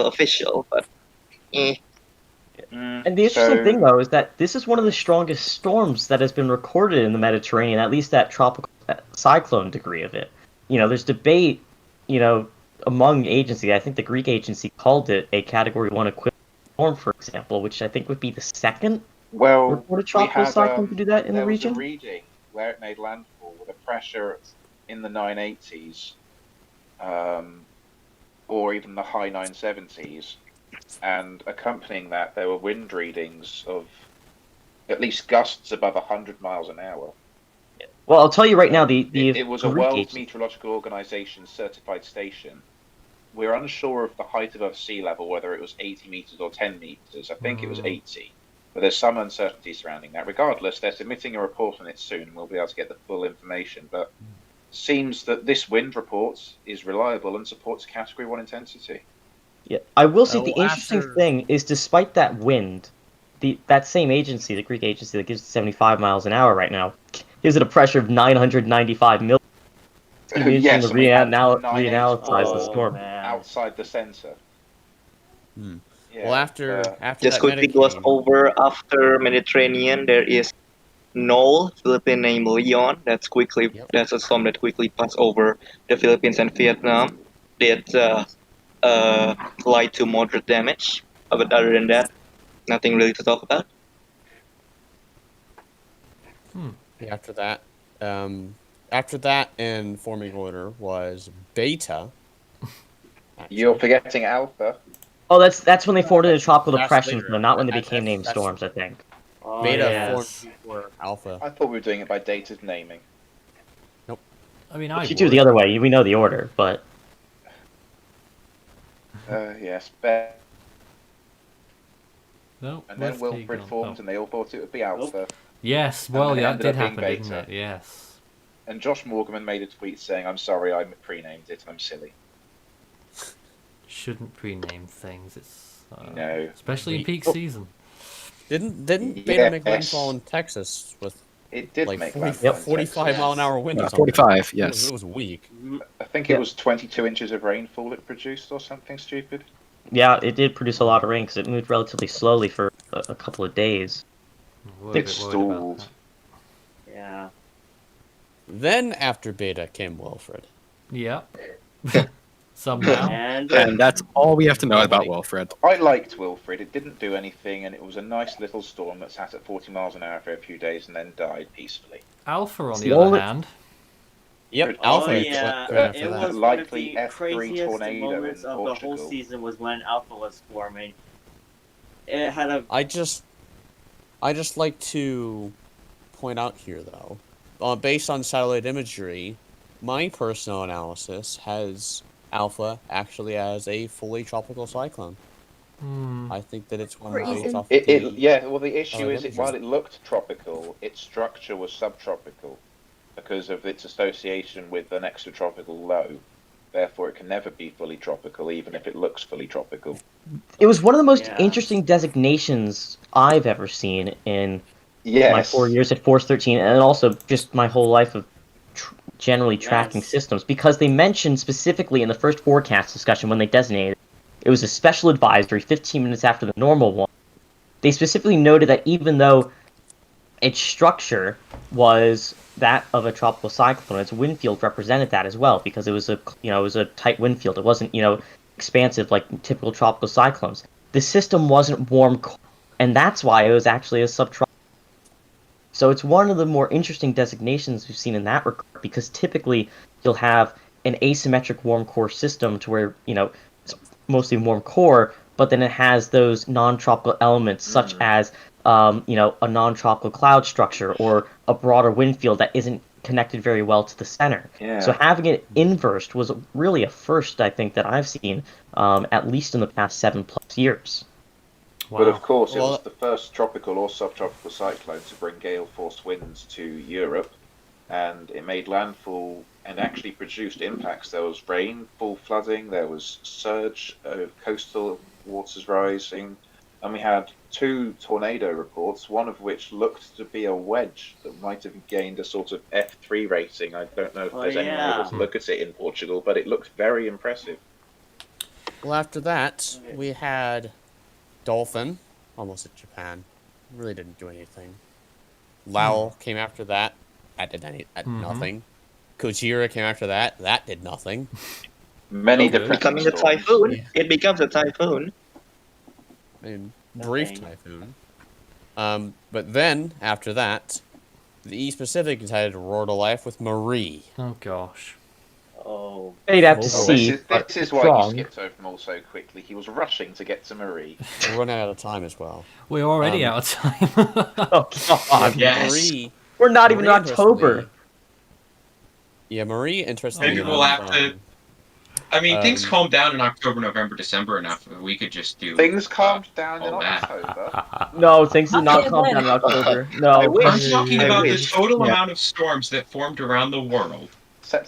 K: official, but
B: And the interesting thing though is that this is one of the strongest storms that has been recorded in the Mediterranean, at least that tropical cyclone degree of it. There's debate, among agencies. I think the Greek agency called it a Category 1 equivalent storm, for example, which I think would be the second recorded tropical cyclone to do that in the region.
G: There was a reading where it made landfall with a pressure in the 980s, or even the high 970s, and accompanying that, there were wind readings of at least gusts above 100 miles an hour.
B: Well, I'll tell you right now,
G: It was a
B: Greek
G: World
B: agency-
G: Meteorological Organization certified station. We're unsure of the height above sea level, whether it was 80 meters or 10 meters. I think it was 80. But there's some uncertainty surrounding that. Regardless, they're submitting a report on it soon, and we'll be able to get the full information. But seems that this wind report is reliable and supports Category 1 intensity.
B: Yeah, I will say the
M: Oh,
B: interesting
M: after-
B: thing is, despite that wind, that same agency, the Greek agency that gives it 75 miles an hour right now, gives it a pressure of 995 million. It's going to be interesting to reanalyze the storm.
G: Outside the center. Yeah,
M: well, after
K: just
M: that
K: quickly gloss over after Mediterranean, there is Knoll, Philippine name Leon. That's a storm that quickly passed over the Philippines and Vietnam. Did light to moderate damage. But other than that, nothing really to talk about.
M: After that, in forming order was Beta.
G: You're forgetting Alpha.
B: Oh, that's when they formed into tropical
M: That's
B: depressions,
M: later.
B: though, not when they
M: That's-
B: became named
M: that's-
B: storms, I think.
E: Oh,
M: Beta
E: yes.
M: formed before Alpha.
G: I thought we were doing it by date of naming.
A: I mean,
B: If you do it the other way, we know the order, but
G: Yes,
A: No.
G: and then
A: where's
G: Wilfred
A: Tegan?
G: formed,
A: Oh.
G: and they all thought it would be Alpha.
A: Yes,
G: And
A: well,
G: then it
A: yeah, that
G: ended
A: did
G: up being
A: happen, didn't
G: Beta.
A: it? Yes.
G: And Josh Morgan made a tweet saying, "I'm sorry, I pre-named it. I'm silly."
A: Shouldn't pre-name things. It's
G: No.
A: especially in peak season.
M: Didn't Beta make
G: Yes.
M: landfall in Texas with
G: It did
M: like
G: make
M: 40,
G: landfall in
M: 45
G: Texas.
M: mile an hour wind? or
L: Yeah,
M: something?
L: 45,
M: It
L: yes.
M: was weak.
G: I think it was 22 inches of rainfall it produced, or something stupid.
B: yeah, it did produce a lot of rain because it moved relatively slowly for a couple of days.
A: We're a
G: It
A: bit worried about
G: stalled.
A: that.
E: Yeah.
M: Then after Beta came Wilfred.
A: Yeah. Somehow.
E: And
L: And that's all we have to know about Wilfred.
G: I liked Wilfred. It didn't do anything, and it was a nice little storm that sat at 40 miles an hour for a few days and then died peacefully.
A: Alpha, on the
B: Slowly-
A: other hand.
M: Yep,
G: Oh,
M: Alpha.
E: yeah,
M: right after
E: it
M: that.
E: was one of
G: Likely
E: the
G: F3
E: craziest
G: tornado
E: moments
G: in
E: of the whole
G: Portugal.
E: season was when Alpha was forming. It had a
M: I just like to point out here, though, based on satellite imagery, my personal analysis has Alpha actually as a fully tropical cyclone. I think that it's one based
H: Reason.
M: off
G: Well, the issue
M: Oh,
G: is,
M: images.
G: while it looked tropical, its structure was subtropical because of its association with an extratropical low. Therefore, it can never be fully tropical, even if it looks fully tropical.
B: It was one of the most
E: Yeah.
B: interesting designations I've ever seen in
G: Yes.
B: my 4 years at Force 13, and also just my whole life of generally tracking
E: Yes.
B: systems, because they mentioned specifically in the first forecast discussion when they designated it was a special advisory 15 minutes after the normal one. They specifically noted that even though its structure was that of a tropical cyclone. Its wind field represented that as well, because it was a tight wind field. It wasn't expansive like typical tropical cyclones. The system wasn't warm, and that's why it was actually a subtropical. So it's one of the more interesting designations we've seen in that regard, because typically you'll have an asymmetric warm core system to where it's mostly warm core, but then it has those non-tropical elements such as a non-tropical cloud structure or a broader wind field that isn't connected very well to the center.
G: Yeah.
B: So having it inversed was really a first, I think, that I've seen, at least in the past 7+ years.
G: But of course, it was the first tropical or subtropical cyclone to bring gale-force winds to Europe, and it made landfall and actually produced impacts. There was rainfall, flooding, there was surge of coastal waters rising, and we had 2 tornado reports, one of which looked to be a wedge that might have gained a sort of F3 rating. I don't know if there's anyone able to look at it in Portugal, but it looked very impressive.
M: Well, after that, we had Dolphin, almost at Japan. Really didn't do anything. Lowell came after that. That did nothing. Kojira came after that. That did nothing.
K: Many becoming a typhoon.
M: Yeah.
K: It becomes a typhoon.
M: I mean, brief typhoon. But then, after that, the East Pacific decided to roar to life with Marie.
A: Oh, gosh.
B: Oh, they'd have to see.
G: This is why he skipped over them all so quickly. He was rushing to get to Marie.
M: We're running out of time as well.
A: We're already out of time.
B: Oh, God.
D: Yes.
M: Marie,
B: We're not even in
M: Marie,
B: October.
M: Yeah, Marie, interestingly
D: Maybe we'll have to. I mean, things calmed down in October, November, December enough. We could just do.
G: Things calmed down in
D: all that.
G: October.
B: No, things did not calm down in October. No.
D: I'm talking about the total amount of storms that formed around the world.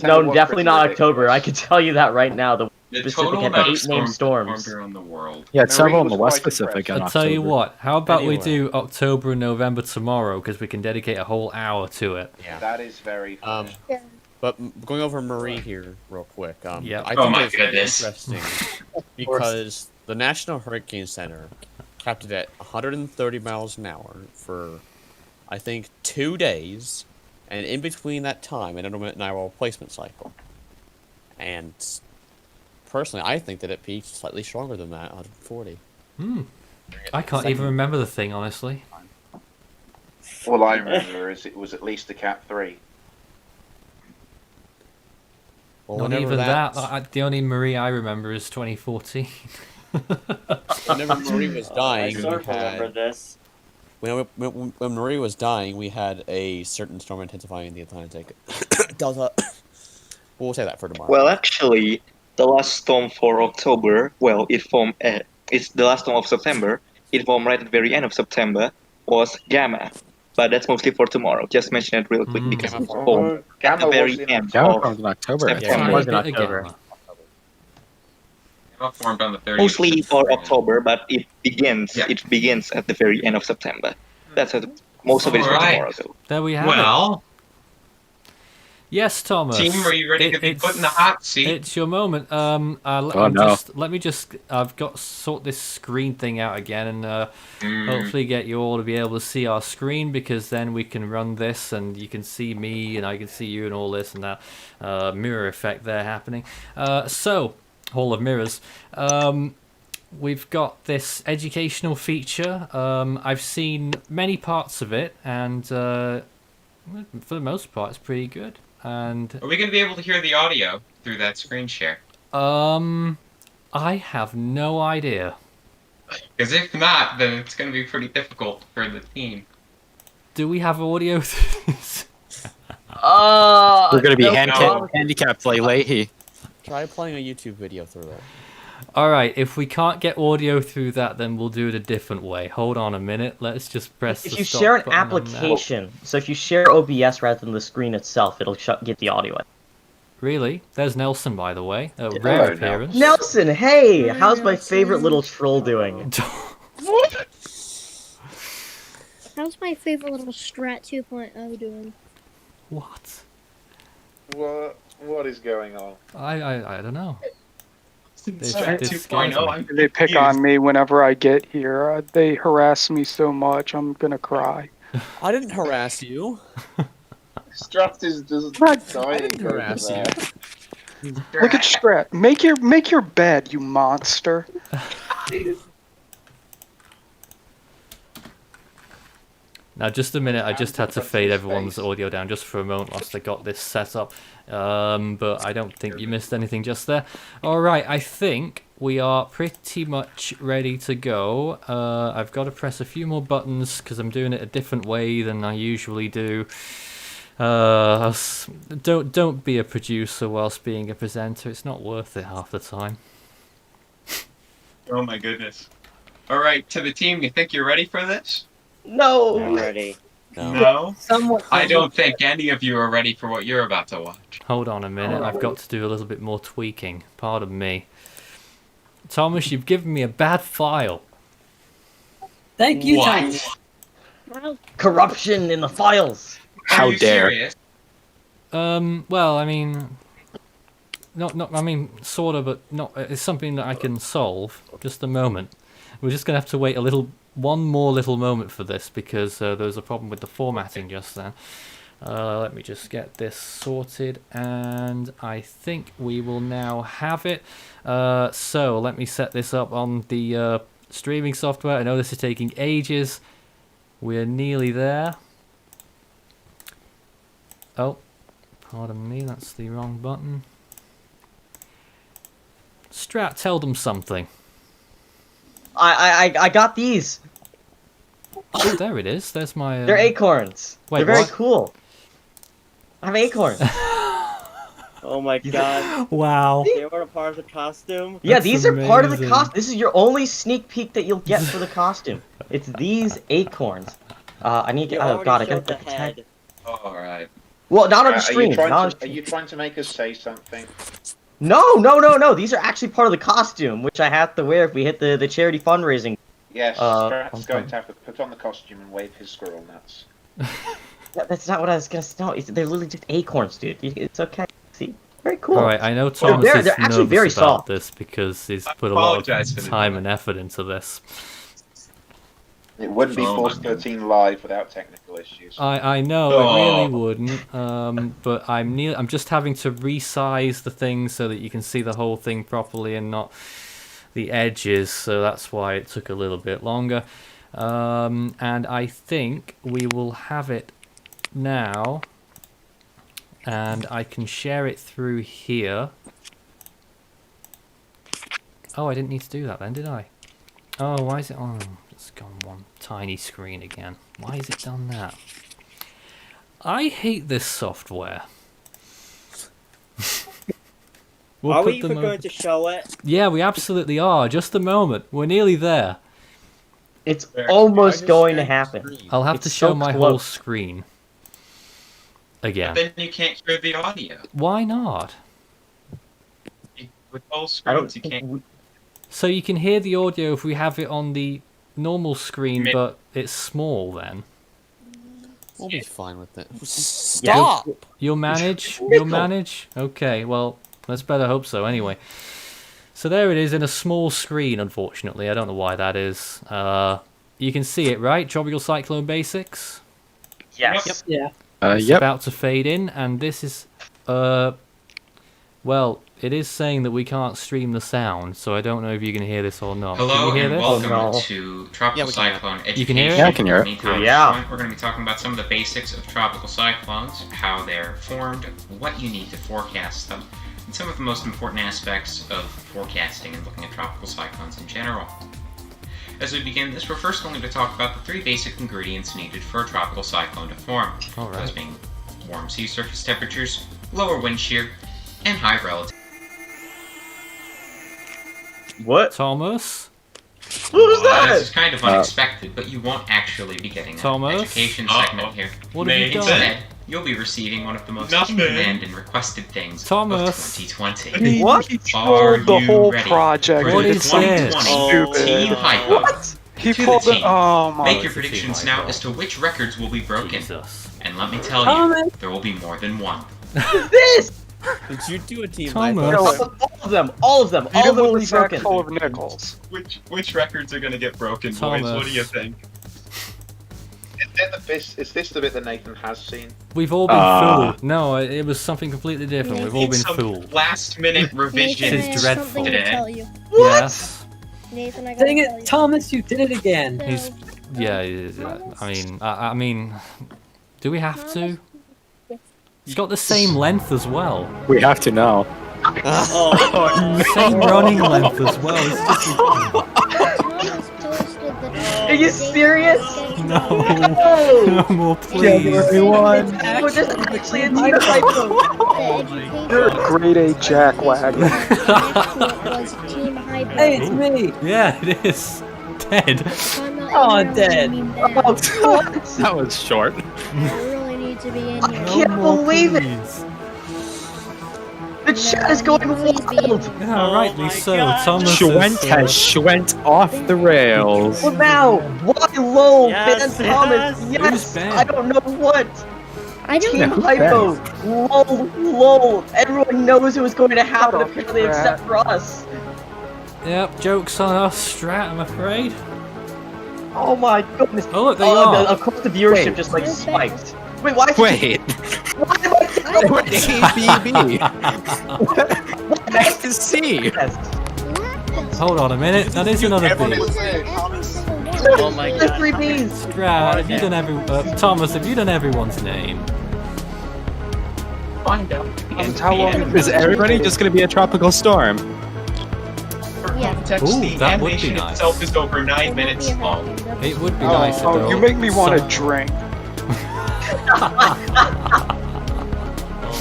B: No, definitely not October. I can tell you that right now. The Pacific
D: total
B: had
D: amount of
B: 8 named
D: storms
B: storms.
D: that formed around the world.
L: Yeah, it's several in the West Pacific in
A: I'll tell you
L: October.
A: what, how about we do October and November tomorrow, because we can dedicate a whole hour to it.
M: Yeah.
G: That is very fun.
M: But going over Marie here real quick. I
A: Yeah.
M: think
D: my
M: it's
D: goodness.
M: interesting because the National Hurricane Center capped it at 130 miles an hour for, I think, 2 days, and in between that time, an intermittent replacement cycle. And personally, I think that it peaked slightly stronger than that, 140.
A: I can't even remember the thing, honestly.
G: All I remember is it was at least a Cat 3.
M: Well,
A: Not
M: whenever
A: even that. The only Marie I remember is 2014.
M: Whenever Marie was dying,
E: I sort of remember this.
M: When Marie was dying, we had a certain storm intensifying in the Atlantic. Delta. We'll say that for tomorrow.
K: Well, actually, the last storm for October, well, it formed. It's the last storm of September. It formed right at the very end of September. Was Gamma, but that's mostly for tomorrow. Just mention it real quick because it formed at the very end of
L: in October.
K: September.
B: It was in October.
D: Gamma formed on the 30th.
K: Mostly for October, but it begins. It begins at the very end of September. That's what most of it is for tomorrow, though.
A: There we have it.
D: Well,
A: Yes, Thomas.
D: team, are you ready to be put in the hot seat?
A: It's your moment. Let me just. I've got to sort this screen thing out again, and hopefully get you all to be able to see our screen, because then we can run this, and you can see me, and I can see you, and all this and that mirror effect there happening. So, Hall of Mirrors. We've got this educational feature. I've seen many parts of it, and for the most part, it's pretty good. And
D: Are we going to be able to hear the audio through that screen share?
A: I have no idea.
D: Because if not, then it's going to be pretty difficult for the team.
A: Do we have audio through this?
L: We're going to be handicapped like Leahy.
M: Try playing a YouTube video through it.
A: Alright, if we can't get audio through that, then we'll do it a different way. Hold on a minute, let's just press
B: If
A: the
B: you
A: stop
B: share an
A: button on that.
B: application, so if you share OBS rather than the screen itself, it'll get the audio.
A: Really? There's Nelson, by the way. A rare appearance.
B: Nelson, hey! How's my favorite little troll doing?
H: How's my favorite little Strat 2.0 doing?
A: What?
G: What is going on?
A: I don't know.
N: They pick on me whenever I get here. They harass me so much, I'm gonna cry.
M: I didn't harass you.
G: Strat is just dying over there.
N: Look at Strat. Make your bed, you monster.
A: Now, just a minute, I just had to fade everyone's audio down just for a moment whilst I got this set up. But I don't think you missed anything just there. Alright, I think we are pretty much ready to go. I've got to press a few more buttons because I'm doing it a different way than I usually do. Don't be a producer whilst being a presenter. It's not worth it half the time.
O: Oh my goodness. Alright, to the team, you think you're ready for this?
B: No!
E: I'm ready.
O: No?
B: Somewhat.
O: I don't think any of you are ready for what you're about to watch.
A: Hold on a minute, I've got to do a little bit more tweaking. Pardon me. Thomas, you've given me a bad file.
P: Thank you,
O: What?
P: Thomas.
B: Corruption in the files.
L: How
O: Are you
L: dare.
O: serious?
A: Well, I mean... I mean, sort of, but not... It's something that I can solve. Just a moment. We're just going to have to wait one more little moment for this because there was a problem with the formatting just then. Let me just get this sorted, and I think we will now have it. So let me set this up on the streaming software. I know this is taking ages. We're nearly there. Oh, pardon me, that's the wrong button. Strat, tell them something.
B: I got these.
A: Oh, there it is. There's my...
B: They're acorns.
A: Wait,
B: They're very
A: what?
B: cool. I have acorns.
E: Oh my god.
A: Wow.
E: They were a part of the costume?
B: Yeah,
A: That's
B: these are part of the
A: amazing.
B: costume. This is your only sneak peek that you'll get for the costume. It's these acorns. I need to...
E: You
B: Oh
E: already
B: god, I
E: showed
B: gotta
E: the head.
O: Alright.
B: Well, not on the
G: Are
B: screen.
G: you trying
B: not on
G: to, are you trying to make us say something?
B: No. These are actually part of the costume, which I have to wear if we hit the charity fundraising.
G: Yes,
B: on
G: Strat's going
B: time.
G: to have to put on the costume and wave his squirrel nuts.
B: That's not what I was gonna say. No, they're literally just acorns, dude. It's okay. See? Very cool.
A: Alright, I know Thomas
B: they're
A: is
B: actually
A: nervous
B: very
A: about
B: soft.
A: this because he's put a lot
O: Apologize for
A: of
O: the
A: time
O: delay.
A: and effort into this.
G: It wouldn't be
O: Oh my
G: Force 13 live without technical issues.
A: I know,
O: Oh.
A: it really wouldn't, but I'm just having to resize the thing so that you can see the whole thing properly and not the edges, so that's why it took a little bit longer. And I think we will have it now, and I can share it through here. Oh, I didn't need to do that then, did I? Oh, why is it on? It's gone one tiny screen again. Why has it done that? I hate this software. We'll
E: Are
A: put
E: we even
A: them
E: going
A: over-
E: to show it?
A: Yeah, we absolutely are. Just a moment. We're nearly there.
B: It's almost going to happen.
A: I'll have
B: It's
A: to show
B: so
A: my whole
B: close.
A: screen again.
O: Then you can't hear the audio.
A: Why not?
O: With all
B: I don't
O: screens, you can't.
A: So you can hear the audio if we have it on the normal screen,
O: Ma-
A: but it's small then.
M: We'll be fine with it. Stop!
A: You'll manage? You'll manage? Okay, well, let's better hope so anyway. So there it is in a small screen, unfortunately. I don't know why that is. You can see it, right? Tropical Cyclone Basics?
B: Yes.
P: Yeah.
A: It's
L: Yep.
A: about to fade in, and this is... well, it is saying that we can't stream the sound, so I don't know if you can hear this or not. Can
D: Hello
A: you hear
D: and
A: this?
D: welcome
B: Oh, no.
D: to Tropical
M: we can.
D: Cyclone Education.
A: You can hear it?
L: Yeah, I can hear it.
D: Meantime,
B: Yeah.
D: at this point, we're going to be talking about some of the basics of tropical cyclones, how they're formed, what you need to forecast them, and some of the most important aspects of forecasting and looking at tropical cyclones in general. As we begin this, we're first going to talk about the three basic ingredients needed for a tropical cyclone to form.
A: All right.
D: Those being warm sea surface temperatures, lower wind shear, and high relative.
B: What?
A: Thomas?
B: Who's
D: Well,
B: that?
D: this is kind of unexpected, but you won't actually be getting an
A: Thomas?
D: education
O: Uh-oh.
D: segment here.
A: What have you
O: Nathan?
A: done?
D: Instead, you'll be receiving one of the most
O: Nothing.
D: in-demand and requested things
A: Thomas?
D: of 2020.
B: What?
N: He
D: Are
N: pulled the
D: you
N: whole
D: ready
N: project.
D: for
A: What
D: the
A: is this?
D: 2020 Team Hypo?
B: What?
N: He
D: To
N: pulled
D: the
N: the.
D: team.
N: Oh my.
D: Make your
A: it's a team
D: predictions
A: hypo.
D: now as to which records will be broken.
A: Jesus.
D: And let me tell you,
P: Thomas.
D: there will be more than one.
B: This?
M: Did you do a team
A: Thomas.
M: hypo?
B: All of them
N: Beat him
B: will
N: with
B: be
N: a sack
B: broken.
N: full of nickels.
O: Which records are gonna get broken, boys? What do you
A: Thomas.
O: think?
G: Is this the bit that Nathan has seen?
A: We've all been fooled. No, it was something completely different. We've all been fooled.
D: Last-minute revision.
A: This is dreadful.
H: To tell you.
A: Yes.
H: Nathan, I gotta
P: Dang
H: tell
P: it,
H: you.
P: Thomas, you did it again.
A: He's, yeah. I mean, do we have to? It's got the same length as well.
L: We have to know.
A: Same running length as well. It's just...
B: Are you serious?
A: No.
B: No.
A: No more, please.
I: everyone.
B: We're just actually a team hypo.
N: You're a grade A jackwagon.
P: Hey, it's me.
A: Yeah, it is. Dead.
P: Oh, dead.
L: That was short.
H: really need to be in here.
B: I can't believe it. The chat is going wild.
A: Yeah, rightly so. Thomas
L: Schwent has Schwent off the rails.
B: Well now, why low?
E: Yes,
B: Ben Thomas,
A: Who's
B: yes.
A: Ben?
B: I don't know what.
H: I don't
B: Team
H: know.
B: hypo, low. Everyone knows it was going to happen
N: Shut up,
B: apparently
N: rat.
B: except for us.
A: Yep, joke's on us, Strat, I'm afraid.
B: Oh my goodness.
A: Oh, look, they are.
B: Of course the viewership
L: Wait.
B: just like spiked. Wait, why?
L: Wait.
B: Why am I
L: ABB. What next to C?
A: Hold on a minute, that is another B.
E: Oh my
B: There's
E: god.
B: 3 Bs.
A: Strat, have you done Thomas, have you done everyone's name?
D: Find out.
N: How long
L: Is everybody just going to be a tropical storm?
D: For
H: Yeah.
D: context,
A: Ooh,
D: the
A: that would be
D: animation
A: nice.
D: itself is over 9 minutes long.
A: It would be nice if there
N: Oh, you
A: were
N: make me want to
A: some-
N: drink.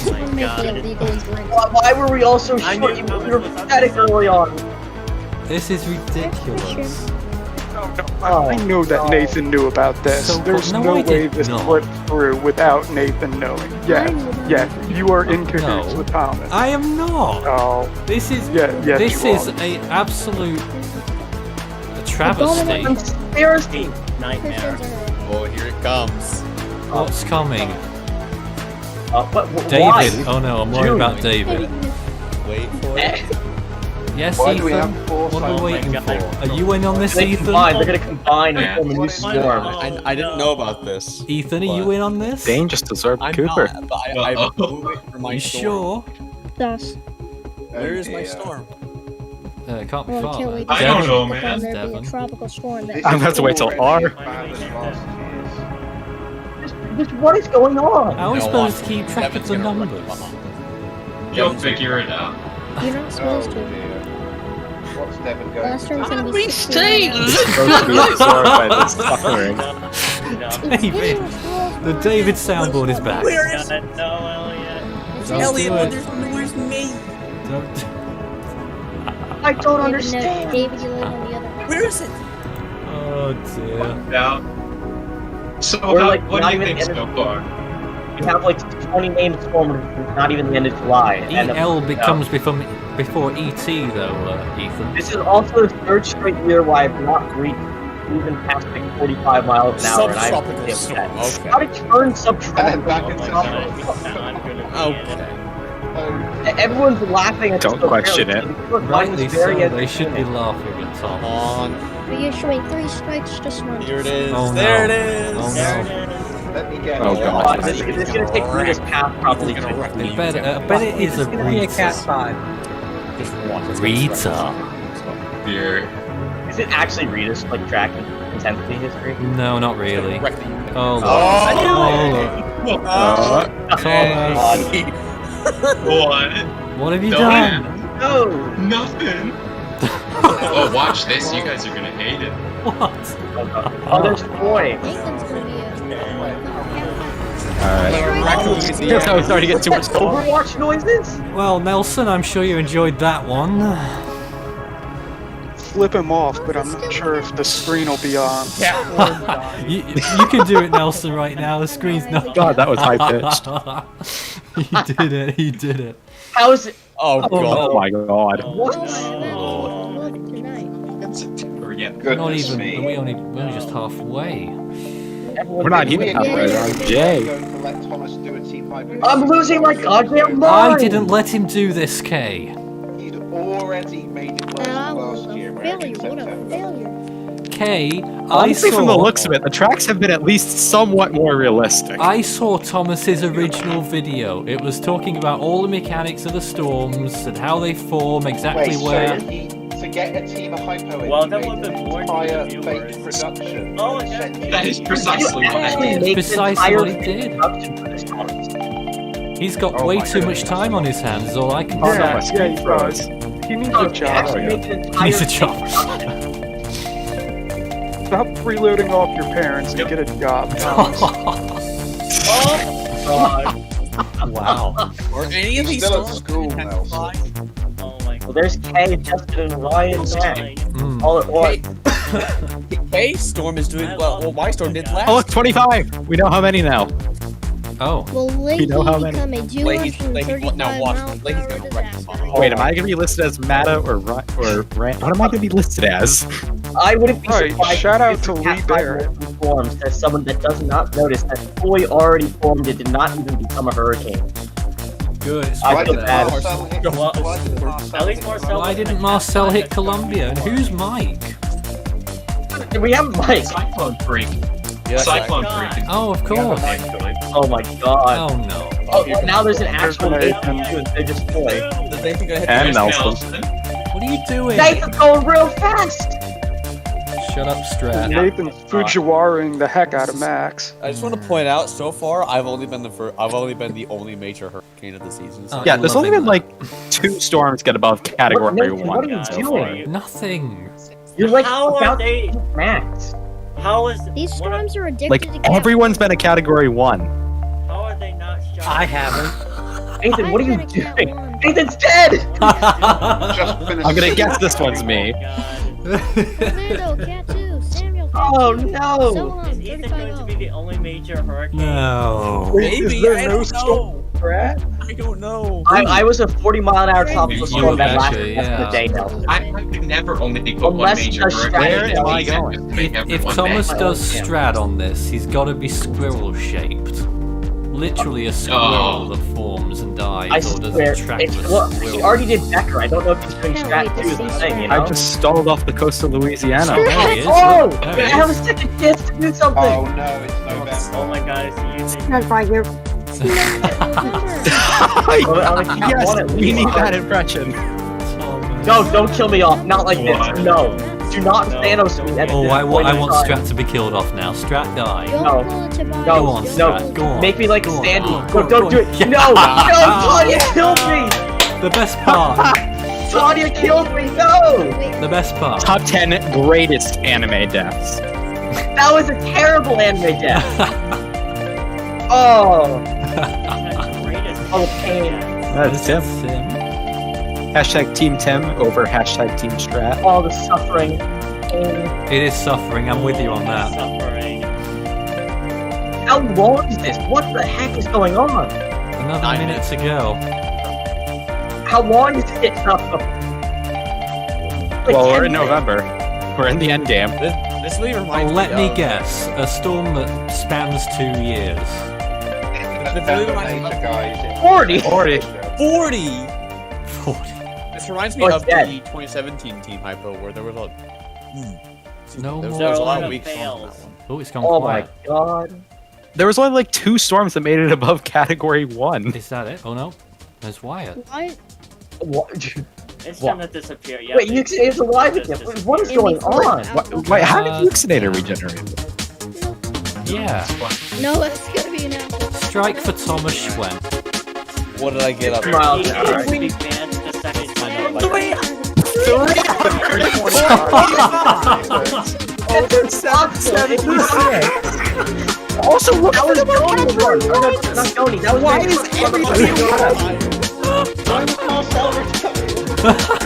E: Oh my god.
B: Why were we all so
E: I
B: short?
E: knew
B: We
E: Thomas
B: were
E: was
B: pathetic early on.
A: This is ridiculous.
N: I know that Nathan knew about this.
A: So,
N: There's
A: no,
N: no
A: I
N: way
A: did
N: this
A: not.
N: slipped through without Nathan knowing. Yes, you are in cahoots
A: No.
N: with Thomas.
A: I am not.
N: Oh,
A: This is
N: yes,
A: this
N: you
A: is
N: are.
A: a absolute travesty.
B: Conspiracy.
E: Nightmare.
M: Oh, here it comes.
A: What's coming?
B: David.
A: David. Oh no, I'm worried
B: June.
A: about David.
M: Wait for it.
A: Yes,
G: Why do we
A: Ethan.
G: have four
A: What are we
G: sides?
A: waiting
E: God.
A: for? Are you in on this,
B: They're
A: Ethan?
B: gonna combine and form a new
E: Oh,
B: storm.
M: I didn't know about this.
A: Ethan, are you in on this?
L: Dane just deserved
M: I'm
L: Cooper.
M: not, but I moved it for my
A: You
M: storm.
A: sure?
H: Thus.
M: Where is my storm?
A: It can't be
H: Well,
A: far.
H: until we
D: I don't know,
H: but
D: man.
H: then there'd be a
A: Devon.
H: tropical storm that
L: I'm gonna have to wait till R.
G: Already bad as last year's.
B: Just what is going on?
A: How are we
M: No,
A: supposed to
M: I'm-
A: keep track of
M: Devin's
A: the
M: gonna wreck
A: numbers?
M: the bomb.
D: You'll figure it out.
H: you're not supposed
G: Oh
H: to.
G: dear. What's Devon going
H: Last
G: to
H: term's
G: do?
H: gonna be 16.
L: Supposed to be absorbed by the suffering.
E: No.
A: David, the David soundboard is back.
E: No, Elliot.
A: Don't do it.
P: Where's me?
A: Don't.
B: I don't
H: David, no,
B: understand.
H: David, you live on the other.
P: Where is it?
A: Oh dear.
D: Now, so
B: We're, like,
D: what do
B: not
D: you
B: even
D: think
B: in-
D: so far?
B: We have like 20 names formed, not even the end of July. And
A: EL becomes before ET though, Ethan.
B: This is also the third straight year why I've not reached even past like 45 miles an hour, and I'm
M: Subtropical
B: really
M: storm.
B: upset.
M: Okay.
B: How to turn subtropical?
G: Back
E: Oh
G: into
E: my
G: tropical.
E: god. I'm gonna be in it.
B: Everyone's laughing at
L: Don't
B: this,
L: question
B: apparently.
L: it.
B: Look, mine
A: Rightly
B: was
A: so,
B: very
A: they should be
B: entertaining.
A: laughing at
M: Come
A: Tom.
M: on.
H: We're issuing 3 strikes just once.
M: Here it is.
A: Oh,
M: there
A: no.
M: it is.
A: Oh,
E: There
A: no.
E: it is.
G: Let me get
L: Oh,
G: it.
L: God.
B: This is gonna take Rita's path probably.
M: He's gonna wreck the
A: I bet it is a
P: It's gonna be a cat
A: Rita.
P: 5.
M: Just watch. It's gonna
A: Rita.
D: Beer.
B: Is it actually Rita's like track intensity history?
A: No, not really.
M: wreck the
A: Oh, look.
M: Oh.
A: Oh, Thomas.
D: What?
A: What have you
D: Don't
A: done?
B: No.
D: Nothing. Oh, watch this. You guys are gonna hate it.
A: What?
B: Oh, there's Troy.
H: Nathan's gonna be
L: Alright. Here's how we started to get too much cold.
B: Overwatch noises?
A: Well, Nelson, I'm sure you enjoyed that one.
N: Flip him off, but I'm not sure if the screen will be on.
A: You can do it, Nelson, right now. The screen's not.
L: God, that was high-pitched.
A: He did it. He did it.
B: How's it?
M: Oh, God.
L: Oh my god.
B: What?
D: Or yeah.
A: Not
G: Goodness
A: even.
G: me.
A: We're only just halfway.
L: We're not even halfway around Jay.
G: Going to let Thomas do a team hybrid.
B: I'm losing my goddamn
A: I
B: mind.
A: didn't let him do this, Kay.
G: He'd already made it worse
H: That
G: than
H: was
G: last
H: a
G: year.
H: failure. What a failure.
A: Kay,
L: Honestly, from the looks of it, the tracks have been at least somewhat more realistic.
A: I saw Thomas's original video. It was talking about all the mechanics of the storms and how they form, exactly where.
G: To get a team of hypo,
E: Well, that would have been more
G: entire
E: to the
G: fake
E: viewers.
G: production.
E: Oh, okay.
O: That is precisely what I did.
B: Make
A: Precisely what he
B: entire
A: did.
B: production for this comic.
A: He's got way too much time on his hands, is all I can
N: Yeah,
A: say.
N: yeah, he does. He needs a job.
B: Actually make an entire
A: Needs a
B: fake
A: job.
B: production.
N: Stop freeloading off your parents to get a job, Thomas.
E: Oh, God.
M: Wow. Or any of these
G: Still at
M: storms
G: school,
M: can
G: Nelson.
M: fly?
E: Oh, my God.
B: Well, there's Kay, Justin, and Ryan back.
A: Mm.
B: All at once.
M: Hey, storm is doing well. My storm did last.
L: Oh, look, 25! We know how many now.
A: Oh.
H: Will lately
L: know how many?
H: become a
M: Leahy's
H: 235
M: now watch.
H: mile per
M: Leahy's
H: hour
M: gonna wreck
H: disaster.
M: tomorrow.
L: Wait, am I gonna be listed as Mata or Rand? What am I gonna be listed as?
B: I wouldn't be
N: Right,
B: surprised
N: shout out
B: if
N: to
B: the
N: Lee
B: Cat
N: Bear.
B: 5 forms as someone that does not notice that Toy already formed and did not even become a hurricane.
A: Good. It's
B: I
A: right
B: feel
A: there.
B: bad.
E: At least Marcel.
A: Why didn't Marcel hit Columbia? And who's Mike?
B: We have Mike.
O: Cyclone Freak.
M: Yes,
O: Cyclone
E: I-
O: Freak.
A: Oh, of course.
B: Oh my god.
A: Oh no.
B: Oh, now there's an actual
N: There's
B: Nathan too instead of just Toy.
M: Does Nathan gonna hit
L: And
M: the
L: Nelson.
A: What are you doing?
B: Nathan's going real fast!
A: Shut up, Strat.
N: Nathan's Fujiwaring the heck out of Max.
M: I just want to point out, so far I've only been the only major hurricane of the season. So.
A: Oh,
L: Yeah, there's only
A: loving
L: been like 2 storms get above category
B: Nathan,
L: 1.
B: what are you
E: God,
B: doing?
A: Nothing.
B: You're like
E: How are
B: about
E: they?
B: to hit Max.
E: How is
H: These
E: one of-
H: storms are addicted
L: Like,
H: to cat
L: everyone's been a category 1.
E: How are they not shot?
P: I haven't.
B: Nathan, what are you
H: I've been a cat
B: doing?
H: one.
B: Nathan's dead!
G: Just finished.
L: I'm gonna guess this one's me.
H: Orlando, cat 2, Samuel, cat
B: Oh
H: 2,
B: no!
H: so on,
E: Is Ethan going to be the only major hurricane?
A: No.
M: Maybe, I don't know.
B: Brad?
M: I don't know.
B: I was a 40-mile-an-hour tropical
A: You
B: storm that lasted
A: betcha,
B: most of the
A: yeah.
B: day, Nelson.
O: I could never only put one
B: Unless
O: major
B: the
O: hurricane.
B: Where
L: am I going?
A: If Thomas does Strat on this, he's got to be squirrel shaped. Literally a squirrel that forms and dies,
B: I
A: or does
B: swear,
A: a track
B: it's,
A: of a
B: well,
A: squirrel.
B: he already did Becker. I don't know if he's doing
H: Can't
B: Strat
H: wait to
B: 2 is
H: see
B: the thing, you
H: Strat.
B: know?
L: I just stalled off the coast of Louisiana.
A: There he is.
B: Oh!
A: Look, there
B: I
A: he
B: have a
A: is.
B: second chance to do something!
G: Oh no, it's November.
E: Oh my god, it's using.
H: That's right here.
L: Yes, we need that impression.
B: No, don't kill me off. Not like this. No. Do not Thanos me at
A: Oh,
B: this
A: I
B: point in
A: want
B: time.
A: Strat to be killed off now. Strat die.
B: No.
A: Go
B: No,
A: on,
B: no,
A: Strat. Go on.
B: Make me like
A: Go on.
B: Sandy.
A: Go
B: No,
A: on,
B: don't
A: go
B: do
A: on.
B: it.
A: Yeah.
B: No! No! Tanya killed me!
A: The best part.
B: Tanya killed me! No!
A: The best part.
L: Top 10 greatest anime deaths.
B: That was a terrible anime death. Oh. Oh, pain.
L: That's Tim. Hashtag Team Tim over hashtag Team Strat.
B: All the suffering. Pain.
A: It is suffering. I'm with you on that.
E: Suffering.
B: How long is this? What the heck is going on?
A: Another minute to go.
B: How long is it?
L: Well, we're in November. We're in the end game.
M: This really reminds
A: Let
M: me
A: me
M: of-
A: guess. A storm that spans 2 years.
M: This really reminds me of
B: 40!
L: 40.
M: 40!
A: 40.
M: This reminds me
B: Oh, it's
M: of
B: dead.
M: the 2017 Team Hypo where there was a...
A: No
M: There
A: more.
M: was a lot
E: There
M: of
E: are
M: weak storms on
E: fails.
M: that one.
A: Oh, it's gone
B: Oh
A: quiet.
B: my god.
L: There was only like 2 storms that made it above category 1.
A: Is that it? Oh no. There's Wyatt.
H: Why?
B: What?
E: It's
B: What?
E: gonna disappear. Yeah.
B: Wait, Yuxinator's alive again. What is going on?
L: Wait, how did Yuxinator regenerate?
A: Yeah.
H: No, it's gonna be an apple.
A: Strike for Thomas Schwen.
M: What did I get up?
B: Miles
E: He
B: an hour.
E: will be banned the second time.
L: Also, look
B: That was Goni run. Not Goni. That was
L: Why
B: my
L: is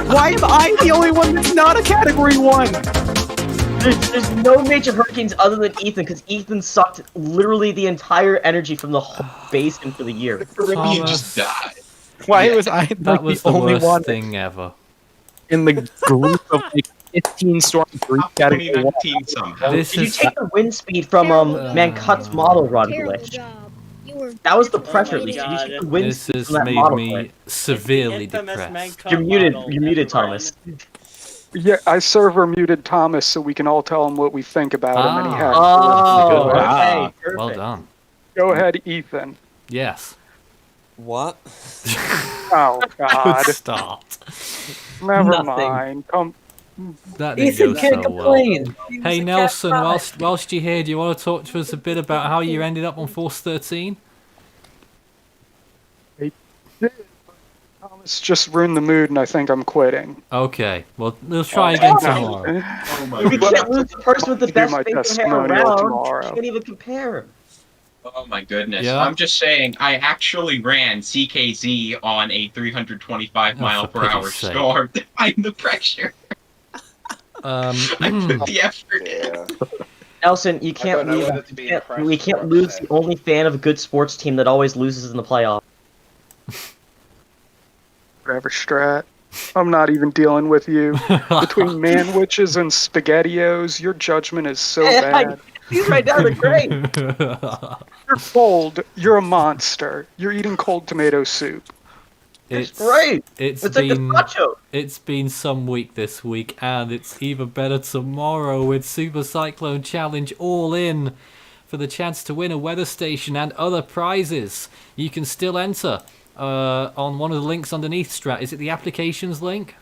L: Why am I the only one that's not a category 1?
B: There's no major hurricanes other than Ethan, because Ethan sucked literally the entire energy from the whole basin for the year.
O: Caribbean just died.
L: Why was I like,
A: That was
L: the
A: the
L: only
A: worst
L: one
A: thing ever.
L: in the group of like 15 storms for each category 1?
O: 2019 somehow.
A: This
B: Did you
A: is
B: take the wind speed from Mancut's model run
H: Terrible
B: glitch?
H: job. You were.
B: That was the
E: Oh
B: pressure
E: my
B: leak. Did you
E: God.
B: take the wind
A: this
B: speed
A: has
B: from that
A: made
B: model
A: me
B: glitch?
A: severely
E: Infamous
A: depressed.
E: Mankind
B: You're muted.
E: model,
B: You're muted,
E: everyone.
B: Thomas.
N: Yeah, I server muted Thomas so we can all tell him what we think about him, and he has to
B: Oh,
N: listen to it.
B: okay.
A: Well
B: Perfect.
A: done.
N: Go ahead, Ethan.
A: Yes.
M: What?
N: Oh God.
A: Good start.
N: Never
P: Nothing.
N: mind. Come.
A: That didn't
P: Ethan
A: go
P: can't
A: so well.
P: complain. He was
A: Hey
P: a cat
A: Nelson,
P: pie.
A: whilst you're here, do you want to talk to us a bit about how you ended up on Force 13?
N: Thomas just ruined the mood, and I think I'm quitting.
A: Okay, well, we'll try again tomorrow.
D: Oh my
B: You
D: god.
B: can't lose the person with the
N: Do
B: best
N: my
B: facial hair
N: testimonial
B: around.
N: tomorrow.
B: You can't even compare.
D: Oh my goodness.
A: Yeah.
D: I'm just saying, I actually ran CKZ on a 325 mile
A: for
D: per hour
A: pity's sake.
D: storm to find the pressure. I put the effort in.
B: Nelson, you can't
G: don't know
B: leave.
G: whether to be impressed
B: We
G: or
B: can't lose
G: upset.
B: the only fan of a good sports team that always loses in the playoffs.
N: Whatever, Strat. I'm not even dealing with you. Between manwitches and SpaghettiOs, your judgment is so bad.
B: These right now are great.
N: You're cold. You're a monster. You're eating cold tomato soup.
B: It's great.
A: It's
B: like
A: been
B: gazpacho.
A: it's been some week this week, and it's even better tomorrow with Super Cyclone Challenge all in for the chance to win a weather station and other prizes. You can still enter on one of the links underneath, Strat. Is it the applications link?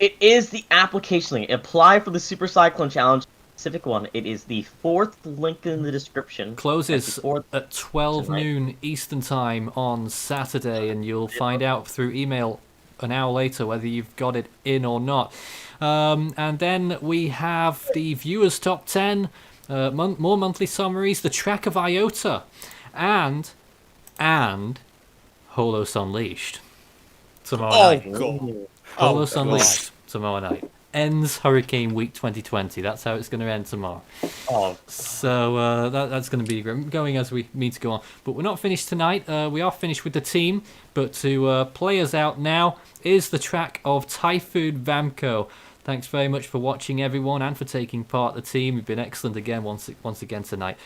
B: It is the application link. Apply for the Super Cyclone Challenge. Specific one. It is the 4th link in the description.
A: Closes at 12
B: tonight.
A: noon Eastern Time on Saturday, and you'll find out through email an hour later whether you've got it in or not. And then we have the Viewers Top 10, more monthly summaries, the track of IOTA, and Holos Unleashed tomorrow night.
M: God.
A: Holos
M: Oh,
A: Unleashed tomorrow night. Ends Hurricane Week 2020. That's how it's going to end tomorrow.
B: Oh.
A: So that's going to be going as we mean to go on. But we're not finished tonight. We are finished with the team. But to play us out now is the track of Typhoon Vamco. Thanks very much for watching, everyone, and for taking part in the team. You've been excellent again once again tonight.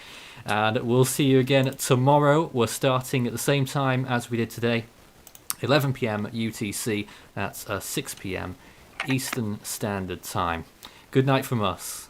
A: And we'll see you again tomorrow. We're starting at the same time as we did today. 11 p.m. UTC. That's 6 p.m. Eastern Standard Time. Good night from us.